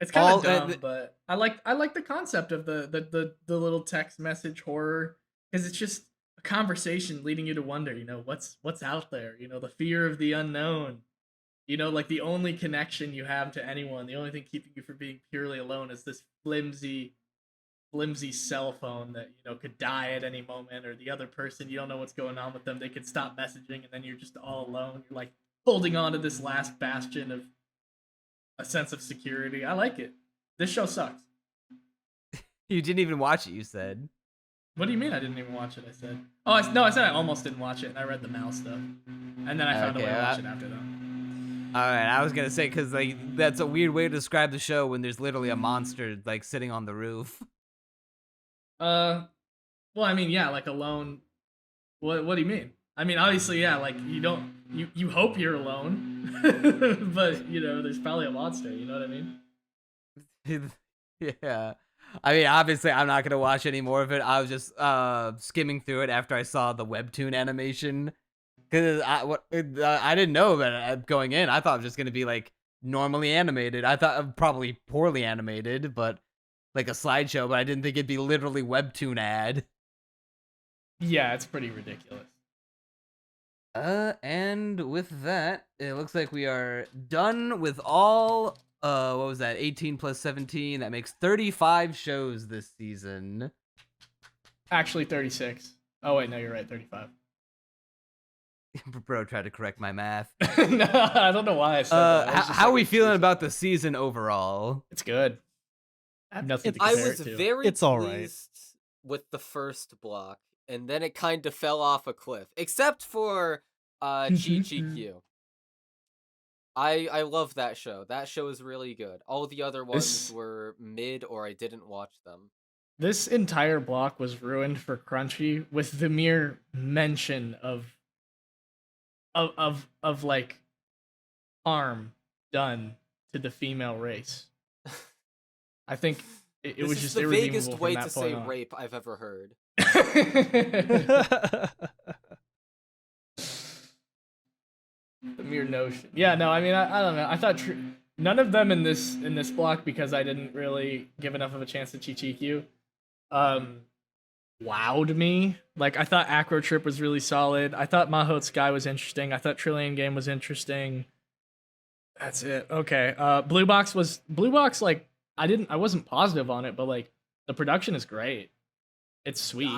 it's kind of dumb, but I like the concept of the little text message horror, because it's just a conversation leading you to wonder, what's out there, the fear of the unknown, like the only connection you have to anyone, the only thing keeping you from being purely alone is this flimsy cell phone that could die at any moment, or the other person, you don't know what's going on with them, they could stop messaging and then you're just all alone. You're like holding on to this last bastion of a sense of security. I like it. This show sucks. You didn't even watch it, you said. What do you mean I didn't even watch it? I said, I said I almost didn't watch it, and I read the Mal stuff, and then I found a way to watch it after that. All right, I was gonna say, because like that's a weird way to describe the show when there's literally a monster like sitting on the roof. Well, I mean, yeah, like alone. What do you mean? I mean, obviously, yeah, like you hope you're alone, but there's probably a monster. You know what I mean? Yeah. I mean, obviously, I'm not gonna watch any more of it. I was just skimming through it after I saw the webtoon animation, because I didn't know about it going in. I thought it was just gonna be like normally animated. I thought probably poorly animated, but like a slideshow. But I didn't think it'd be literally webtoon ad. Yeah, it's pretty ridiculous. And with that, it looks like we are done with all. What was that? 18 plus 17. That makes 35 shows this season. Actually, 36. Oh wait, no, you're right. 35. Bro tried to correct my math. No, I don't know why I said that. How are we feeling about the season overall? It's good. I have nothing to compare it to. very It's all right. pleased with the first block, and then it kind of fell off a cliff, except for GGQ. I love that show. That show is really good. All the other ones were mid, or I didn't watch them. This entire block was ruined for Crunchy with the mere mention of like harm done to the female race. I think it was just the irredeemable vaguest from way that to point say on. rape I've ever heard. The mere notion. Yeah, no, I mean, I don't know. I thought none of them in this block, because I didn't really give enough of a chance to Chichikyu, wowed me. Like, I thought Acro Trip was really solid. I thought Mahou Sky was interesting. I thought Trillion Game was interesting. That's it. Okay. Blue Box, like, I wasn't positive on it, but like the production is great. It's sweet.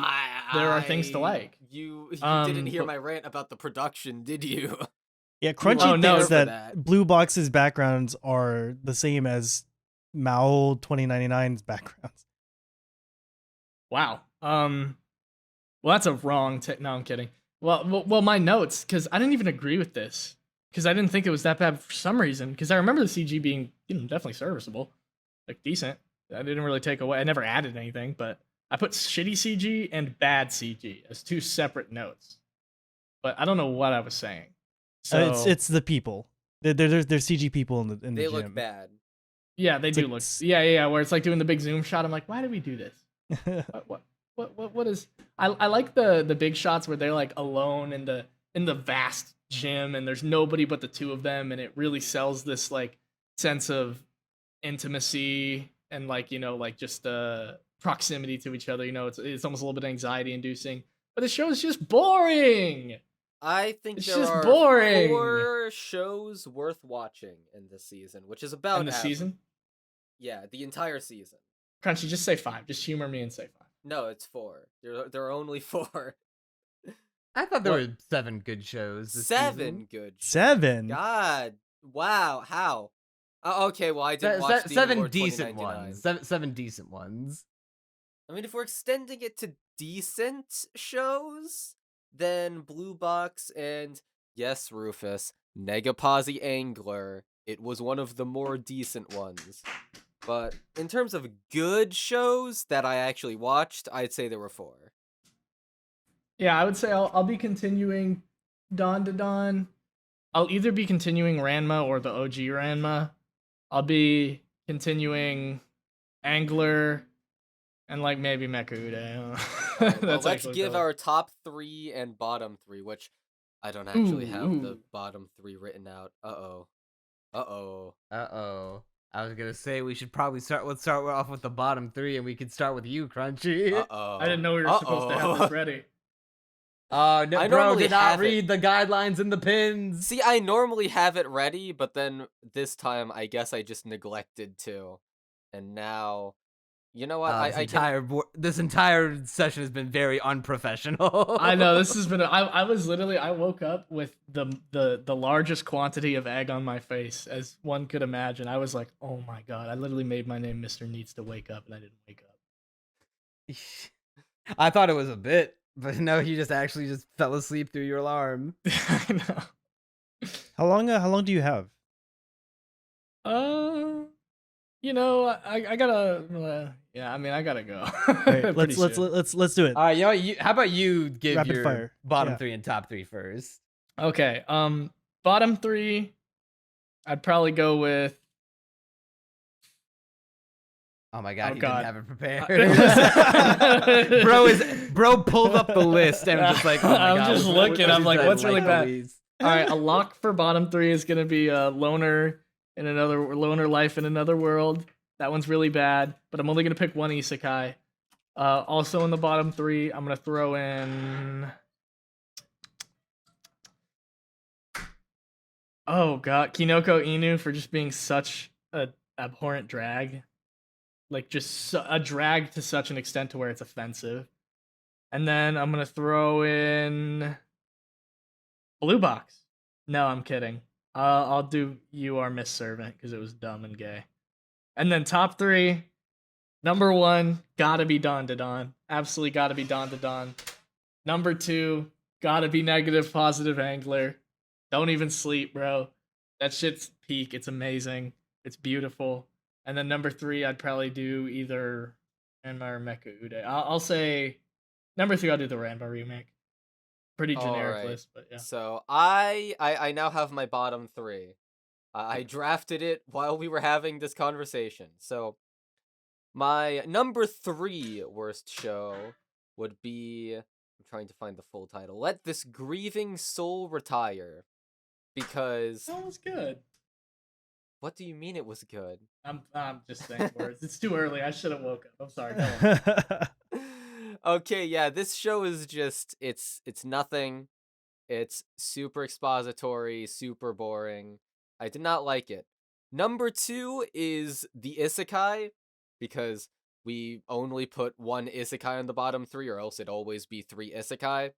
There are things to like. You didn't hear my rant about the production, did you? Yeah, Crunchy thinks that Blue Box's backgrounds are the same as Mao 2099's backgrounds. Wow. Well, that's a wrong. No, I'm kidding. Well, my notes, because I didn't even agree with this, because I didn't think it was that bad for some reason. Because I remember the CG being definitely serviceable, like decent. I didn't really take away. I never added anything, but I put shitty CG and bad CG as two separate notes. But I don't know what I was saying. So it's the people. They're CG people in the They gym. look bad. Yeah, they do look. Yeah. Where it's like doing the big zoom shot. I'm like, why did we do this? What is? I like the big shots where they're like alone in the vast gym and there's nobody but the two of them, and it really sells this like sense of intimacy and like just proximity to each other. It's almost a little bit anxiety inducing. But the show is just boring. I think It's there just are boring. 4 shows worth watching in this season, which is about In the average. season? Yeah, the entire season. Crunchy, just say 5. Just humor me and say 5. No, it's 4. There are only 4. I thought there What? were 7 good shows this 7 season. good shows. 7? God. Wow. How? Okay, well, I didn't watch Demon Seven Lord decent 2099. ones. Seven decent ones. I mean, if we're extending it to decent shows, then Blue Box and, yes, Rufus, Negapazi Angler, it was one of the more decent ones. But in terms of good shows that I actually watched, I'd say there were 4. Yeah, I would say I'll be continuing Dawn to Dawn. I'll either be continuing Ranma or the OG Ranma. I'll be continuing Angler and like maybe Mecha Ude. Alright, well, That's let's actually give probably- our top 3 and bottom 3, which I don't actually have the Ooh. bottom 3 written out. Uh-oh. I was gonna say we should probably start off with the bottom 3, and we could start with you, Crunchy. Uh-oh. I didn't know we were supposed to have this ready. Oh no, I bro! normally Did not have it. read the guidelines and the pins. See, I normally have it ready, but then this time I guess I just neglected to. And now, you know what? This entire session has been very unprofessional. I know this has been. I was literally. I woke up with the largest quantity of egg on my face as one could imagine. I was like, oh my god! I literally made my name Mr. Needs to Wake Up, and I didn't wake up. I thought it was a bit, but no, you just fell asleep through your alarm. I know. How long do you have? You know, I gotta. Yeah, I mean, I gotta go. Wait, Pretty let's soon. do it. All right, how about you give Rapid your fire. bottom Yeah. 3 and top 3 first? Okay. Bottom 3, I'd probably go with. Oh my god, Oh, he God. didn't have it prepared. bro pulled up the list and was just like, oh my I'm god. just looking, I'm like, what's really bad? Louise? All right, a lock for bottom 3 is gonna be loner life in another world. That one's really bad, but I'm only gonna pick one isekai. Also in the bottom 3, I'm gonna throw in. Oh god, Kinoko Inu for just being such a abhorrent drag, like just a drag to such an extent to where it's offensive. And then I'm gonna throw in Blue Box. No, I'm kidding. I'll do You Are Miss Servant because it was dumb and gay. And then top 3, number 1, gotta be Dawn to Dawn. Absolutely gotta be Dawn to Dawn. Number 2, gotta be Negative Positive Angler. Don't even sleep, bro. That shit's peak. It's amazing. It's beautiful. And then number 3, I'd probably do either Ranma or Mecha Ude. I'll say number 3. I'll do the Ranma remake. Pretty generic Alright, list, but yeah. So I now have my bottom 3. I drafted it while we were having this conversation. So my number 3 worst show would be, I'm trying to find the full title. Let This Grieving Soul Retire. Because That was good. what do you mean it was good? I'm just saying words. It's too early. I should have woke up. I'm sorry. Go on. Okay, yeah, this show is just it's nothing. It's super expository, super boring. I did not like it. Number 2 is the isekai, because we only put one isekai on the bottom 3, or else it'd always be 3 isekai.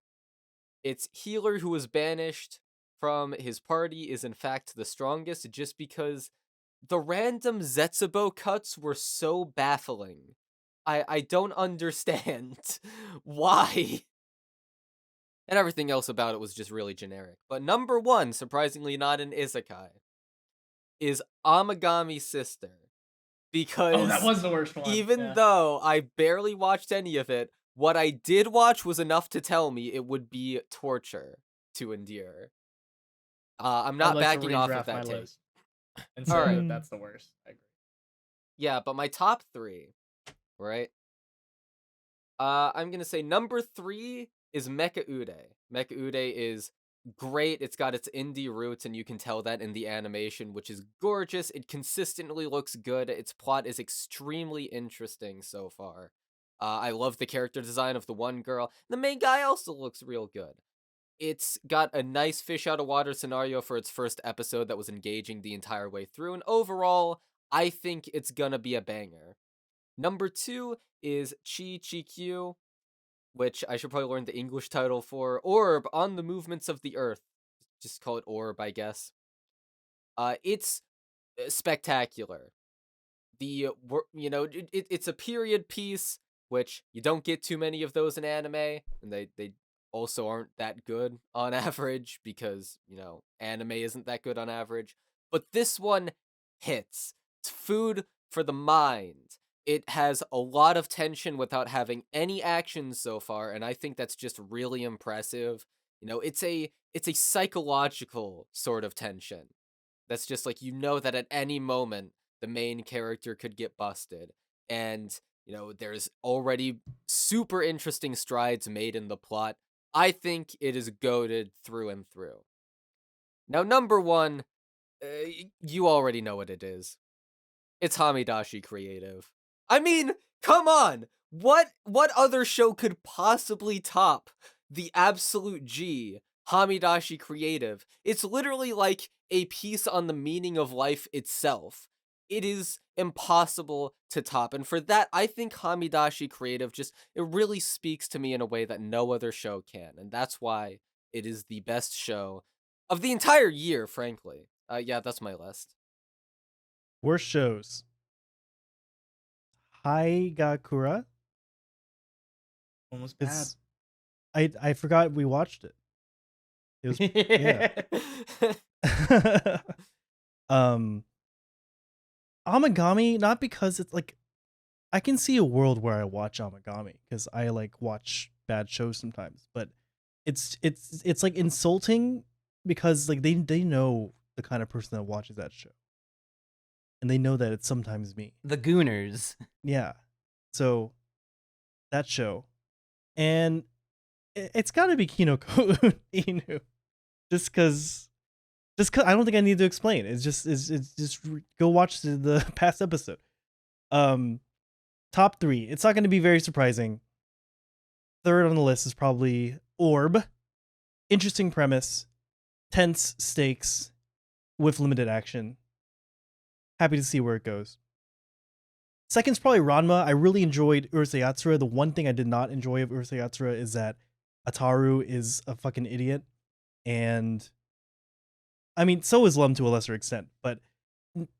It's Healer Who Was Banished from his party is in fact the strongest, just because the random Zetsubo cuts were so baffling. I don't understand why. And everything else about it was just really generic. But number 1, surprisingly not an isekai, is Amagami Sister. Because Oh, that was the worst one. even Yeah. though I barely watched any of it, what I did watch was enough to tell me it would be torture to endure. I'm not I'd like to backing off of redraft that my take. list and say Alright. that that's the worst. I agree. Yeah, but my top 3, right? I'm gonna say number 3 is Mecha Ude. Mecha Ude is great. It's got its indie roots, and you can tell that in the animation, which is gorgeous. It consistently looks good. Its plot is extremely interesting so far. I love the character design of the one girl. The main guy also looks real good. It's got a nice fish out of water scenario for its first episode that was engaging the entire way through, and overall, I think it's gonna be a banger. Number 2 is Chi Chi Q, which I should probably learn the English title for. Orb on the Movements of the Earth. Just call it Orb, I guess. It's spectacular. It's a period piece, which you don't get too many of those in anime, and they also aren't that good on average because, anime isn't that good on average. But this one hits. It's food for the mind. It has a lot of tension without having any action so far, and I think that's just really impressive. It's a psychological sort of tension. That's just like, that at any moment the main character could get busted. And, there's already super interesting strides made in the plot. I think it is goated through and through. Now, number 1, you already know what it is. It's Hamidashi Creative. I mean, come on! What other show could possibly top the absolute G, Hamidashi Creative? It's literally like a piece on the meaning of life itself. It is impossible to top, and for that, I think Hamidashi Creative it really speaks to me in a way that no other show can, and that's why it is the best show of the entire year, frankly. Yeah, that's my list. Worst shows. Haigakura. Almost bad. It's I forgot we watched it. It was Amagami, not because it's like I can see a world where I watch Amagami because I like watch bad shows sometimes, but it's like insulting because like they know the kind of person that watches that show. And they know that it's sometimes me. The Gooners. Yeah. So that show. And it's got to be Kinoko Inu. Just cuz I don't think I need to explain. It's just go watch the past episode. Top 3. It's not going to be very surprising. Third on the list is probably Orb. Interesting premise, tense stakes with limited action. Happy to see where it goes. Second's probably Ranma. I really enjoyed Urusei Yatsura. The one thing I did not enjoy of Urusei Yatsura is that Ataru is a fucking idiot. And I mean, so is Lum to a lesser extent. But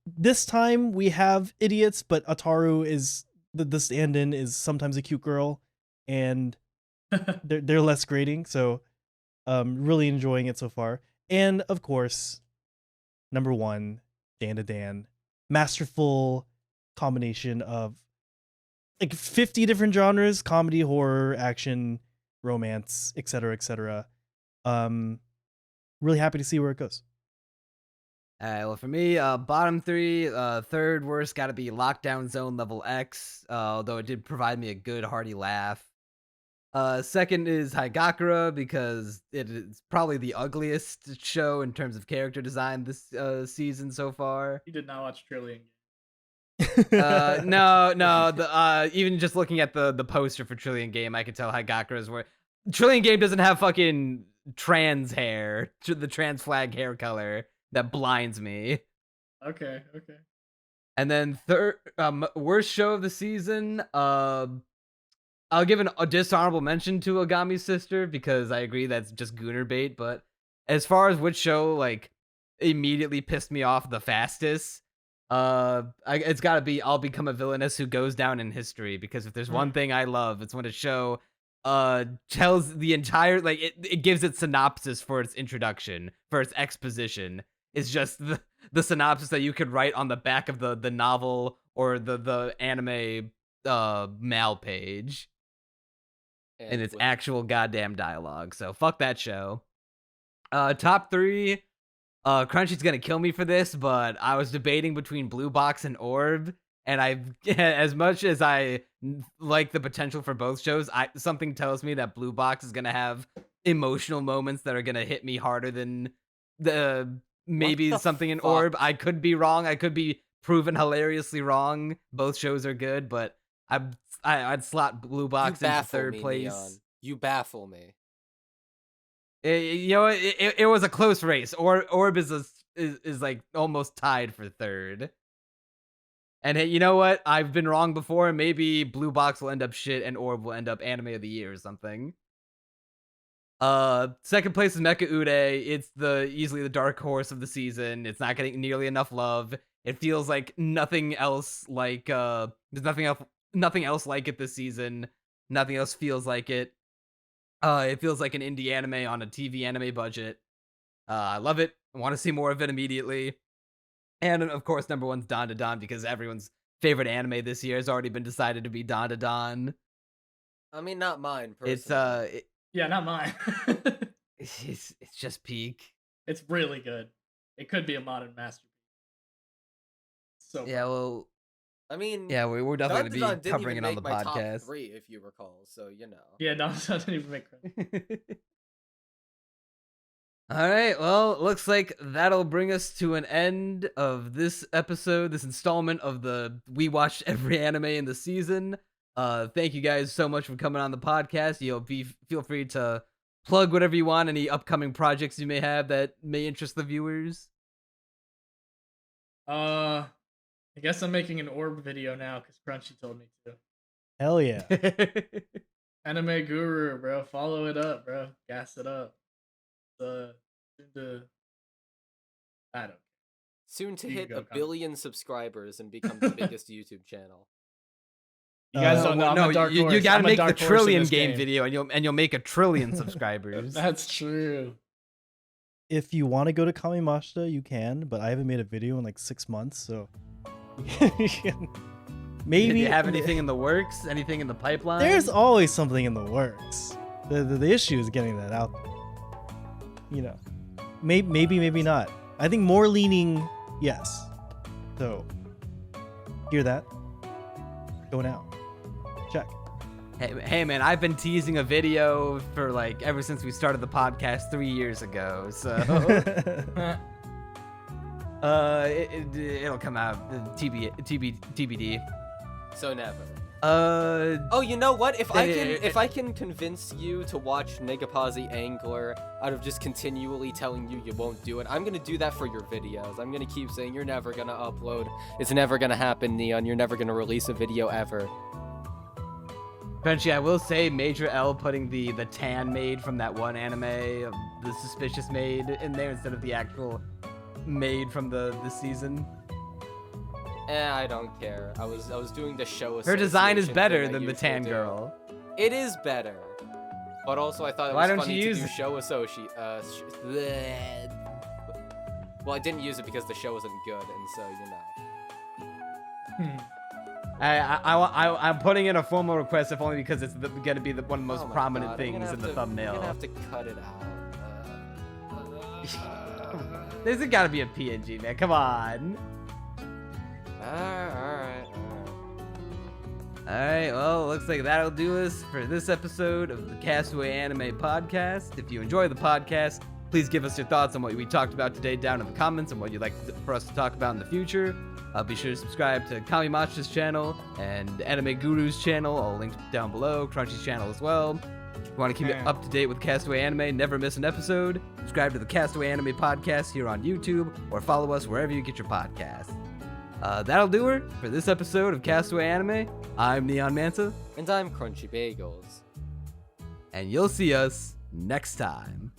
this time we have idiots, but Ataru is the stand-in is sometimes a cute girl. And they're less grating. So really enjoying it so far. And of course, number 1, Dan to Dan. Masterful combination of like 50 different genres: comedy, horror, action, romance, etc., etc. Really happy to see where it goes. Well, for me, bottom 3, third worst got to be Lockdown Zone Level X, although it did provide me a good hearty laugh. Second is Haigakura because it is probably the ugliest show in terms of character design this season so far. You did not watch Trillion. No. Even just looking at the poster for Trillion Game, I could tell Haigakura's where Trillion Game doesn't have fucking trans hair, the trans flag hair color that blinds me. Okay. And then third, worst show of the season. I'll give a dishonorable mention to Agami's Sister because I agree that's just gooner bait. But as far as which show like immediately pissed me off the fastest, it's got to be I'll Become a Villainess Who Goes Down in History, because if there's one thing I love, it's when a show tells the entire it gives its synopsis for its introduction, for its exposition. It's just the synopsis that you could write on the back of the novel or the anime mal page. And it's actual goddamn dialogue. So fuck that show. Top 3. Crunchy's gonna kill me for this, but I was debating between Blue Box and Orb, and as much as I like the potential for both shows, something tells me that Blue Box is gonna have emotional moments that are gonna hit me harder than maybe something in Orb. I could be wrong. I could be proven hilariously wrong. Both shows are good, but I'd slot Blue Box into third place. Neon. You baffle me. It was a close race. Orb is like almost tied for third. And hey, you know what? I've been wrong before. Maybe Blue Box will end up shit and Orb will end up anime of the year or something. Second place is Mecha Ude. It's easily the dark horse of the season. It's not getting nearly enough love. It feels like nothing else like there's nothing else like it this season. Nothing else feels like it. It feels like an indie anime on a TV anime budget. I love it. I want to see more of it immediately. And of course, number one's Don to Don because everyone's favorite anime this year has already been decided to be Don to Don. I mean, not mine personally. Yeah, not mine. It's just peak. It's really good. It could be a modern masterpiece. So yeah, well, I mean, yeah, we're definitely Don to gonna Don be covering it on the didn't even make my podcast. top 3, if you recall. So Yeah, Don didn't even make credit. All right, well, looks like that'll bring us to an end of this episode, this installment of the We Watched Every Anime in the Season. Thank you guys so much for coming on the podcast. Feel free to plug whatever you want, any upcoming projects you may have that may interest the viewers. I guess I'm making an Orb video now because Crunchy told me to. Hell yeah. Anime Guru, bro. Follow it up, bro. Gas it up. soon to You hit go, 1 Connor. billion subscribers and become the biggest YouTube channel. You guys don't know. I'm no, a dark horse. you gotta I'm a make the dark horse in trillion this game video, and you'll make 1 trillion subscribers. That's true. If you want to go to Kamimashita, you can, but I haven't made a video in like 6 months, so maybe. Do you have anything in the works? Anything in the pipeline? There's always something in the works. The issue is getting that out there. You know, maybe not. I think more leaning yes. So hear that? Going out. Check. Hey man, I've been teasing a video for like ever since we started the podcast 3 years ago. So it'll come out TBD. So never. Oh, you know what? If I can convince you to watch Negapazi Angler out of just continually telling you won't do it, I'm gonna do that for your videos. I'm gonna keep saying you're never gonna upload. It's never gonna happen, Neon. You're never gonna release a video ever. Crunchy, I will say Major L putting the tan maid from that one anime of the suspicious maid in there instead of the actual maid from the season. I don't care. I was doing the show. Her design is association better thing I than the usually tan do. girl. It is better, but also I thought it Why was don't funny you to use do it? show associate. Well, I didn't use it because the show wasn't good, and so I'm putting in a formal request, if only because it's gonna be one of the most Oh my prominent God, things in the I'm thumbnail. gonna have to cut it out. There's gotta be a PNG, man. Come on. Alright. Alright, well, looks like that'll do us for this episode of the Castaway Anime Podcast. If you enjoy the podcast, please give us your thoughts on what we talked about today down in the comments and what you'd like for us to talk about in the future. Be sure to subscribe to Kamimashita's channel and Anime Guru's channel, all linked down below, Crunchy's channel as well. If you want to keep up to date with Castaway Anime, never miss an episode, subscribe to the Castaway Anime Podcast here on YouTube, or follow us wherever you get your podcasts. That'll do her for this episode of Castaway Anime. I'm Neon Manta, And I'm Crunchy Bagels. and you'll see us next time.